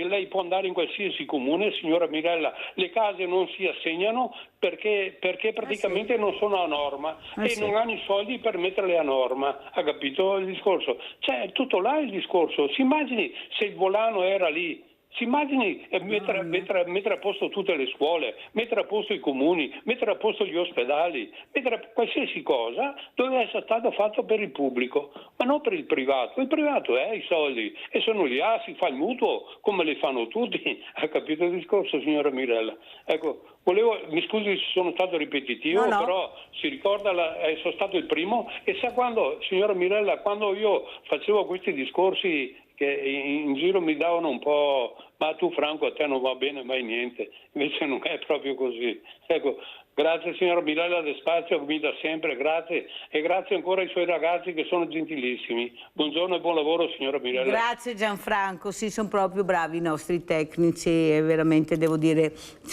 Speaker 14: lei può andare in qualsiasi comune, signora Mirella, le case non si assegnano perché praticamente non sono a norma e non hanno i soldi per metterle a norma, ha capito il discorso? Cioè, è tutto là il discorso. Si immagini se il volano era lì. Si immagini mettere a posto tutte le scuole, mettere a posto i comuni, mettere a posto gli ospedali, mettere qualsiasi cosa doveva essere stato fatto per il pubblico, ma non per il privato. Il privato ha i soldi e se non li ha si fa il mutuo come li fanno tutti. Ha capito il discorso, signora Mirella? Ecco, mi scusi se sono stato ripetitivo, no. Però si ricorda, sono stato il primo, e sa quando, signora Mirella, quando io facevo questi discorsi che in giro mi davano un po', ma tu Franco a te non va bene mai niente, invece non è proprio così. Ecco, grazie signora Mirella del spazio che mi dà sempre, grazie, e grazie ancora ai suoi ragazzi che sono gentilissimi. Buongiorno e buon lavoro signora Mirella.
Speaker 1: Grazie Gianfranco, sì, sono proprio bravi i nostri tecnici e veramente devo dire,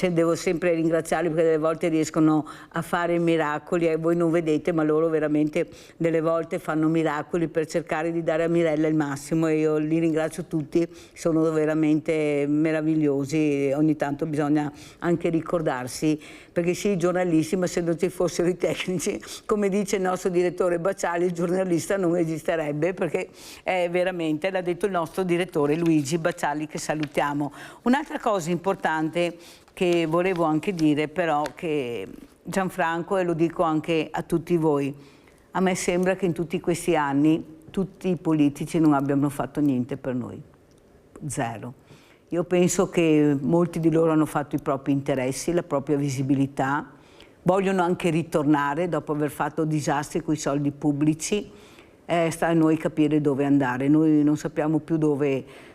Speaker 1: devo sempre ringraziarli perché delle volte riescono a fare miracoli e voi non vedete, ma loro veramente delle volte fanno miracoli per cercare di dare a Mirella il massimo, e io li ringrazio tutti, sono veramente meravigliosi, ogni tanto bisogna anche ricordarsi, perché sì, i giornalisti, ma se non ci fossero i tecnici, come dice il nostro direttore Baciali, il giornalista non esisterebbe, perché è veramente, l'ha detto il nostro direttore Luigi Baciali, che salutiamo. Un'altra cosa importante che volevo anche dire, però, che Gianfranco, e lo dico anche a tutti voi, a me sembra che in tutti questi anni tutti i politici non abbiano fatto niente per noi, zero. Io penso che molti di loro hanno fatto i propri interessi, la propria visibilità, vogliono anche ritornare dopo aver fatto disastri con i soldi pubblici, sta a noi capire dove andare, noi non sappiamo più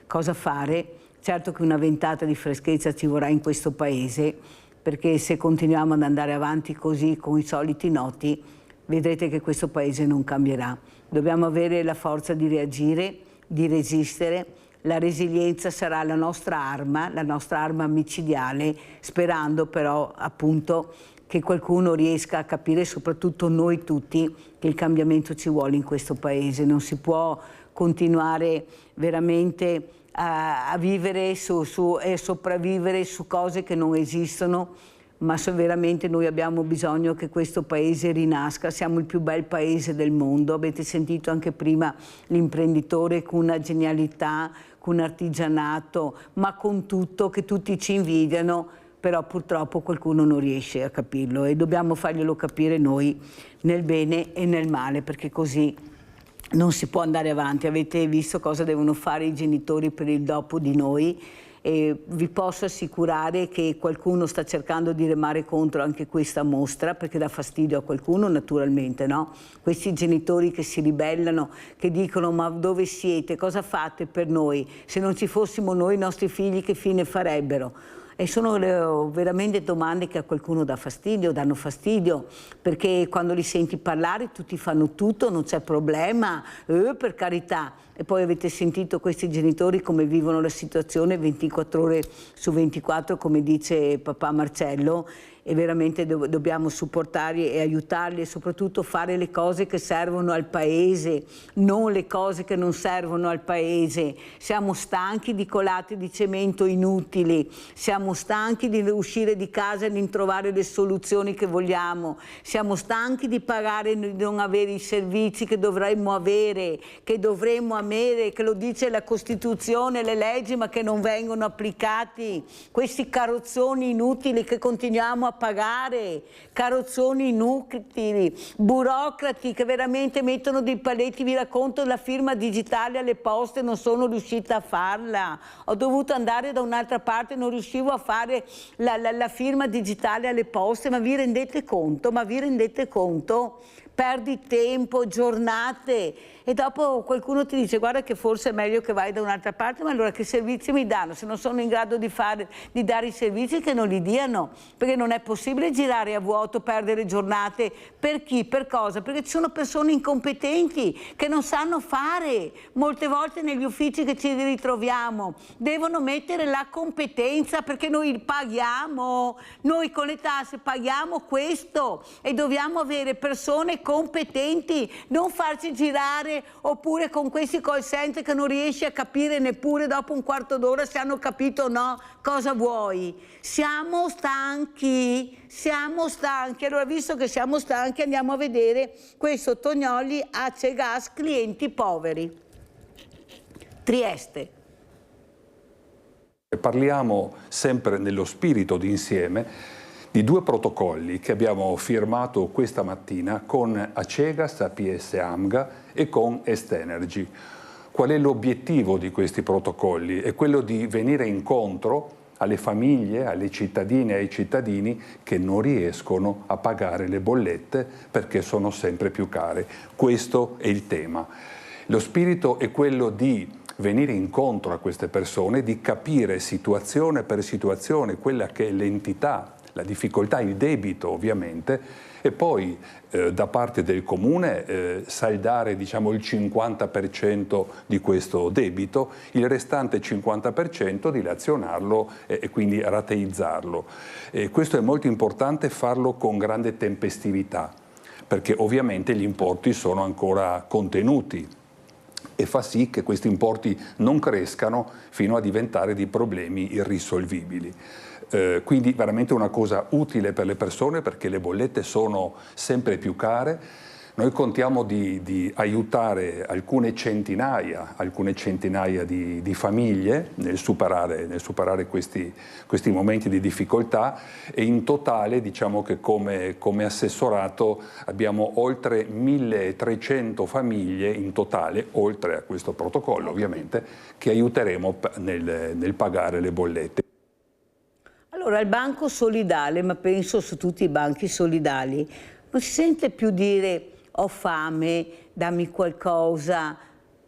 Speaker 1: cosa fare. Certo che una ventata di freschezza ci vorrà in questo Paese, perché se continuiamo ad andare avanti così con i soliti noti, vedrete che questo Paese non cambierà. Dobbiamo avere la forza di reagire, di resistere. La resilienza sarà la nostra arma micidiale, sperando però appunto che qualcuno riesca a capire, soprattutto noi tutti, che il cambiamento ci vuole in questo Paese. Non si può continuare veramente a vivere e sopravvivere su cose che non esistono, ma se veramente noi abbiamo bisogno che questo Paese rinasca. Siamo il più bel Paese del mondo, avete sentito anche prima l'imprenditore con una genialità, con un artigianato, ma con tutto, che tutti ci invidiano, però purtroppo qualcuno non riesce a capirlo e dobbiamo farglielo capire noi nel bene e nel male, perché così non si può andare avanti. Avete visto cosa devono fare i genitori per il dopo di noi e vi posso assicurare che qualcuno sta cercando di remare contro anche questa mostra, perché dà fastidio a qualcuno naturalmente, no? Questi genitori che si ribellano, che dicono ma dove siete, cosa fate per noi? Se non ci fossimo noi, i nostri figli che fine farebbero? E sono veramente domande che a qualcuno danno fastidio, perché quando li senti parlare tutti fanno tutto, non c'è problema, per carità. E poi avete sentito questi genitori come vivono la situazione 24 ore su 24, come dice papà Marcello, e veramente dobbiamo supportarli e aiutarli e soprattutto fare le cose che servono al Paese, non le cose che non servono al Paese. Siamo stanchi di colate di cemento inutili, siamo stanchi di uscire di casa e di trovare le soluzioni che vogliamo, siamo stanchi di pagare e di non avere i servizi che dovremmo avere, che lo dice la Costituzione, le leggi, ma che non vengono applicati. Questi carrozzoni inutili che continuiamo a pagare, carrozzoni inutili, burocrati che veramente mettono dei paletti. Vi racconto la firma digitale alle poste, non sono riuscita a farla, ho dovuto andare da un'altra parte, non riuscivo a fare la firma digitale alle poste. Ma vi rendete conto? Perdi tempo, giornate, e dopo qualcuno ti dice guarda che forse è meglio che vai da un'altra parte. Ma allora che servizi mi danno? Se non sono in grado di dare i servizi, che non li diano, perché non è possibile girare a vuoto, perdere giornate. Per chi? Per cosa? Perché ci sono persone incompetenti che non sanno fare. Molte volte negli uffici che ci ritroviamo devono mettere la competenza, perché noi paghiamo, noi con le tasse paghiamo questo e dobbiamo avere persone competenti, non farci girare oppure con questi call center che non riesci a capire neppure dopo un quarto d'ora se hanno capito o no cosa vuoi. Siamo stanchi. Allora, visto che siamo stanchi, andiamo a vedere questo Tognoli, Ace Gas, clienti poveri. Trieste.
Speaker 10: Parliamo sempre nello spirito d'insieme di due protocolli che abbiamo firmato questa mattina con Acegas, APS Amga e con Est Energy. Qual è l'obiettivo di questi protocolli? È quello di venire incontro alle famiglie, alle cittadine e ai cittadini che non riescono a pagare le bollette perché sono sempre più care. Questo è il tema. Lo spirito è quello di venire incontro a queste persone, di capire situazione per situazione quella che è l'entità, la difficoltà, il debito ovviamente, e poi da parte del Comune saldare, diciamo, il 50% di questo debito, il restante 50% dilazionarlo e quindi rateizzarlo. Questo è molto importante, farlo con grande tempestività, perché ovviamente gli importi sono ancora contenuti. e fa sì che questi importi non crescano fino a diventare di problemi irrisolvibili. Quindi veramente una cosa utile per le persone, perché le bollette sono sempre più care. Noi contiamo di aiutare alcune centinaia di famiglie nel superare questi momenti di difficoltà, e in totale diciamo che come assessorato abbiamo oltre 1300 famiglie in totale, oltre a questo protocollo ovviamente, che aiuteremo nel pagare le bollette.
Speaker 1: Allora, il banco solidale, ma penso su tutti i banchi solidali, non si sente più dire ho fame, dammi qualcosa.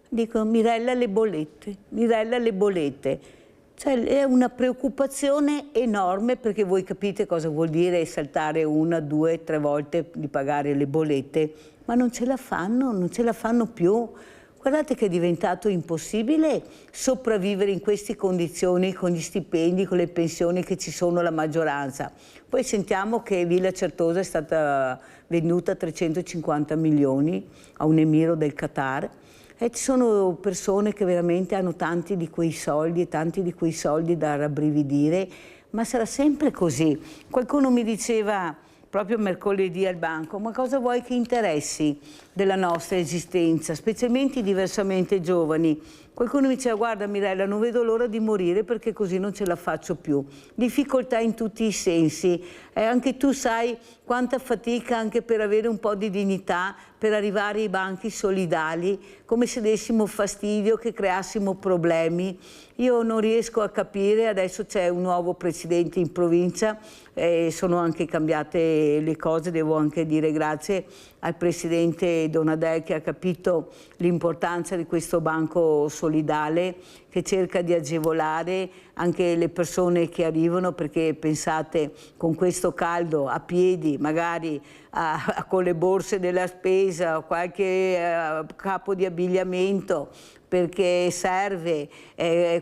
Speaker 1: Dicono Mirella le bollette, Mirella le bollette. Cioè è una preoccupazione enorme, perché voi capite cosa vuol dire saltare 1, 2, 3 volte di pagare le bollette, ma non ce la fanno più. Guardate che è diventato impossibile sopravvivere in queste condizioni con gli stipendi, con le pensioni che ci sono la maggioranza. Poi sentiamo che Villa Certosa è stata venduta a 350 milioni a un emiro del Qatar, e ci sono persone che veramente hanno tanti di quei soldi da rabbrividire, ma sarà sempre così. Qualcuno mi diceva proprio mercoledì al banco, ma cosa vuoi che interessi della nostra esistenza, specialmente i diversamente giovani? Qualcuno mi diceva guarda Mirella, non vedo l'ora di morire perché così non ce la faccio più. Difficoltà in tutti i sensi, anche tu sai quanta fatica anche per avere un po' di dignità, per arrivare ai banchi solidali, come se dessimo fastidio, che creassimo problemi. Io non riesco a capire, adesso c'è un nuovo presidente in provincia, sono anche cambiate le cose, devo anche dire grazie al presidente Donadel, che ha capito l'importanza di questo banco solidale, che cerca di agevolare anche le persone che arrivano, perché pensate con questo caldo a piedi, magari con le borse della spesa, qualche capo di abbigliamento, perché serve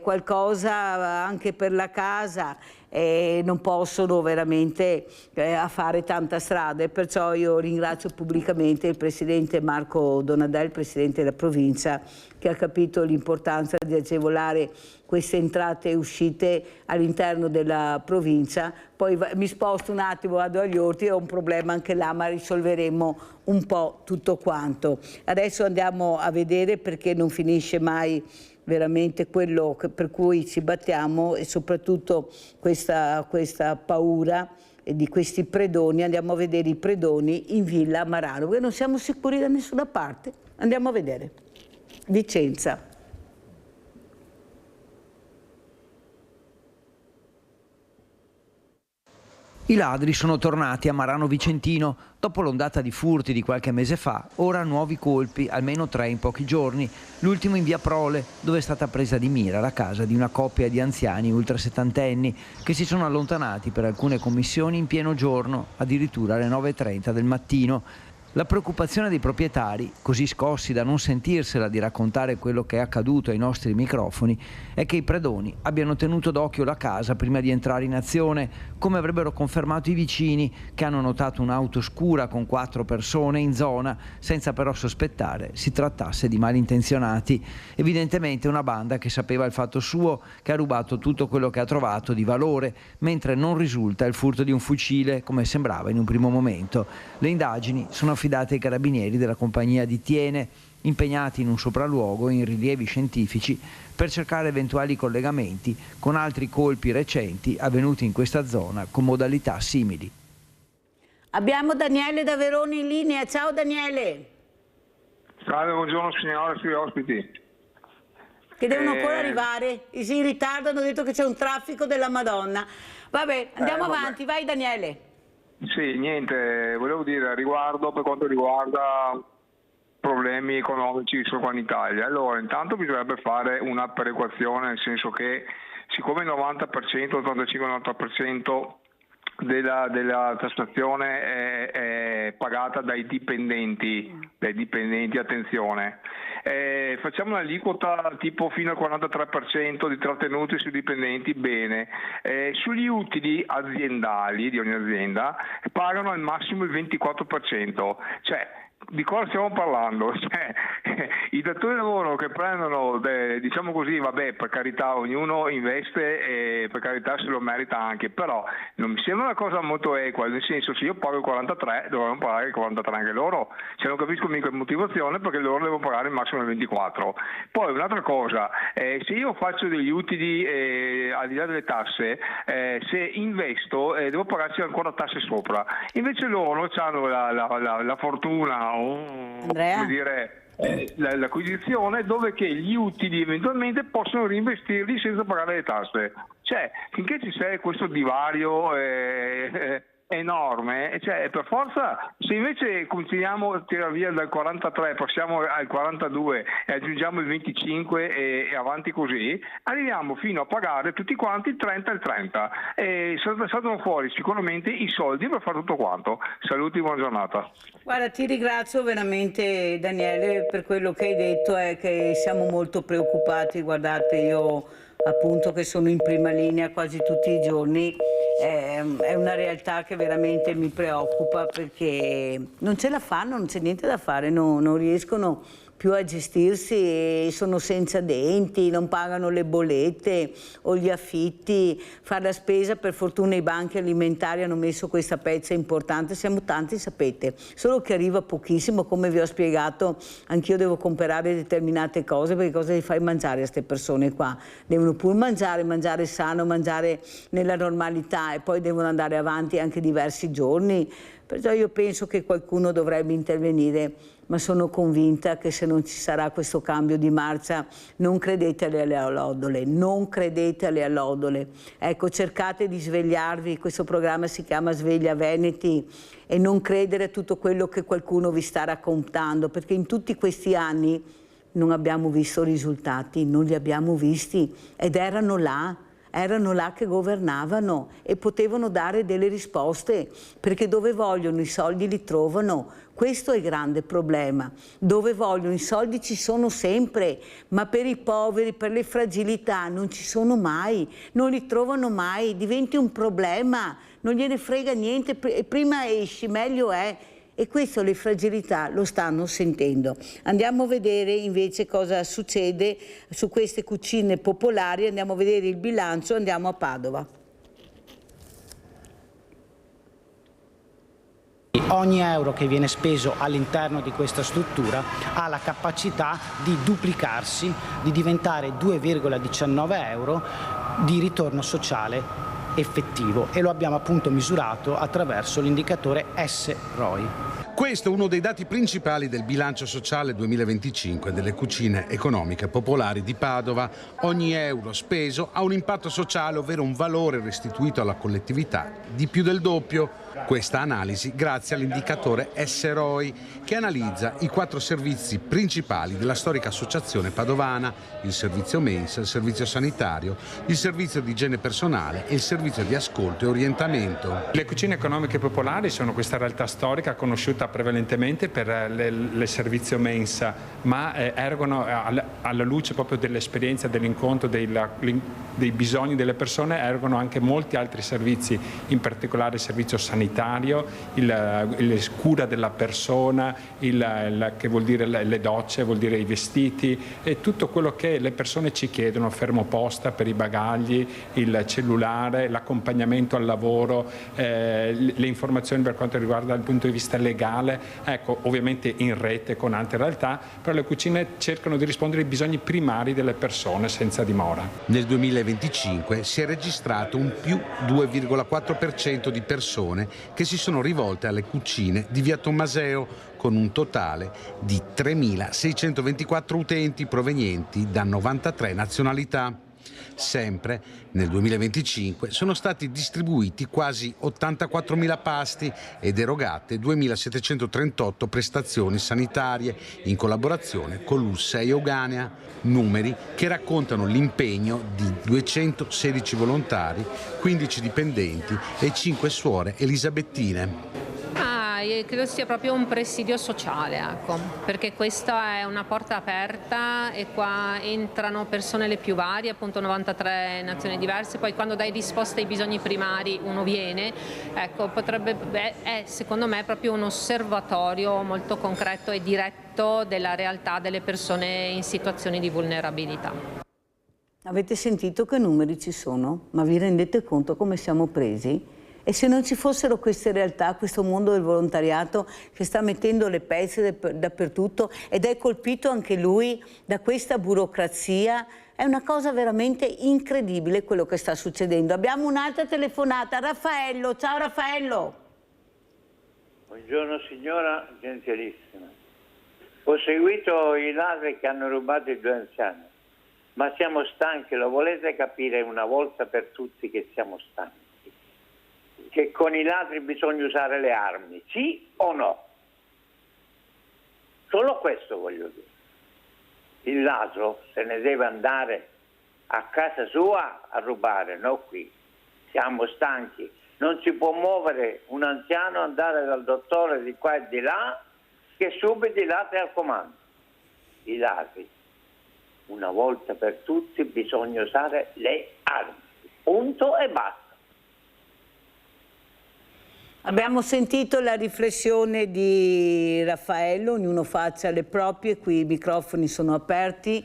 Speaker 1: qualcosa anche per la casa, non possono veramente fare tanta strada, e perciò io ringrazio pubblicamente il presidente Marco Donadel, presidente della provincia, che ha capito l'importanza di agevolare queste entrate e uscite all'interno della provincia. Poi mi sposto un attimo, vado agli Orti, ho un problema anche là, ma risolveremo un po' tutto quanto. Adesso andiamo a vedere, perché non finisce mai veramente quello per cui ci battiamo, e soprattutto questa paura di questi predoni. Andiamo a vedere i predoni in Villa Marano, perché non siamo sicuri da nessuna parte. Andiamo a vedere. Vicenza.
Speaker 15: I ladri sono tornati a Marano Vicentino. Dopo l'ondata di furti di qualche mese fa, ora nuovi colpi, almeno 3 in pochi giorni. L'ultimo in via Prole, dove è stata presa di mira la casa di una coppia di anziani ultrasettantenni che si sono allontanati per alcune commissioni in pieno giorno, addirittura alle 9:30 del mattino. La preoccupazione dei proprietari, così scossi da non sentirsela di raccontare quello che è accaduto ai nostri microfoni, è che i predoni abbiano tenuto d'occhio la casa prima di entrare in azione, come avrebbero confermato i vicini, che hanno notato un'auto scura con 4 persone in zona, senza però sospettare si trattasse di malintenzionati. Evidentemente una banda che sapeva il fatto suo, che ha rubato tutto quello che ha trovato di valore, mentre non risulta il furto di un fucile, come sembrava in un primo momento. Le indagini sono affidate ai carabinieri della compagnia di Tiene, impegnati in un sopralluogo in rilievi scientifici per cercare eventuali collegamenti con altri colpi recenti avvenuti in questa zona con modalità simili.
Speaker 1: Abbiamo Daniele da Verona in linea. Ciao Daniele.
Speaker 16: Salve, buongiorno signore, sui ospiti.
Speaker 1: Che devono ancora arrivare, si ritardano, hanno detto che c'è un traffico della Madonna. Vabbè, andiamo avanti, vai Daniele.
Speaker 16: Sì, niente, volevo dire riguardo, per quanto riguarda problemi economici qua in Italia. Allora, intanto bisognerebbe fare una perequazione, nel senso che siccome il 90%, 85-90% della tassazione è pagata dai dipendenti, attenzione, facciamo un'aliquota tipo fino al 43% di trattenuti sui dipendenti, bene, sugli utili aziendali di ogni azienda pagano al massimo il 24%, cioè di cosa stiamo parlando? Cioè, i datori di lavoro che prendono, diciamo così, vabbè, per carità, ognuno investe e per carità se lo merita anche, però non mi sembra una cosa molto equa, nel senso, se io pago il 43 dovranno pagare il 43 anche loro, cioè non capisco mica la motivazione perché loro devono pagare il massimo del 24. Poi un'altra cosa, se io faccio degli utili al di là delle tasse, se investo devo pagarci ancora tasse sopra, invece loro hanno la fortuna, come dire, l'acquisizione dove che gli utili eventualmente possono reinvestirli senza pagare le tasse. Cioè, finché ci sia questo divario enorme, cioè per forza, se invece continuiamo a tirare via dal 43, passiamo al 42 e aggiungiamo il 25 e avanti così, arriviamo fino a pagare tutti quanti il 30 e il 30 e saltano fuori sicuramente i soldi per fare tutto quanto. Saluti, buona giornata.
Speaker 1: Guarda, ti ringrazio veramente Daniele per quello che hai detto, è che siamo molto preoccupati. Guardate, io appunto che sono in prima linea quasi tutti i giorni, è una realtà che veramente mi preoccupa perché non ce la fanno, non c'è niente da fare, non riescono più a gestirsi, sono senza denti, non pagano le bollette o gli affitti, fare la spesa. Per fortuna i banchi alimentari hanno messo questa pezza importante, siamo tanti, sapete, solo che arriva pochissimo, come vi ho spiegato, anch'io devo comprare determinate cose, perché cosa gli fai mangiare a queste persone qua? Devono pur mangiare sano, mangiare nella normalità e poi devono andare avanti anche diversi giorni, perciò io penso che qualcuno dovrebbe intervenire. Ma sono convinta che se non ci sarà questo cambio di marcia, non credete alle allodole, non credete alle allodole. Ecco, cercate di svegliarvi, questo programma si chiama Sveglia Veneti, e non credere a tutto quello che qualcuno vi sta raccontando, perché in tutti questi anni non abbiamo visto risultati, non li abbiamo visti, ed erano là che governavano e potevano dare delle risposte, perché dove vogliono i soldi li trovano. Questo è il grande problema. Dove vogliono i soldi ci sono sempre, ma per i poveri, per le fragilità non ci sono mai, non li trovano mai, diventi un problema, non gliene frega niente, prima esci meglio è. E questo le fragilità lo stanno sentendo. Andiamo a vedere invece cosa succede su queste cucine popolari, andiamo a vedere il bilancio, andiamo a Padova.
Speaker 17: Ogni euro che viene speso all'interno di questa struttura ha la capacità di duplicarsi, di diventare 2,19 euro di ritorno sociale effettivo, e lo abbiamo appunto misurato attraverso l'indicatore S-ROI.
Speaker 18: Questo è uno dei dati principali del bilancio sociale 2025 delle cucine economiche popolari di Padova. Ogni euro speso ha un impatto sociale, ovvero un valore restituito alla collettività di più del doppio. Questa analisi grazie all'indicatore S-ROI, che analizza i 4 servizi principali della storica associazione padovana: il servizio mensa, il servizio sanitario, il servizio di igiene personale e il servizio di ascolto e orientamento.
Speaker 23: Le cucine economiche popolari sono questa realtà storica conosciuta prevalentemente per il servizio mensa, ma ergono alla luce proprio dell'esperienza, dell'incontro, dei bisogni delle persone, ergono anche molti altri servizi, in particolare il servizio sanitario, il cura della persona, che vuol dire le docce, vuol dire i vestiti e tutto quello che le persone ci chiedono, fermo posta per i bagagli, il cellulare, l'accompagnamento al lavoro, le informazioni per quanto riguarda il punto di vista legale, ecco, ovviamente in rete con altre realtà, però le cucine cercano di rispondere ai bisogni primari delle persone senza dimora.
Speaker 18: Nel 2025 si è registrato un più 2,4% di persone che si sono rivolte alle cucine di via Tommaseo, con un totale di 3.624 utenti provenienti da 93 nazionalità. Sempre nel 2025 sono stati distribuiti quasi 84.000 pasti ed erogate 2.738 prestazioni sanitarie in collaborazione con l'ULSS e Euganea, numeri che raccontano l'impegno di 216 volontari, 15 dipendenti e 5 suore elisabettine.
Speaker 6: credo sia proprio un presidio sociale, ecco, perché questa è una porta aperta e qua entrano persone le più varie, appunto 93 nazioni diverse, poi quando dai risposte ai bisogni primari uno viene, ecco, è secondo me proprio un osservatorio molto concreto e diretto della realtà delle persone in situazioni di vulnerabilità.
Speaker 1: Avete sentito che numeri ci sono? Ma vi rendete conto come siamo presi? E se non ci fossero queste realtà, questo mondo del volontariato che sta mettendo le pezze dappertutto ed è colpito anche lui da questa burocrazia, è una cosa veramente incredibile quello che sta succedendo. Abbiamo un'altra telefonata, Raffaello. Ciao Raffaello.
Speaker 19: Buongiorno signora, gentilissima. Ho seguito i ladri che hanno rubato i 2 anziani. Ma siamo stanchi, lo volete capire una volta per tutti che siamo stanchi? Che con i ladri bisogna usare le armi, sì o no? Solo questo voglio dire. Il ladro se ne deve andare a casa sua a rubare, non qui. Siamo stanchi. Non si può muovere un anziano, andare dal dottore di qua e di là, che subito i ladri al comando. I ladri. Una volta per tutti bisogna usare le armi, punto e basta.
Speaker 1: Abbiamo sentito la riflessione di Raffaello, ognuno faccia le proprie, qui i microfoni sono aperti,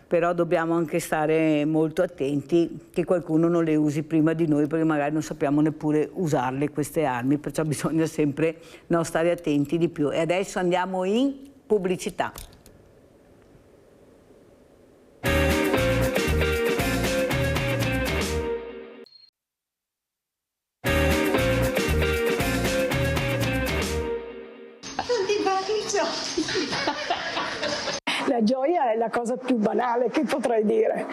Speaker 1: però dobbiamo anche stare molto attenti che qualcuno non le usi prima di noi, perché magari non sappiamo neppure usarle queste armi, perciò bisogna sempre stare attenti di più. E adesso andiamo in pubblicità.
Speaker 20: La gioia è la cosa più banale che potrei dire,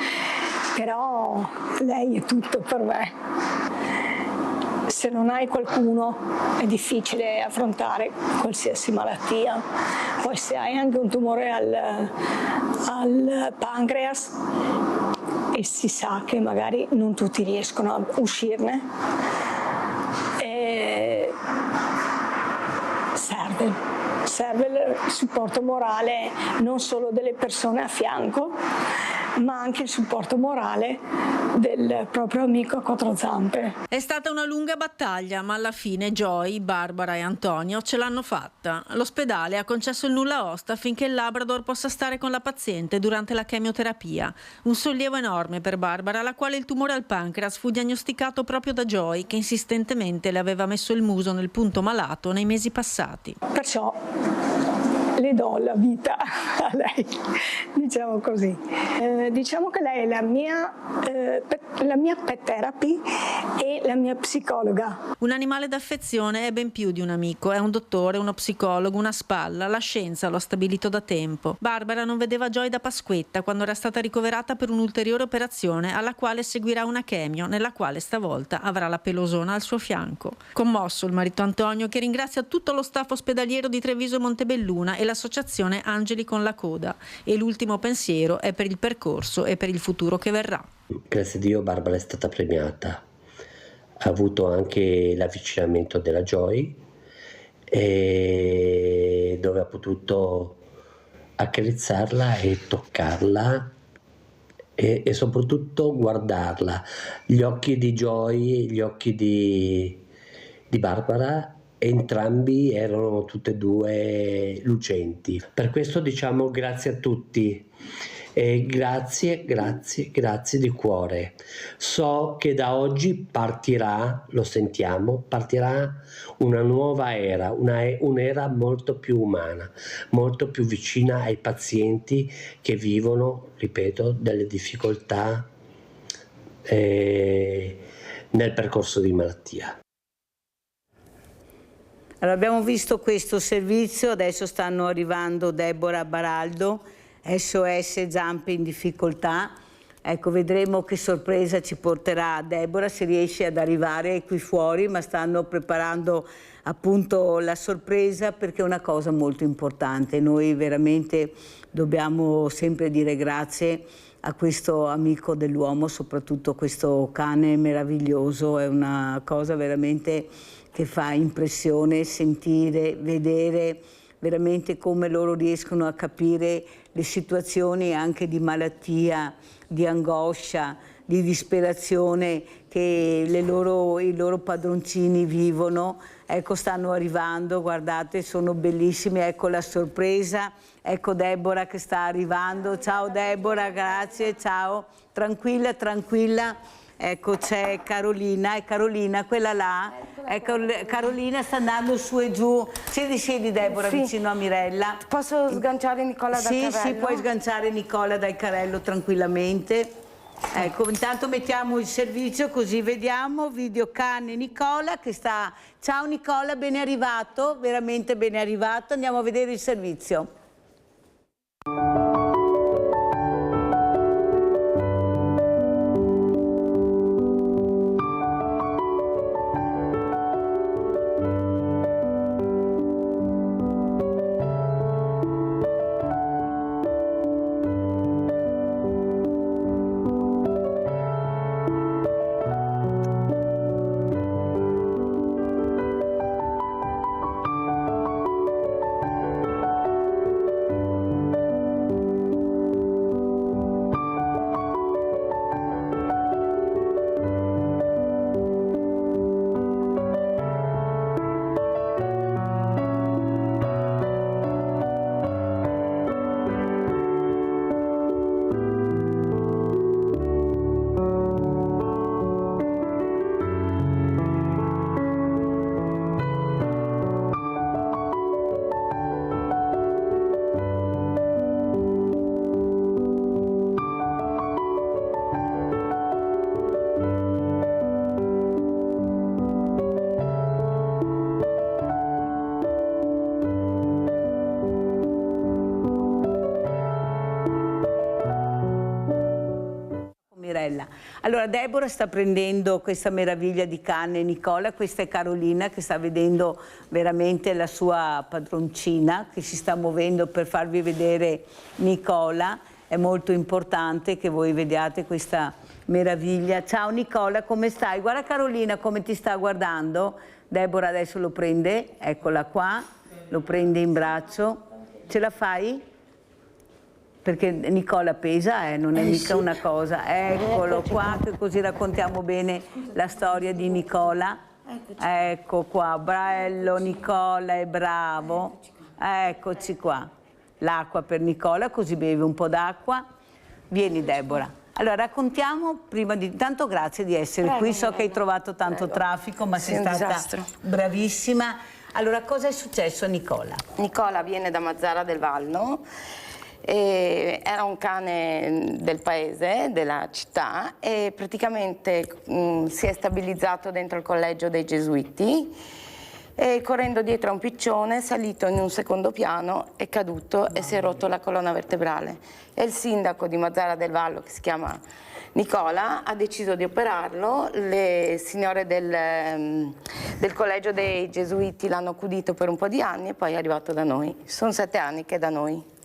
Speaker 20: però lei è tutto per me. Se non hai qualcuno è difficile affrontare qualsiasi malattia. Poi se hai anche un tumore al pancreas e si sa che magari non tutti riescono a uscirne, serve il supporto morale non solo delle persone a fianco, ma anche il supporto morale del proprio amico a quattro zampe.
Speaker 21: È stata una lunga battaglia, ma alla fine Joy, Barbara e Antonio ce l'hanno fatta. L'ospedale ha concesso il nulla osta affinché il Labrador possa stare con la paziente durante la chemioterapia. Un sollievo enorme per Barbara, alla quale il tumore al pancreas fu diagnosticato proprio da Joy, che insistentemente le aveva messo il muso nel punto malato nei mesi passati.
Speaker 20: Perciò le do la vita a lei, diciamo così. Diciamo che lei è la mia pet therapy e la mia psicologa.
Speaker 21: Un animale d'affezione è ben più di un amico, è un dottore, uno psicologo, una spalla, la scienza lo ha stabilito da tempo. Barbara non vedeva Joy da Pasquetta quando era stata ricoverata per un'ulteriore operazione alla quale seguirà una chemio, nella quale stavolta avrà la pelosona al suo fianco. Commosso il marito Antonio, che ringrazia tutto lo staff ospedaliero di Treviso e Montebelluna e l'associazione Angeli con la coda, e l'ultimo pensiero è per il percorso e per il futuro che verrà.
Speaker 22: Grazie a Dio Barbara è stata premiata, ha avuto anche l'avvicinamento della Joy, dove ha potuto accarezzarla e toccarla e soprattutto guardarla. Gli occhi di Joy, gli occhi di Barbara, entrambi erano tutte e due lucenti. Per questo diciamo grazie a tutti e grazie di cuore. So che da oggi partirà, lo sentiamo, partirà una nuova era, un'era molto più umana, molto più vicina ai pazienti che vivono, ripeto, delle difficoltà nel percorso di malattia.
Speaker 1: Allora, abbiamo visto questo servizio, adesso stanno arrivando Deborah Baraldo, SOS Zampe in difficoltà. Ecco, vedremo che sorpresa ci porterà Deborah, se riesce ad arrivare qui fuori, ma stanno preparando appunto la sorpresa, perché è una cosa molto importante. Noi veramente dobbiamo sempre dire grazie a questo amico dell'uomo, soprattutto questo cane meraviglioso, è una cosa veramente che fa impressione sentire, vedere veramente come loro riescono a capire le situazioni anche di malattia, di angoscia, di disperazione che i loro padroncini vivono. Ecco, stanno arrivando, guardate, sono bellissimi, ecco la sorpresa, ecco Deborah che sta arrivando. Ciao Deborah, grazie, ciao, tranquilla, tranquilla. Ecco c'è Carolina, e Carolina, quella là, ecco, Carolina sta andando su e giù. Scedi Deborah, sì, vicino a Mirella.
Speaker 4: Posso sganciare Nicola dal carrello?
Speaker 1: Sì, puoi sganciare Nicola dal carrello tranquillamente. Ecco, intanto mettiamo il servizio così vediamo, video Canne Nicola che sta... Ciao Nicola, ben arrivato, veramente ben arrivato, andiamo a vedere il servizio. Allora Deborah sta prendendo questa meraviglia di Canne Nicola, questa è Carolina che sta vedendo veramente la sua padroncina che si sta muovendo per farvi vedere Nicola. È molto importante che voi vediate questa meraviglia. Ciao Nicola, come stai? Guarda Carolina come ti sta guardando. Deborah adesso lo prende, eccola qua, lo prende in braccio. Ce la fai? Perché Nicola pesa, non è mica una cosa. Eccolo qua, che così raccontiamo bene la storia di Nicola. Ecco qua, bello Nicola, è bravo. Eccoci qua. L'acqua per Nicola, così bevi un po' d'acqua. Vieni Deborah. Allora raccontiamo, prima di tanto grazie di essere qui, so che hai trovato tanto traffico, ma sei stata bravissima. Allora cosa è successo a Nicola?
Speaker 4: Nicola viene da Mazzara del Vallo. Era un cane del paese, della città, e praticamente si è stabilizzato dentro il collegio dei Gesuiti e correndo dietro a un piccione è salito in un secondo piano, è caduto e si è rotto la colonna vertebrale. E il sindaco di Mazzara del Vallo, che si chiama Nicola, ha deciso di operarlo. Le signore del collegio dei Gesuiti l'hanno accudito per un po' di anni e poi è arrivato da noi. Sono 7 anni che è da noi.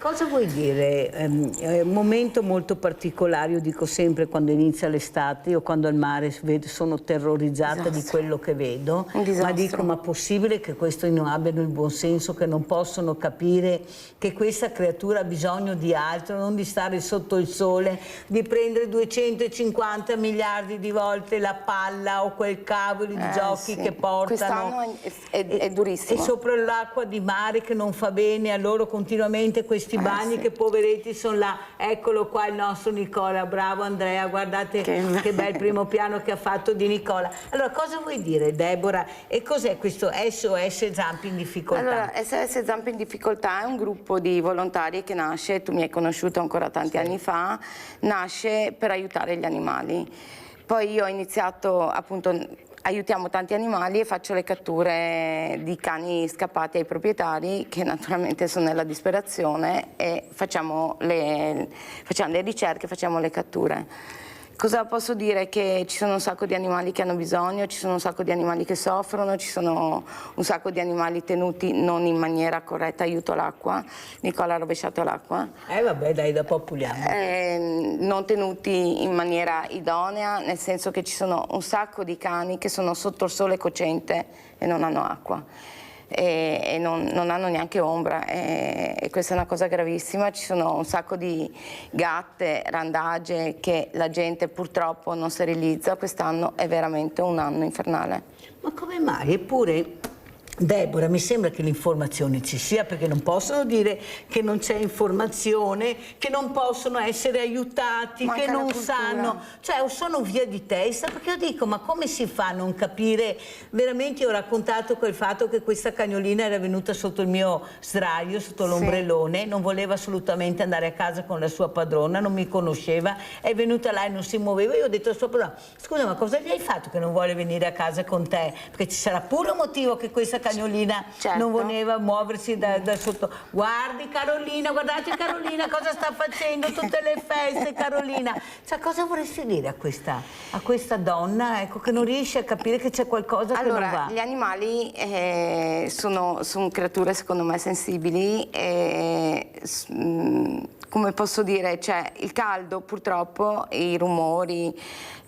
Speaker 1: Cosa vuoi dire? È un momento molto particolare, io dico sempre quando inizia l'estate, io quando al mare sono terrorizzata di quello che vedo, ma dico ma possibile che questi non abbiano il buon senso, che non possono capire che questa creatura ha bisogno di altro, non di stare sotto il sole, di prendere 250 miliardi di volte la palla o quel cavolo di giochi che portano.
Speaker 4: Quest'anno è durissimo.
Speaker 1: E sopra l'acqua di mare che non fa bene a loro continuamente questi bagni che poveretti sono là. Eccolo qua il nostro Nicola, bravo Andrea, guardate che bel primo piano che ha fatto di Nicola. Allora cosa vuoi dire Deborah e cos'è questo SOS Zampe in difficoltà?
Speaker 4: Allora SOS Zampe in difficoltà è un gruppo di volontari che nasce, tu mi hai conosciuto ancora tanti anni fa, nasce per aiutare gli animali. Poi io ho iniziato appunto, aiutiamo tanti animali e faccio le catture di cani scappati ai proprietari che naturalmente sono nella disperazione e facciamo le ricerche, facciamo le catture. Cosa posso dire? Che ci sono un sacco di animali che hanno bisogno, ci sono un sacco di animali che soffrono, ci sono un sacco di animali tenuti non in maniera corretta. Aiuto l'acqua, Nicola ha rovesciato l'acqua.
Speaker 1: Vabbè dai, dopo puliamo.
Speaker 4: Non tenuti in maniera idonea, nel senso che ci sono un sacco di cani che sono sotto il sole cocente e non hanno acqua. E non hanno neanche ombra, e questa è una cosa gravissima. Ci sono un sacco di gatte, randagge che la gente purtroppo non sterilizza. Quest'anno è veramente un anno infernale.
Speaker 1: Ma come mai? Eppure, Deborah, mi sembra che l'informazione ci sia, perché non possono dire che non c'è informazione, che non possono essere aiutati,
Speaker 4: Manca
Speaker 1: che
Speaker 4: la
Speaker 1: non
Speaker 4: cultura.
Speaker 1: sanno, cioè sono via di testa, perché io dico, ma come si fa a non capire? Veramente io ho raccontato quel fatto che questa cagnolina era venuta sotto il mio sdraio, sotto l'ombrellone, non voleva assolutamente andare a casa con la sua padrona, non mi conosceva, è venuta là e non si muoveva. Io ho detto alla sua padrona, scusa, ma cosa gli hai fatto che non vuole venire a casa con te? Perché ci sarà pure un motivo che questa cagnolina non voleva muoversi da sotto. Guardi Carolina, guardate Carolina cosa sta facendo, tutte le feste Carolina. Cioè, cosa vorresti dire a questa donna, ecco, che non riesce a capire che c'è qualcosa che non va?
Speaker 4: Allora, gli animali sono creature secondo me sensibili, come posso dire, cioè il caldo purtroppo, i rumori,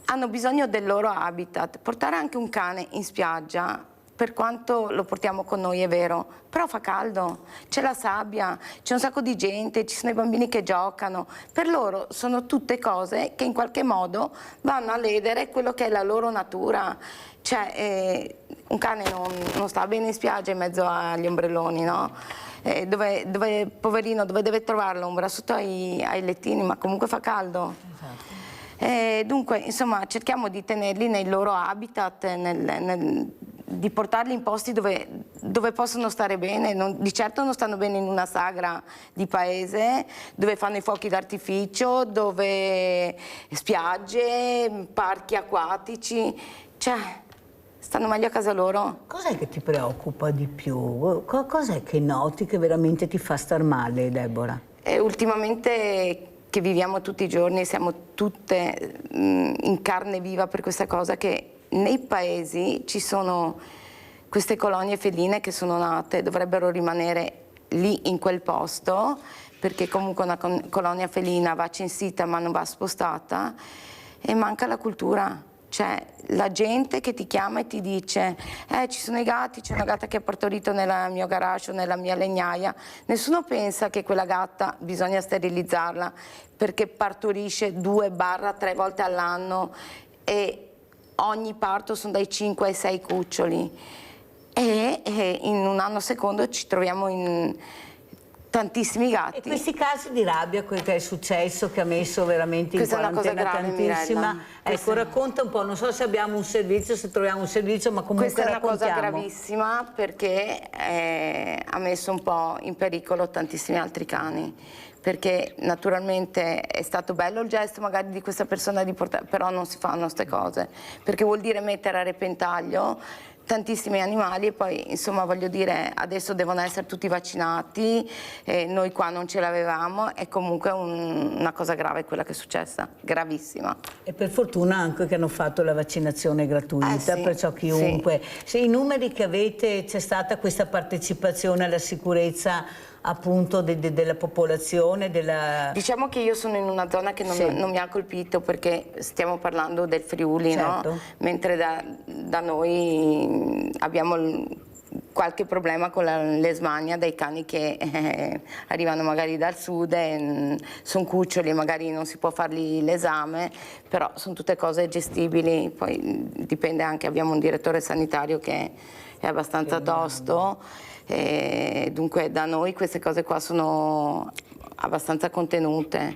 Speaker 4: hanno bisogno del loro habitat. Portare anche un cane in spiaggia, per quanto lo portiamo con noi, è vero, però fa caldo, c'è la sabbia, c'è un sacco di gente, ci sono i bambini che giocano. Per loro sono tutte cose che in qualche modo vanno a ledere quello che è la loro natura. Cioè, un cane non sta bene in spiaggia in mezzo agli ombrelloni, no? Dove, poverino, dove deve trovare l'ombra? Sotto ai lettini, ma comunque fa caldo. Esatto. Dunque, insomma, cerchiamo di tenerli nei loro habitat, di portarli in posti dove possono stare bene. Di certo non stanno bene in una sagra di paese, dove fanno i fuochi d'artificio, dove spiagge, parchi acquatici, cioè stanno meglio a casa loro.
Speaker 1: Cos'è che ti preoccupa di più? Cos'è che noti che veramente ti fa star male, Deborah?
Speaker 4: Ultimamente, che viviamo tutti i giorni, siamo tutte in carne viva per questa cosa, che nei paesi ci sono queste colonie feline che sono nate, dovrebbero rimanere lì in quel posto, perché comunque una colonia felina va censita ma non va spostata, e manca la cultura. Cioè, la gente che ti chiama e ti dice ci sono i gatti, c'è una gatta che ha partorito nel mio garage o nella mia legnaia. Nessuno pensa che quella gatta bisogna sterilizzarla perché partorisce 2-3 volte all'anno e ogni parto sono dai 5 ai 6 cuccioli. E in un anno secondo ci troviamo in tantissimi gatti.
Speaker 1: E questi casi di rabbia, quel che è successo, che ha messo veramente in quarantena tantissima, ecco, racconta un po', non so se abbiamo un servizio, se troviamo un servizio, ma comunque
Speaker 4: questa è una cosa
Speaker 1: raccontiamo.
Speaker 4: gravissima, perché ha messo un po' in pericolo tantissimi altri cani, perché naturalmente è stato bello il gesto magari di questa persona di portare, però non si fanno queste cose, perché vuol dire mettere a repentaglio tantissimi animali. E poi, insomma, voglio dire, adesso devono essere tutti vaccinati, noi qua non ce l'avevamo, è comunque una cosa grave quella che è successa, gravissima.
Speaker 1: E per fortuna anche che hanno fatto la vaccinazione gratuita, perciò chiunque. Se i numeri che avete, c'è stata questa partecipazione alla sicurezza appunto della popolazione,
Speaker 4: Diciamo che io sono in una zona che non mi ha colpito, perché stiamo parlando del Friuli,
Speaker 1: certo,
Speaker 4: no? Mentre da noi abbiamo qualche problema con l'Esmania, dei cani che arrivano magari dal sud e sono cuccioli e magari non si può fargli l'esame, però sono tutte cose gestibili. Poi dipende anche, abbiamo un direttore sanitario che è abbastanza tosto. Dunque da noi queste cose qua sono abbastanza contenute.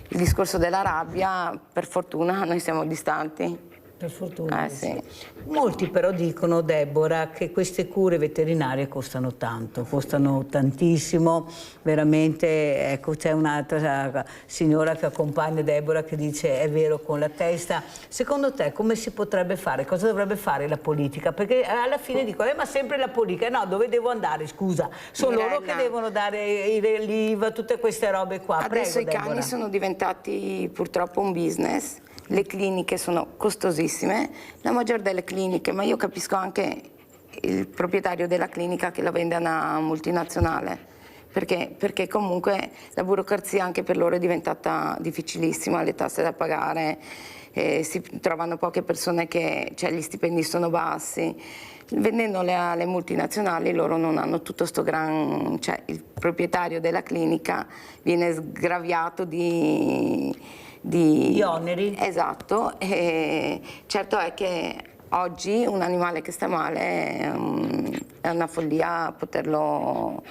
Speaker 4: Il discorso della rabbia, per fortuna noi siamo distanti.
Speaker 1: Per fortuna. Sì. Molti però dicono, Deborah, che queste cure veterinarie costano tanto, costano tantissimo, veramente. Ecco, c'è un'altra signora che accompagna Deborah che dice è vero con la testa. Secondo te come si potrebbe fare? Cosa dovrebbe fare la politica? Perché alla fine dico, ma sempre la politica, no, dove devo andare? Scusa, sono loro che devono dare l'IVA, tutte queste robe qua.
Speaker 4: Adesso
Speaker 1: Prego,
Speaker 4: i cani sono diventati purtroppo un business. le cliniche sono costosissime, la maggior delle cliniche, ma io capisco anche il proprietario della clinica che la vende a una multinazionale. Perché comunque la burocrazia anche per loro è diventata difficilissima, le tasse da pagare, si trovano poche persone gli stipendi sono bassi. Vendendole alle multinazionali loro non hanno tutto sto il proprietario della clinica viene sgraviato di
Speaker 1: oneri.
Speaker 4: Esatto, e certo è che oggi un animale che sta male è una follia poterlo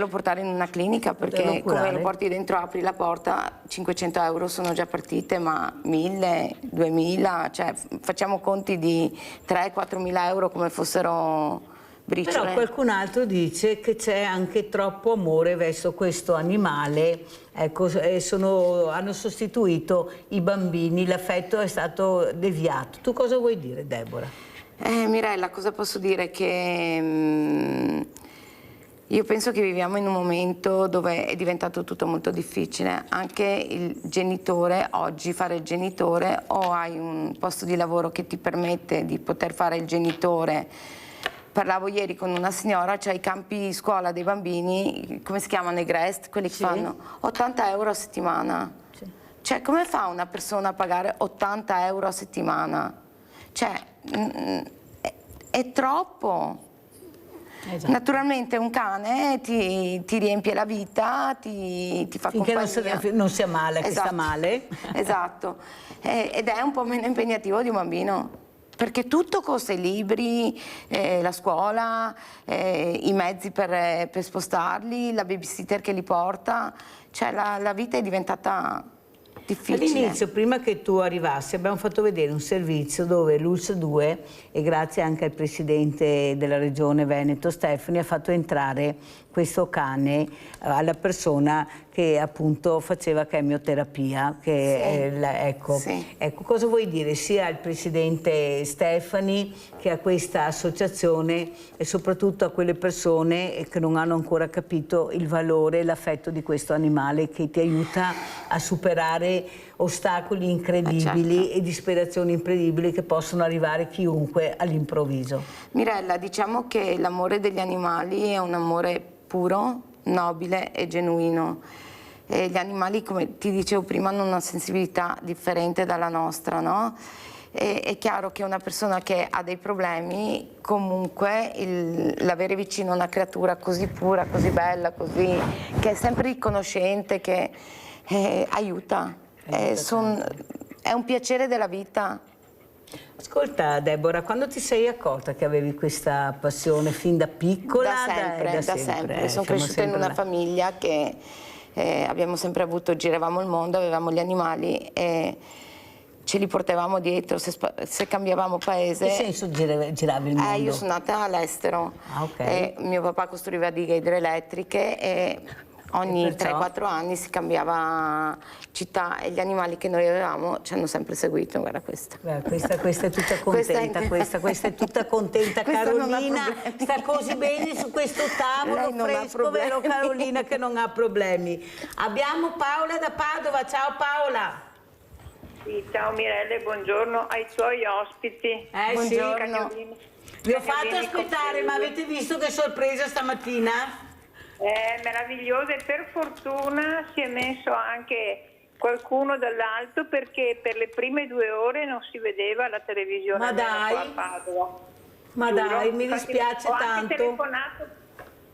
Speaker 4: portare in una clinica, perché come lo porti dentro, apri la porta, 500 euro sono già partite, ma 1000, 2000, cioè facciamo conti di 3-4 mila euro come fossero briciole.
Speaker 1: Però qualcun altro dice che c'è anche troppo amore verso questo animale, ecco, hanno sostituito i bambini, l'affetto è stato deviato. Tu cosa vuoi dire, Deborah?
Speaker 4: Mirella, cosa posso dire? Che io penso che viviamo in un momento dove è diventato tutto molto difficile. Anche il genitore, oggi fare il genitore, o hai un posto di lavoro che ti permette di poter fare il genitore. Parlavo ieri con una signora, i campi scuola dei bambini, come si chiamano i GREST, quelli che fanno 80 euro a settimana. Sì. Cioè, come fa una persona a pagare 80 euro a settimana? Cioè, è troppo. Esatto. Naturalmente un cane ti riempie la vita, ti fa compagnia.
Speaker 1: Finché non sia male, che sta male.
Speaker 4: Esatto, ed è un po' meno impegnativo di un bambino, perché tutto costa, i libri, la scuola, i mezzi per spostarli, la babysitter che li porta, cioè la vita è diventata difficile.
Speaker 1: All'inizio, prima che tu arrivassi, abbiamo fatto vedere un servizio dove l'ULSS 2, e grazie anche al presidente della regione Veneto Stefani, ha fatto entrare questo cane alla persona che appunto faceva chemioterapia. Ecco, cosa vuoi dire sia al presidente Stefani che a questa associazione e soprattutto a quelle persone che non hanno ancora capito il valore e l'affetto di questo animale che ti aiuta a superare ostacoli incredibili e disperazioni incredibili che possono arrivare chiunque all'improvviso?
Speaker 4: Mirella, diciamo che l'amore degli animali è un amore puro, nobile e genuino. E gli animali, come ti dicevo prima, hanno una sensibilità differente dalla nostra, no? È chiaro che una persona che ha dei problemi, comunque l'avere vicino una creatura così pura, così bella, così, che è sempre riconoscente, che aiuta. È un piacere della vita.
Speaker 1: Ascolta Deborah, quando ti sei accorta che avevi questa passione fin da piccola?
Speaker 4: Da sempre. Sono cresciuta in una famiglia che abbiamo sempre avuto, giravamo il mondo, avevamo gli animali e ce li portavamo dietro, se cambiavamo paese.
Speaker 1: Che senso giravi il mondo?
Speaker 4: Io sono nata all'estero, mio papà costruiva dighe idroelettriche e ogni 3-4 anni si cambiava città e gli animali che noi avevamo ci hanno sempre seguito. Guarda questa.
Speaker 1: Questa è tutta contenta, questa è tutta contenta. Carolina sta così bene su questo tavolo fresco, vero Carolina, che non ha problemi. Abbiamo Paola da Padova, ciao Paola.
Speaker 5: Sì, ciao Mirelle, buongiorno ai tuoi ospiti.
Speaker 1: Buongiorno. Vi ho fatto aspettare, ma avete visto che sorpresa stamattina?
Speaker 5: Meraviglioso, e per fortuna si è messo anche qualcuno dall'alto, perché per le prime 2 ore non si vedeva la televisione.
Speaker 1: Ma dai,
Speaker 5: a Padova.
Speaker 1: Ma
Speaker 5: giuro.
Speaker 1: dai, mi dispiace tanto.
Speaker 5: Ho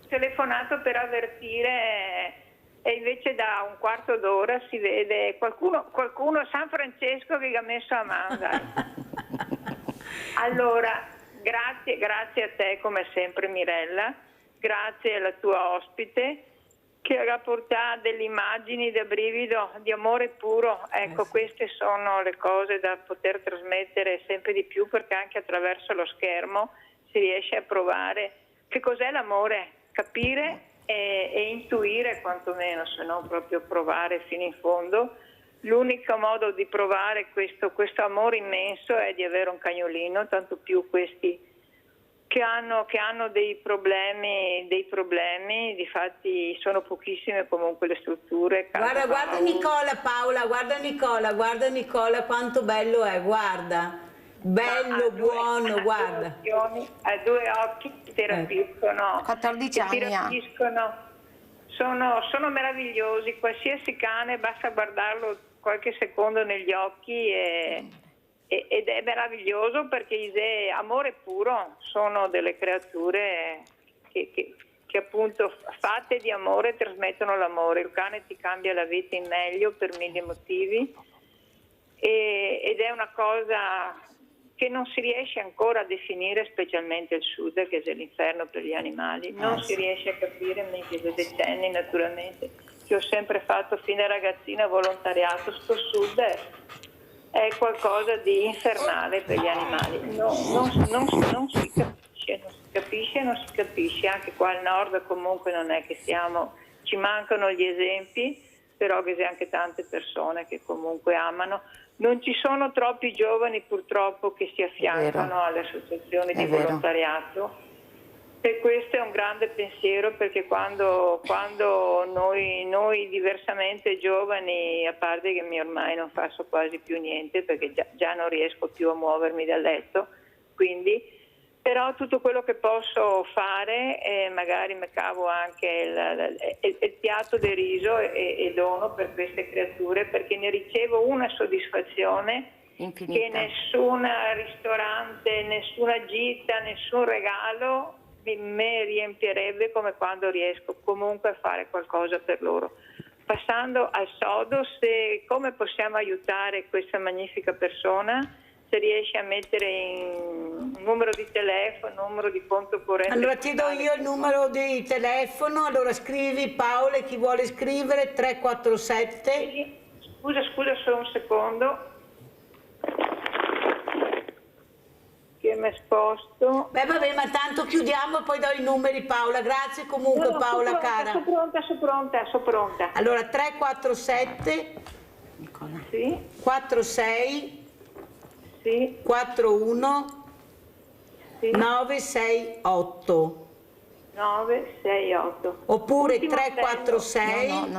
Speaker 5: telefonato per avvertire e invece da un quarto d'ora si vede qualcuno San Francesco che ha messo a mano. Allora, grazie a te come sempre Mirella. Grazie alla tua ospite che ha portato delle immagini da brivido, di amore puro. Ecco, queste sono le cose da poter trasmettere sempre di più, perché anche attraverso lo schermo si riesce a provare che cos'è l'amore, capire e intuire quantomeno, se non proprio provare fino in fondo. L'unico modo di provare questo amore immenso è di avere un cagnolino, tanto più questi che hanno dei problemi, difatti sono pochissime comunque le strutture.
Speaker 1: Guarda Nicola, Paola, guarda Nicola quanto bello è, guarda, bello, buono, guarda.
Speaker 5: Ha 2 occhi che ti rapiscono,
Speaker 4: 14 anni
Speaker 5: sono meravigliosi, qualsiasi cane basta guardarlo qualche secondo negli occhi ed è meraviglioso perché amore puro, sono delle creature che appunto fatte di amore trasmettono l'amore. Il cane ti cambia la vita in meglio per 1000 motivi ed è una cosa che non si riesce ancora a definire, specialmente il sud, che è l'inferno per gli animali. Non si riesce a capire, mi chiedo decenni naturalmente, che ho sempre fatto fin da ragazzina volontariato, sto sud è qualcosa di infernale per gli animali. Non si capisce, anche qua al nord comunque non è che ci mancano gli esempi, però che c'è anche tante persone che comunque amano. Non ci sono troppi giovani purtroppo che si affiancano alle associazioni di volontariato. E questo è un grande pensiero, perché quando noi diversamente giovani, a parte che ormai non faccio quasi più niente perché già non riesco più a muovermi dal letto, quindi però tutto quello che posso fare, magari mi cavo anche il piatto di riso e dono per queste creature, perché ne ricevo una soddisfazione infinita, che nessun ristorante, nessuna gita, nessun regalo me riempierebbe come quando riesco comunque a fare qualcosa per loro. Passando al sodo, come possiamo aiutare questa magnifica persona, se riesci a mettere in un numero di telefono, un numero di conto corrente.
Speaker 1: Allora ti do io il numero di telefono, allora scrivi Paola, chi vuole scrivere 347.
Speaker 5: Scusa solo un secondo. Che mi sposto.
Speaker 1: Beh vabbè, ma tanto chiudiamo e poi do i numeri, Paola. Grazie comunque, Paola cara.
Speaker 5: Sono pronta.
Speaker 1: Allora 347
Speaker 5: sì.
Speaker 1: 46
Speaker 5: sì.
Speaker 1: 41
Speaker 5: sì.
Speaker 1: 968 oppure 346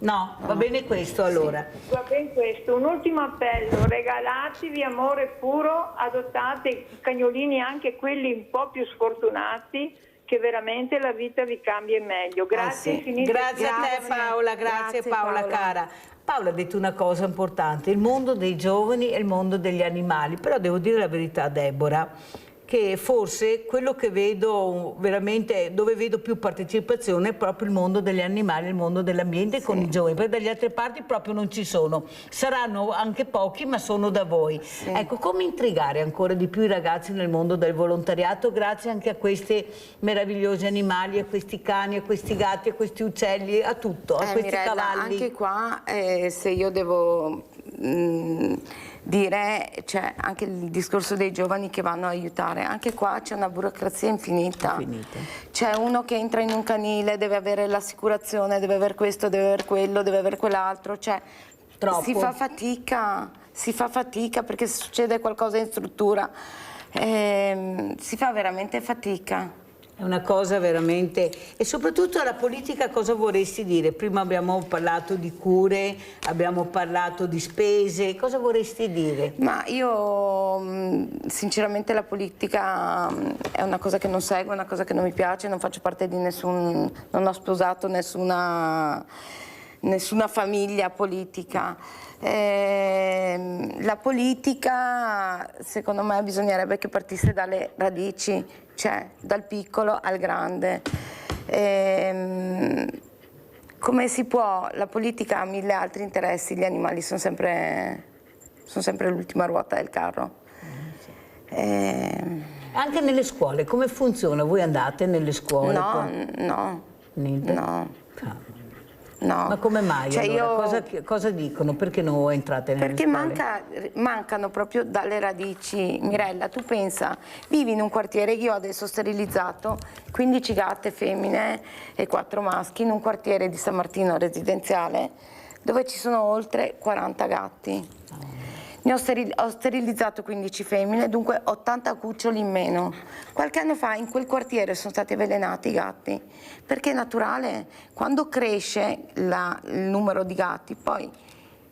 Speaker 1: no, va bene questo allora.
Speaker 5: Sì, va bene questo. Un ultimo appello: regalatevi amore puro, adottate i cagnolini, anche quelli un po' più sfortunati, che veramente la vita vi cambia in meglio. Grazie infinite.
Speaker 1: Grazie a te Paola, grazie Paola cara. Paola ha detto una cosa importante: il mondo dei giovani e il mondo degli animali, però devo dire la verità a Deborah, che forse quello che vedo veramente, dove vedo più partecipazione, è proprio il mondo degli animali, il mondo dell'ambiente con i giovani, perché dalle altre parti proprio non ci sono. Saranno anche pochi, ma sono da voi. Ecco, come intrigare ancora di più i ragazzi nel mondo del volontariato, grazie anche a questi meravigliosi animali, a questi cani, a questi gatti, a questi uccelli, a tutto, a questi
Speaker 4: Mirella,
Speaker 1: cavalli.
Speaker 4: Anche qua, se io devo dire, c'è anche il discorso dei giovani che vanno a aiutare, anche qua c'è una burocrazia infinita. C'è uno che entra in un canile, deve avere l'assicurazione, deve avere questo, deve avere quello, deve avere quell'altro, cioè si fa fatica perché se succede qualcosa in struttura si fa veramente fatica.
Speaker 1: È una cosa veramente... E soprattutto alla politica cosa vorresti dire? Prima abbiamo parlato di cure, abbiamo parlato di spese, cosa vorresti dire?
Speaker 4: Ma io sinceramente la politica è una cosa che non seguo, è una cosa che non mi piace, non faccio parte di non ho sposato nessuna famiglia politica. La politica secondo me bisognerebbe che partisse dalle radici, cioè dal piccolo al grande. Come si può? La politica ha 1000 altri interessi, gli animali sono sempre l'ultima ruota del carro.
Speaker 1: Anche nelle scuole, come funziona? Voi andate nelle scuole?
Speaker 4: No.
Speaker 1: Ma come mai?
Speaker 4: Cioè
Speaker 1: allora? Cosa dicono? Perché non entrate nelle scuole?
Speaker 4: Perché mancano proprio dalle radici. Mirella, tu pensa, vivi in un quartiere, io adesso ho sterilizzato 15 gatte femmine e 4 maschi in un quartiere di San Martino residenziale dove ci sono oltre 40 gatti. Ne ho sterilizzato 15 femmine, dunque 80 cuccioli in meno. Qualche anno fa in quel quartiere sono stati avvelenati i gatti, perché è naturale, quando cresce il numero di gatti, poi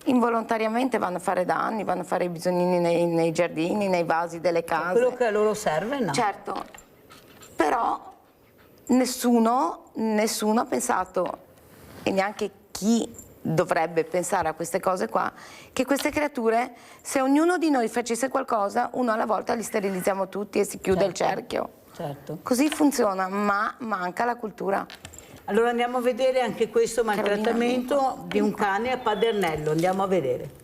Speaker 4: involontariamente vanno a fare danni, vanno a fare i bisognini nei giardini, nei vasi delle case.
Speaker 1: Quello che a loro serve, no?
Speaker 4: Certo, però nessuno ha pensato, e neanche chi dovrebbe pensare a queste cose qua, che queste creature, se ognuno di noi facesse qualcosa, uno alla volta li sterilizziamo tutti e si chiude il cerchio.
Speaker 1: Certo.
Speaker 4: Così funziona, ma manca la cultura.
Speaker 1: Allora andiamo a vedere anche questo maltrattamento di un cane a Padernello, andiamo a vedere.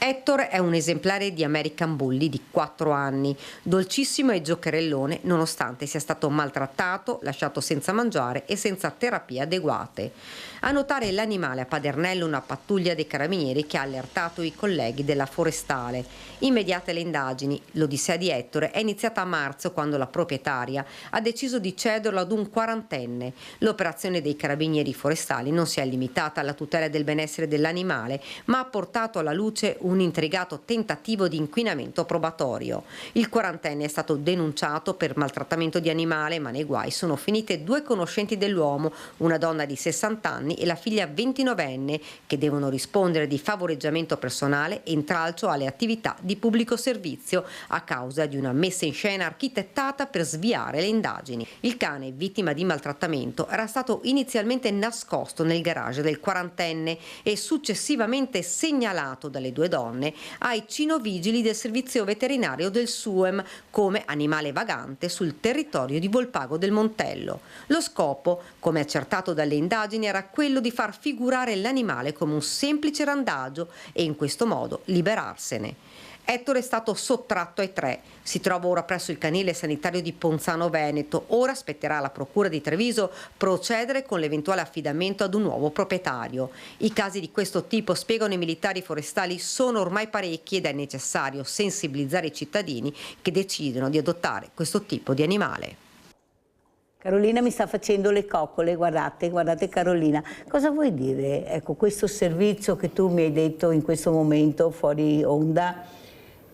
Speaker 7: Hector è un esemplare di American Bully di 4 anni, dolcissimo e giocherellone nonostante sia stato maltrattato, lasciato senza mangiare e senza terapie adeguate. A notare l'animale a Padernello una pattuglia dei carabinieri che ha allertato i colleghi della forestale. Immediate le indagini, l'odissea di Hector è iniziata a marzo quando la proprietaria ha deciso di cederlo ad un quarantenne. L'operazione dei carabinieri forestali non si è limitata alla tutela del benessere dell'animale, ma ha portato alla luce un intrigato tentativo di inquinamento probatorio. Il quarantenne è stato denunciato per maltrattamento di animale, ma nei guai sono finite 2 conoscenti dell'uomo, una donna di 60 anni e la figlia 29enne, che devono rispondere di favoreggiamento personale e intralcio alle attività di pubblico servizio a causa di una messa in scena architettata per sviare le indagini. Il cane, vittima di maltrattamento, era stato inizialmente nascosto nel garage del quarantenne e successivamente segnalato dalle 2 donne ai cinovigili del servizio veterinario del SUEM come animale vagante sul territorio di Volpago del Montello. Lo scopo, come accertato dalle indagini, era quello di far figurare l'animale come un semplice randagio e in questo modo liberarsene. Hector è stato sottratto ai 3. Si trova ora presso il canile sanitario di Ponzano Veneto. Ora spetterà alla Procura di Treviso procedere con l'eventuale affidamento ad un nuovo proprietario. I casi di questo tipo, spiegano i militari forestali, sono ormai parecchi ed è necessario sensibilizzare i cittadini che decidono di adottare questo tipo di animale.
Speaker 1: Carolina mi sta facendo le coccole, guardate Carolina. Cosa vuoi dire? Ecco, questo servizio che tu mi hai detto in questo momento fuori onda,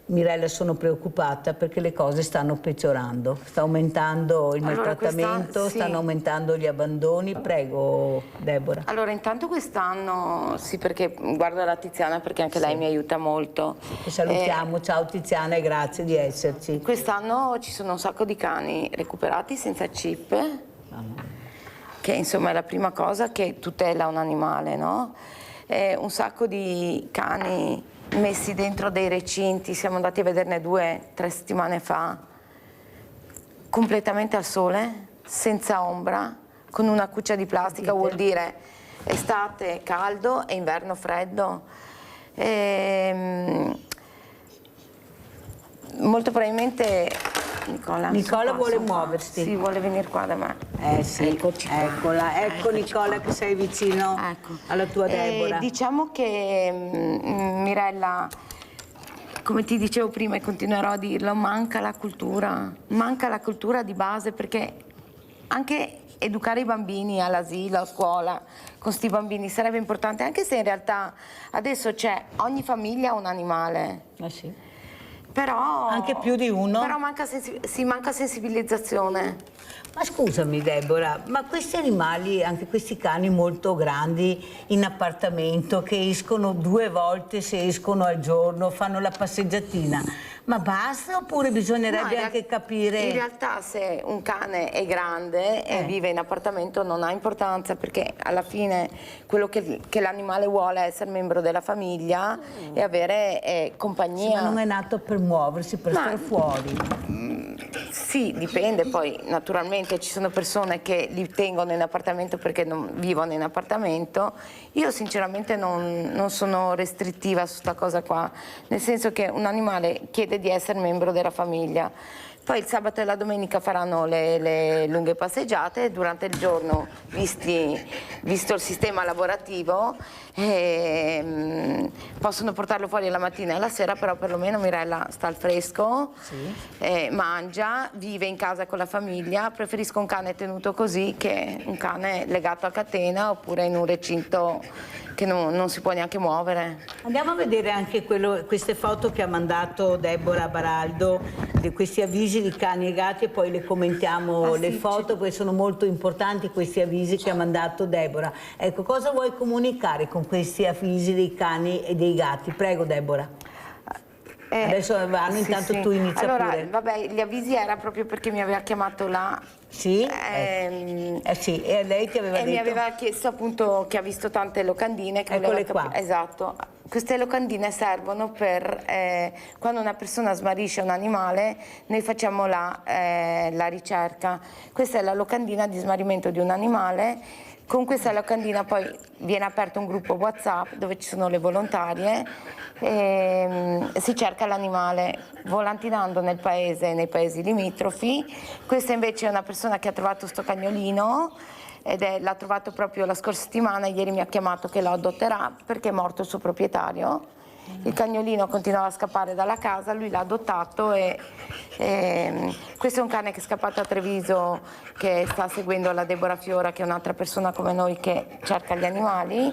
Speaker 1: Mirella, sono preoccupata perché le cose stanno peggiorando, sta aumentando il maltrattamento,
Speaker 4: sì,
Speaker 1: stanno aumentando gli abbandoni. Prego, Deborah.
Speaker 4: Allora, intanto quest'anno, sì, perché guardo la Tiziana perché anche lei mi aiuta molto.
Speaker 1: Ti salutiamo, ciao Tiziana e grazie di esserci.
Speaker 4: Quest'anno ci sono un sacco di cani recuperati senza chip, che insomma è la prima cosa che tutela un animale, no? Un sacco di cani messi dentro dei recinti, siamo andati a vederne 2 o 3 settimane fa, completamente al sole, senza ombra, con una cuccia di plastica, vuol dire estate caldo e inverno freddo. Molto probabilmente
Speaker 1: Nicola vuole muoversi.
Speaker 4: Sì, vuole venire qua da me.
Speaker 1: Sì, eccola, ecco Nicola che sei vicino alla tua Deborah.
Speaker 4: Diciamo che Mirella, come ti dicevo prima e continuerò a dirlo, manca la cultura di base, perché anche educare i bambini all'asilo, a scuola, con sti bambini sarebbe importante, anche se in realtà adesso ogni famiglia ha un animale.
Speaker 1: Sì.
Speaker 4: Però,
Speaker 1: anche più di uno?
Speaker 4: Però manca sensibilizzazione.
Speaker 1: Ma scusami Deborah, ma questi animali, anche questi cani molto grandi in appartamento che escono 2 volte se escono al giorno, fanno la passeggiatina, ma basta oppure bisognerebbe anche capire?
Speaker 4: In realtà se un cane è grande e vive in appartamento non ha importanza, perché alla fine quello che l'animale vuole è essere membro della famiglia e avere compagnia.
Speaker 1: Sì, ma non è nato per muoversi, per stare fuori.
Speaker 4: Sì, dipende, poi naturalmente ci sono persone che li tengono in appartamento perché non vivono in appartamento. Io sinceramente non sono restrittiva su questa cosa qua, nel senso che un animale chiede di essere membro della famiglia, Poi il sabato e la domenica faranno le lunghe passeggiate, durante il giorno, visto il sistema lavorativo, possono portarlo fuori la mattina e la sera, però perlomeno Mirella sta al fresco, mangia, vive in casa con la famiglia. Preferisco un cane tenuto così che un cane legato a catena oppure in un recinto che non si può neanche muovere.
Speaker 1: Andiamo a vedere anche queste foto che ha mandato Deborah Baraldo, di questi avvisi di cani e gatti, e poi le commentiamo le foto, perché sono molto importanti questi avvisi che ha mandato Deborah. Ecco, cosa vuoi comunicare con questi avvisi dei cani e dei gatti? Prego Deborah. Adesso vanno, intanto tu inizia
Speaker 4: allora,
Speaker 1: pure.
Speaker 4: Vabbè, gli avvisi era proprio perché mi aveva chiamato là.
Speaker 1: Sì, sì, e lei ti aveva detto?
Speaker 4: Mi aveva chiesto appunto che ha visto tante locandine. Che
Speaker 1: eccole qua.
Speaker 4: Esatto. Queste locandine servono per quando una persona smarrisce un animale, noi facciamo la ricerca. Questa è la locandina di smarrimento di un animale. Con questa locandina poi viene aperto un gruppo WhatsApp dove ci sono le volontarie e si cerca l'animale volantinando nel paese e nei paesi limitrofi. Questa invece è una persona che ha trovato sto cagnolino l'ha trovato proprio la scorsa settimana, ieri mi ha chiamato che lo adotterà perché è morto il suo proprietario. Il cagnolino continuava a scappare dalla casa, lui l'ha adottato e questo è un cane che è scappato a Treviso, che sta seguendo la Deborah Fiora, che è un'altra persona come noi che cerca gli animali.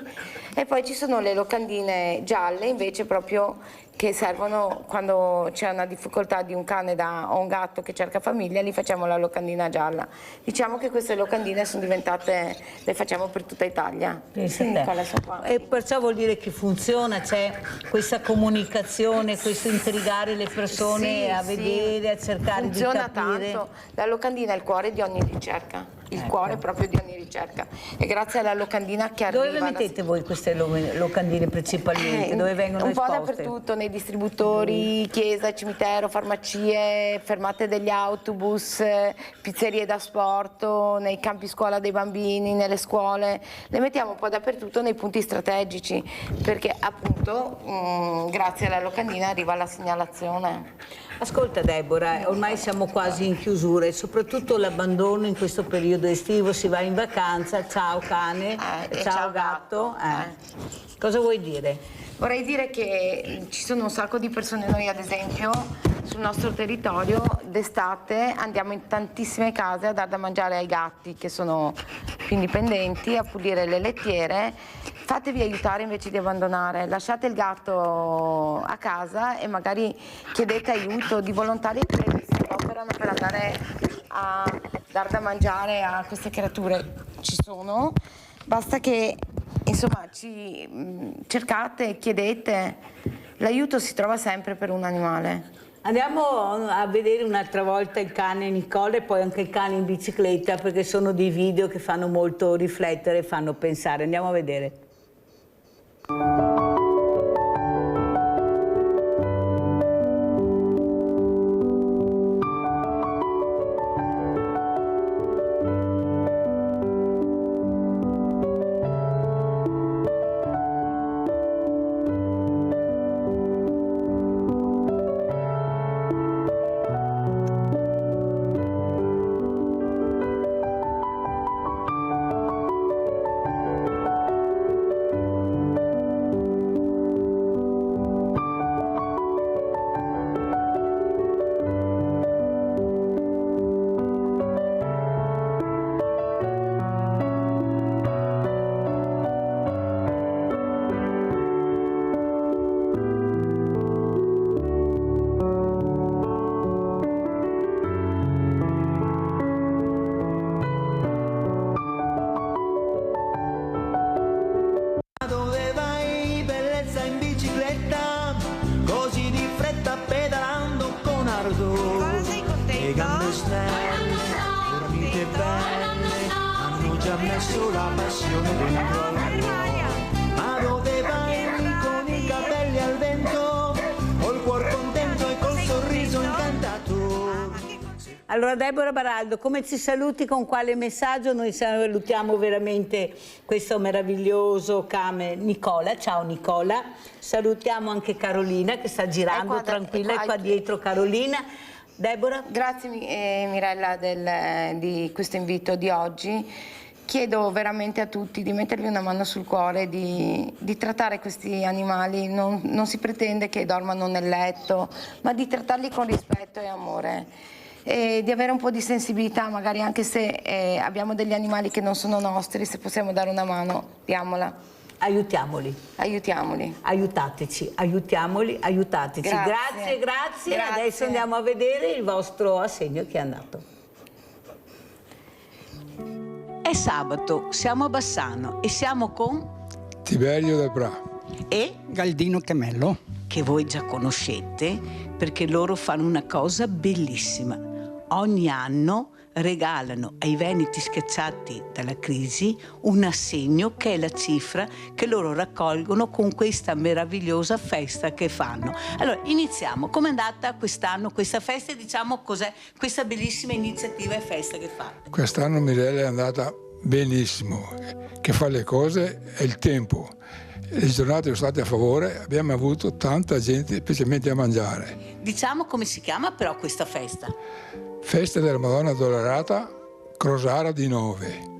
Speaker 4: E poi ci sono le locandine gialle invece proprio che servono quando c'è una difficoltà di un cane o un gatto che cerca famiglia, li facciamo la locandina gialla. Diciamo che queste locandine sono diventate, le facciamo per tutta Italia.
Speaker 1: E perciò vuol dire che funziona, c'è questa comunicazione, questo intrigare le persone a vedere, a cercare di capire.
Speaker 4: Funziona tanto, la locandina è il cuore di ogni ricerca. Il cuore proprio di ogni ricerca, e grazie alla locandina che arriva.
Speaker 1: Dove mettete voi queste locandine principalmente? Dove vengono esposte?
Speaker 4: Un po' dappertutto, nei distributori, chiesa, cimitero, farmacie, fermate degli autobus, pizzerie da sport, nei campi scuola dei bambini, nelle scuole. Le mettiamo un po' dappertutto nei punti strategici, perché appunto grazie alla locandina arriva la segnalazione.
Speaker 1: Ascolta Deborah, ormai siamo quasi in chiusura e soprattutto l'abbandono in questo periodo estivo, si va in vacanza, ciao cane, ciao gatto. Cosa vuoi dire?
Speaker 4: Vorrei dire che ci sono un sacco di persone, noi ad esempio sul nostro territorio d'estate andiamo in tantissime case a dar da mangiare ai gatti che sono più indipendenti, a pulire le lettiere. Fatevi aiutare invece di abbandonare, lasciate il gatto a casa e magari chiedete aiuto di volontari che si operano per andare a dar da mangiare a queste creature. Ci sono, basta che insomma cercate, chiedete, l'aiuto si trova sempre per un animale.
Speaker 1: Andiamo a vedere un'altra volta il cane Nicola e poi anche il cane in bicicletta, perché sono dei video che fanno molto riflettere e fanno pensare. Andiamo a vedere. Allora Deborah Baraldo, come ci saluti, con quale messaggio? Noi salutiamo veramente questo meraviglioso cane Nicola. Ciao Nicola, salutiamo anche Carolina che sta girando tranquilla, è qua dietro Carolina. Deborah?
Speaker 4: Grazie Mirella di questo invito di oggi. Chiedo veramente a tutti di mettervi una mano sul cuore, di trattare questi animali, non si pretende che dormano nel letto, ma di trattarli con rispetto e amore. E di avere un po' di sensibilità, magari anche se abbiamo degli animali che non sono nostri, se possiamo dare una mano, diamola.
Speaker 1: Aiutiamoli. Aiutateci, aiutiamoli, aiutateci. Grazie. Adesso andiamo a vedere il vostro assegno che è andato. È sabato, siamo a Bassano e siamo con
Speaker 8: Tiberio Del Bra
Speaker 1: e
Speaker 8: Galdino Chemello,
Speaker 1: che voi già conoscete perché loro fanno una cosa bellissima. Ogni anno regalano ai veneti schiacciati dalla crisi un assegno che è la cifra che loro raccolgono con questa meravigliosa festa che fanno. Allora, iniziamo. Com'è andata quest'anno questa festa e diciamo cos'è questa bellissima iniziativa e festa che fate?
Speaker 8: Quest'anno Mirella è andata benissimo, che fa le cose è il tempo. Le giornate sono state a favore, abbiamo avuto tanta gente, specialmente a mangiare.
Speaker 1: Diciamo come si chiama però questa festa?
Speaker 8: Festa della Madonna Addolorata, Crosara di Nove.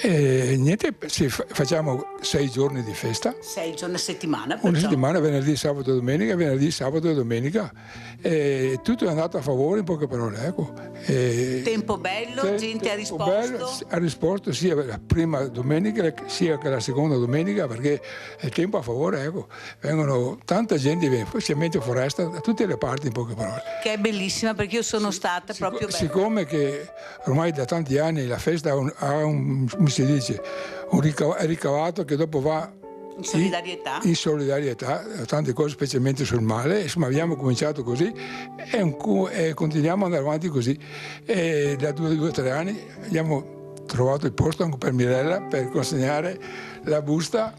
Speaker 8: E niente, facciamo 6 giorni di festa.
Speaker 1: 6 giorni a settimana.
Speaker 8: Una settimana, venerdì, sabato e domenica, venerdì, sabato e domenica. E tutto è andato a favore, in poche parole, ecco.
Speaker 1: Tempo bello, gente ha risposto.
Speaker 8: Bello, ha risposto sia la prima domenica sia che la seconda domenica, perché è tempo a favore, ecco. Vengono tanta gente, specialmente Foresta, da tutte le parti, in poche parole.
Speaker 1: Che è bellissima, perché io sono stata proprio bella.
Speaker 8: Siccome che ormai da tanti anni la festa ha un come si dice, un ricavato che dopo va in solidarietà, tante cose, specialmente sul mare. Insomma, abbiamo cominciato così e continuiamo ad andare avanti così. E da 2 o 3 anni abbiamo trovato il posto anche per Mirella per consegnare la busta,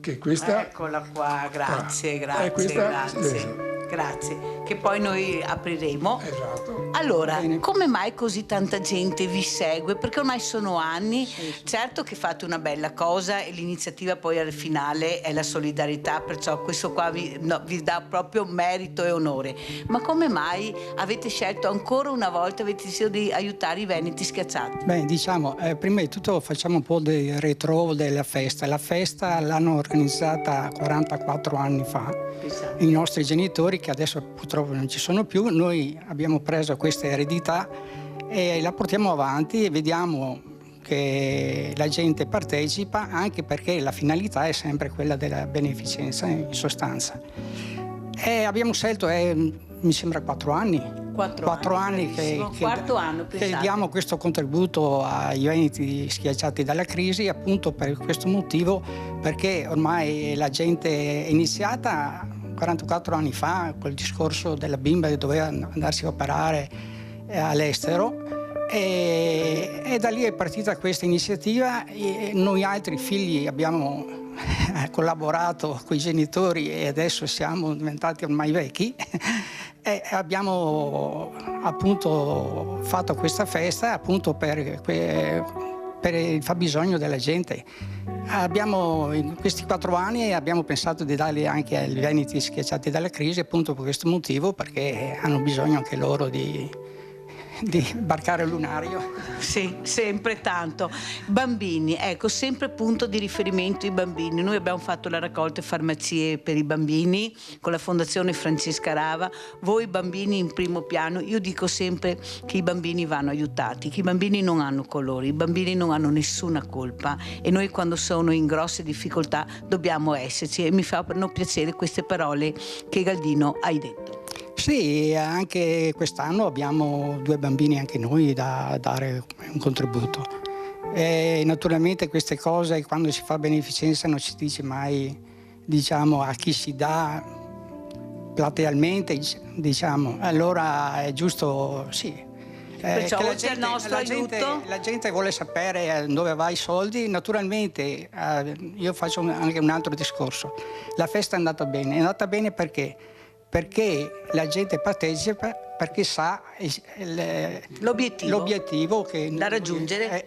Speaker 8: che questa...
Speaker 1: Eccola qua, grazie. Grazie, che poi noi apriremo.
Speaker 8: Esatto.
Speaker 1: Allora, come mai così tanta gente vi segue? Perché ormai sono anni, certo che fate una bella cosa e l'iniziativa poi al finale è la solidarietà, perciò questo qua vi dà proprio merito e onore. Ma come mai avete scelto ancora una volta, avete deciso di aiutare i veneti schiacciati?
Speaker 9: Beh, diciamo, prima di tutto facciamo un po' del retro della festa. La festa l'hanno organizzata 44 anni fa, i nostri genitori, che adesso purtroppo non ci sono più. Noi abbiamo preso questa eredità e la portiamo avanti e vediamo che la gente partecipa, anche perché la finalità è sempre quella della beneficenza in sostanza. E abbiamo scelto, mi sembra 4 anni. 4 anni che diamo questo contributo ai veneti schiacciati dalla crisi, appunto per questo motivo, perché ormai la gente è iniziata 44 anni fa col discorso della bimba che doveva andarsi a operare all'estero, e da lì è partita questa iniziativa. E noi altri figli abbiamo collaborato con i genitori e adesso siamo diventati ormai vecchi e abbiamo appunto fatto questa festa appunto per il fabbisogno della gente. In questi 4 anni abbiamo pensato di darli anche ai veneti schiacciati dalla crisi, appunto per questo motivo, perché hanno bisogno anche loro di barcare il lunario.
Speaker 1: Sì, sempre tanto. Bambini, ecco, sempre punto di riferimento i bambini. Noi abbiamo fatto la raccolta farmacie per i bambini con la Fondazione Francesca Rava. Voi bambini in primo piano. Io dico sempre che i bambini vanno aiutati, che i bambini non hanno colori, i bambini non hanno nessuna colpa e noi quando sono in grosse difficoltà dobbiamo esserci, e mi fanno piacere queste parole che Galdino hai detto.
Speaker 9: Sì, anche quest'anno abbiamo 2 bambini anche noi da dare un contributo. E naturalmente queste cose, quando si fa beneficenza, non si dice mai, diciamo, a chi si dà platealmente, diciamo. Allora è giusto, sì.
Speaker 1: Perciò oltre al nostro aiuto,
Speaker 9: la gente vuole sapere dove va i soldi. Naturalmente io faccio anche un altro discorso. La festa è andata bene perché perché la gente partecipa perché sa l'obiettivo che
Speaker 1: da raggiungere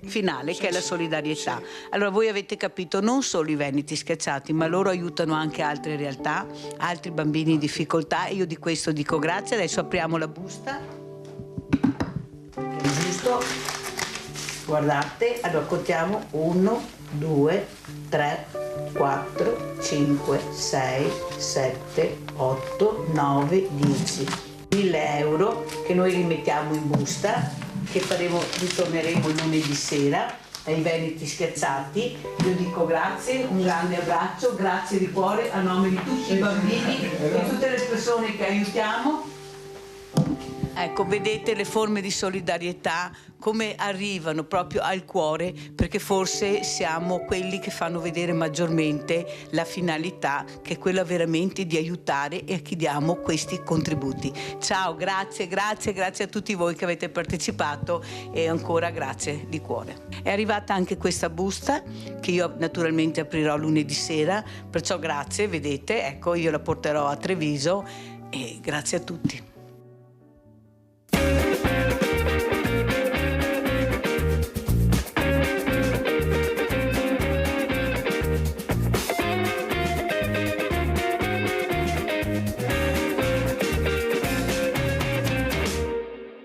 Speaker 1: finale, che è la solidarietà. Allora voi avete capito, non solo i Veneti Schiacciati, ma loro aiutano anche altre realtà, altri bambini in difficoltà, e io di questo dico grazie. Adesso apriamo la busta, giusto, guardate, allora contiamo 1, 2, 3, 4, 5, 6, 7, 8, 9, 10. 1.000 euro che noi rimettiamo in busta, che ritorneremo lunedì sera ai Veneti Schiacciati. Io dico grazie, un grande abbraccio, grazie di cuore a nome di tutti i bambini e tutte le persone che aiutiamo. Ecco, vedete le forme di solidarietà come arrivano proprio al cuore, perché forse siamo quelli che fanno vedere maggiormente la finalità, che è quella veramente di aiutare, e a chi diamo questi contributi. Ciao, grazie a tutti voi che avete partecipato, e ancora grazie di cuore. È arrivata anche questa busta che io naturalmente aprirò lunedì sera, perciò grazie, vedete, ecco, io la porterò a Treviso, e grazie a tutti.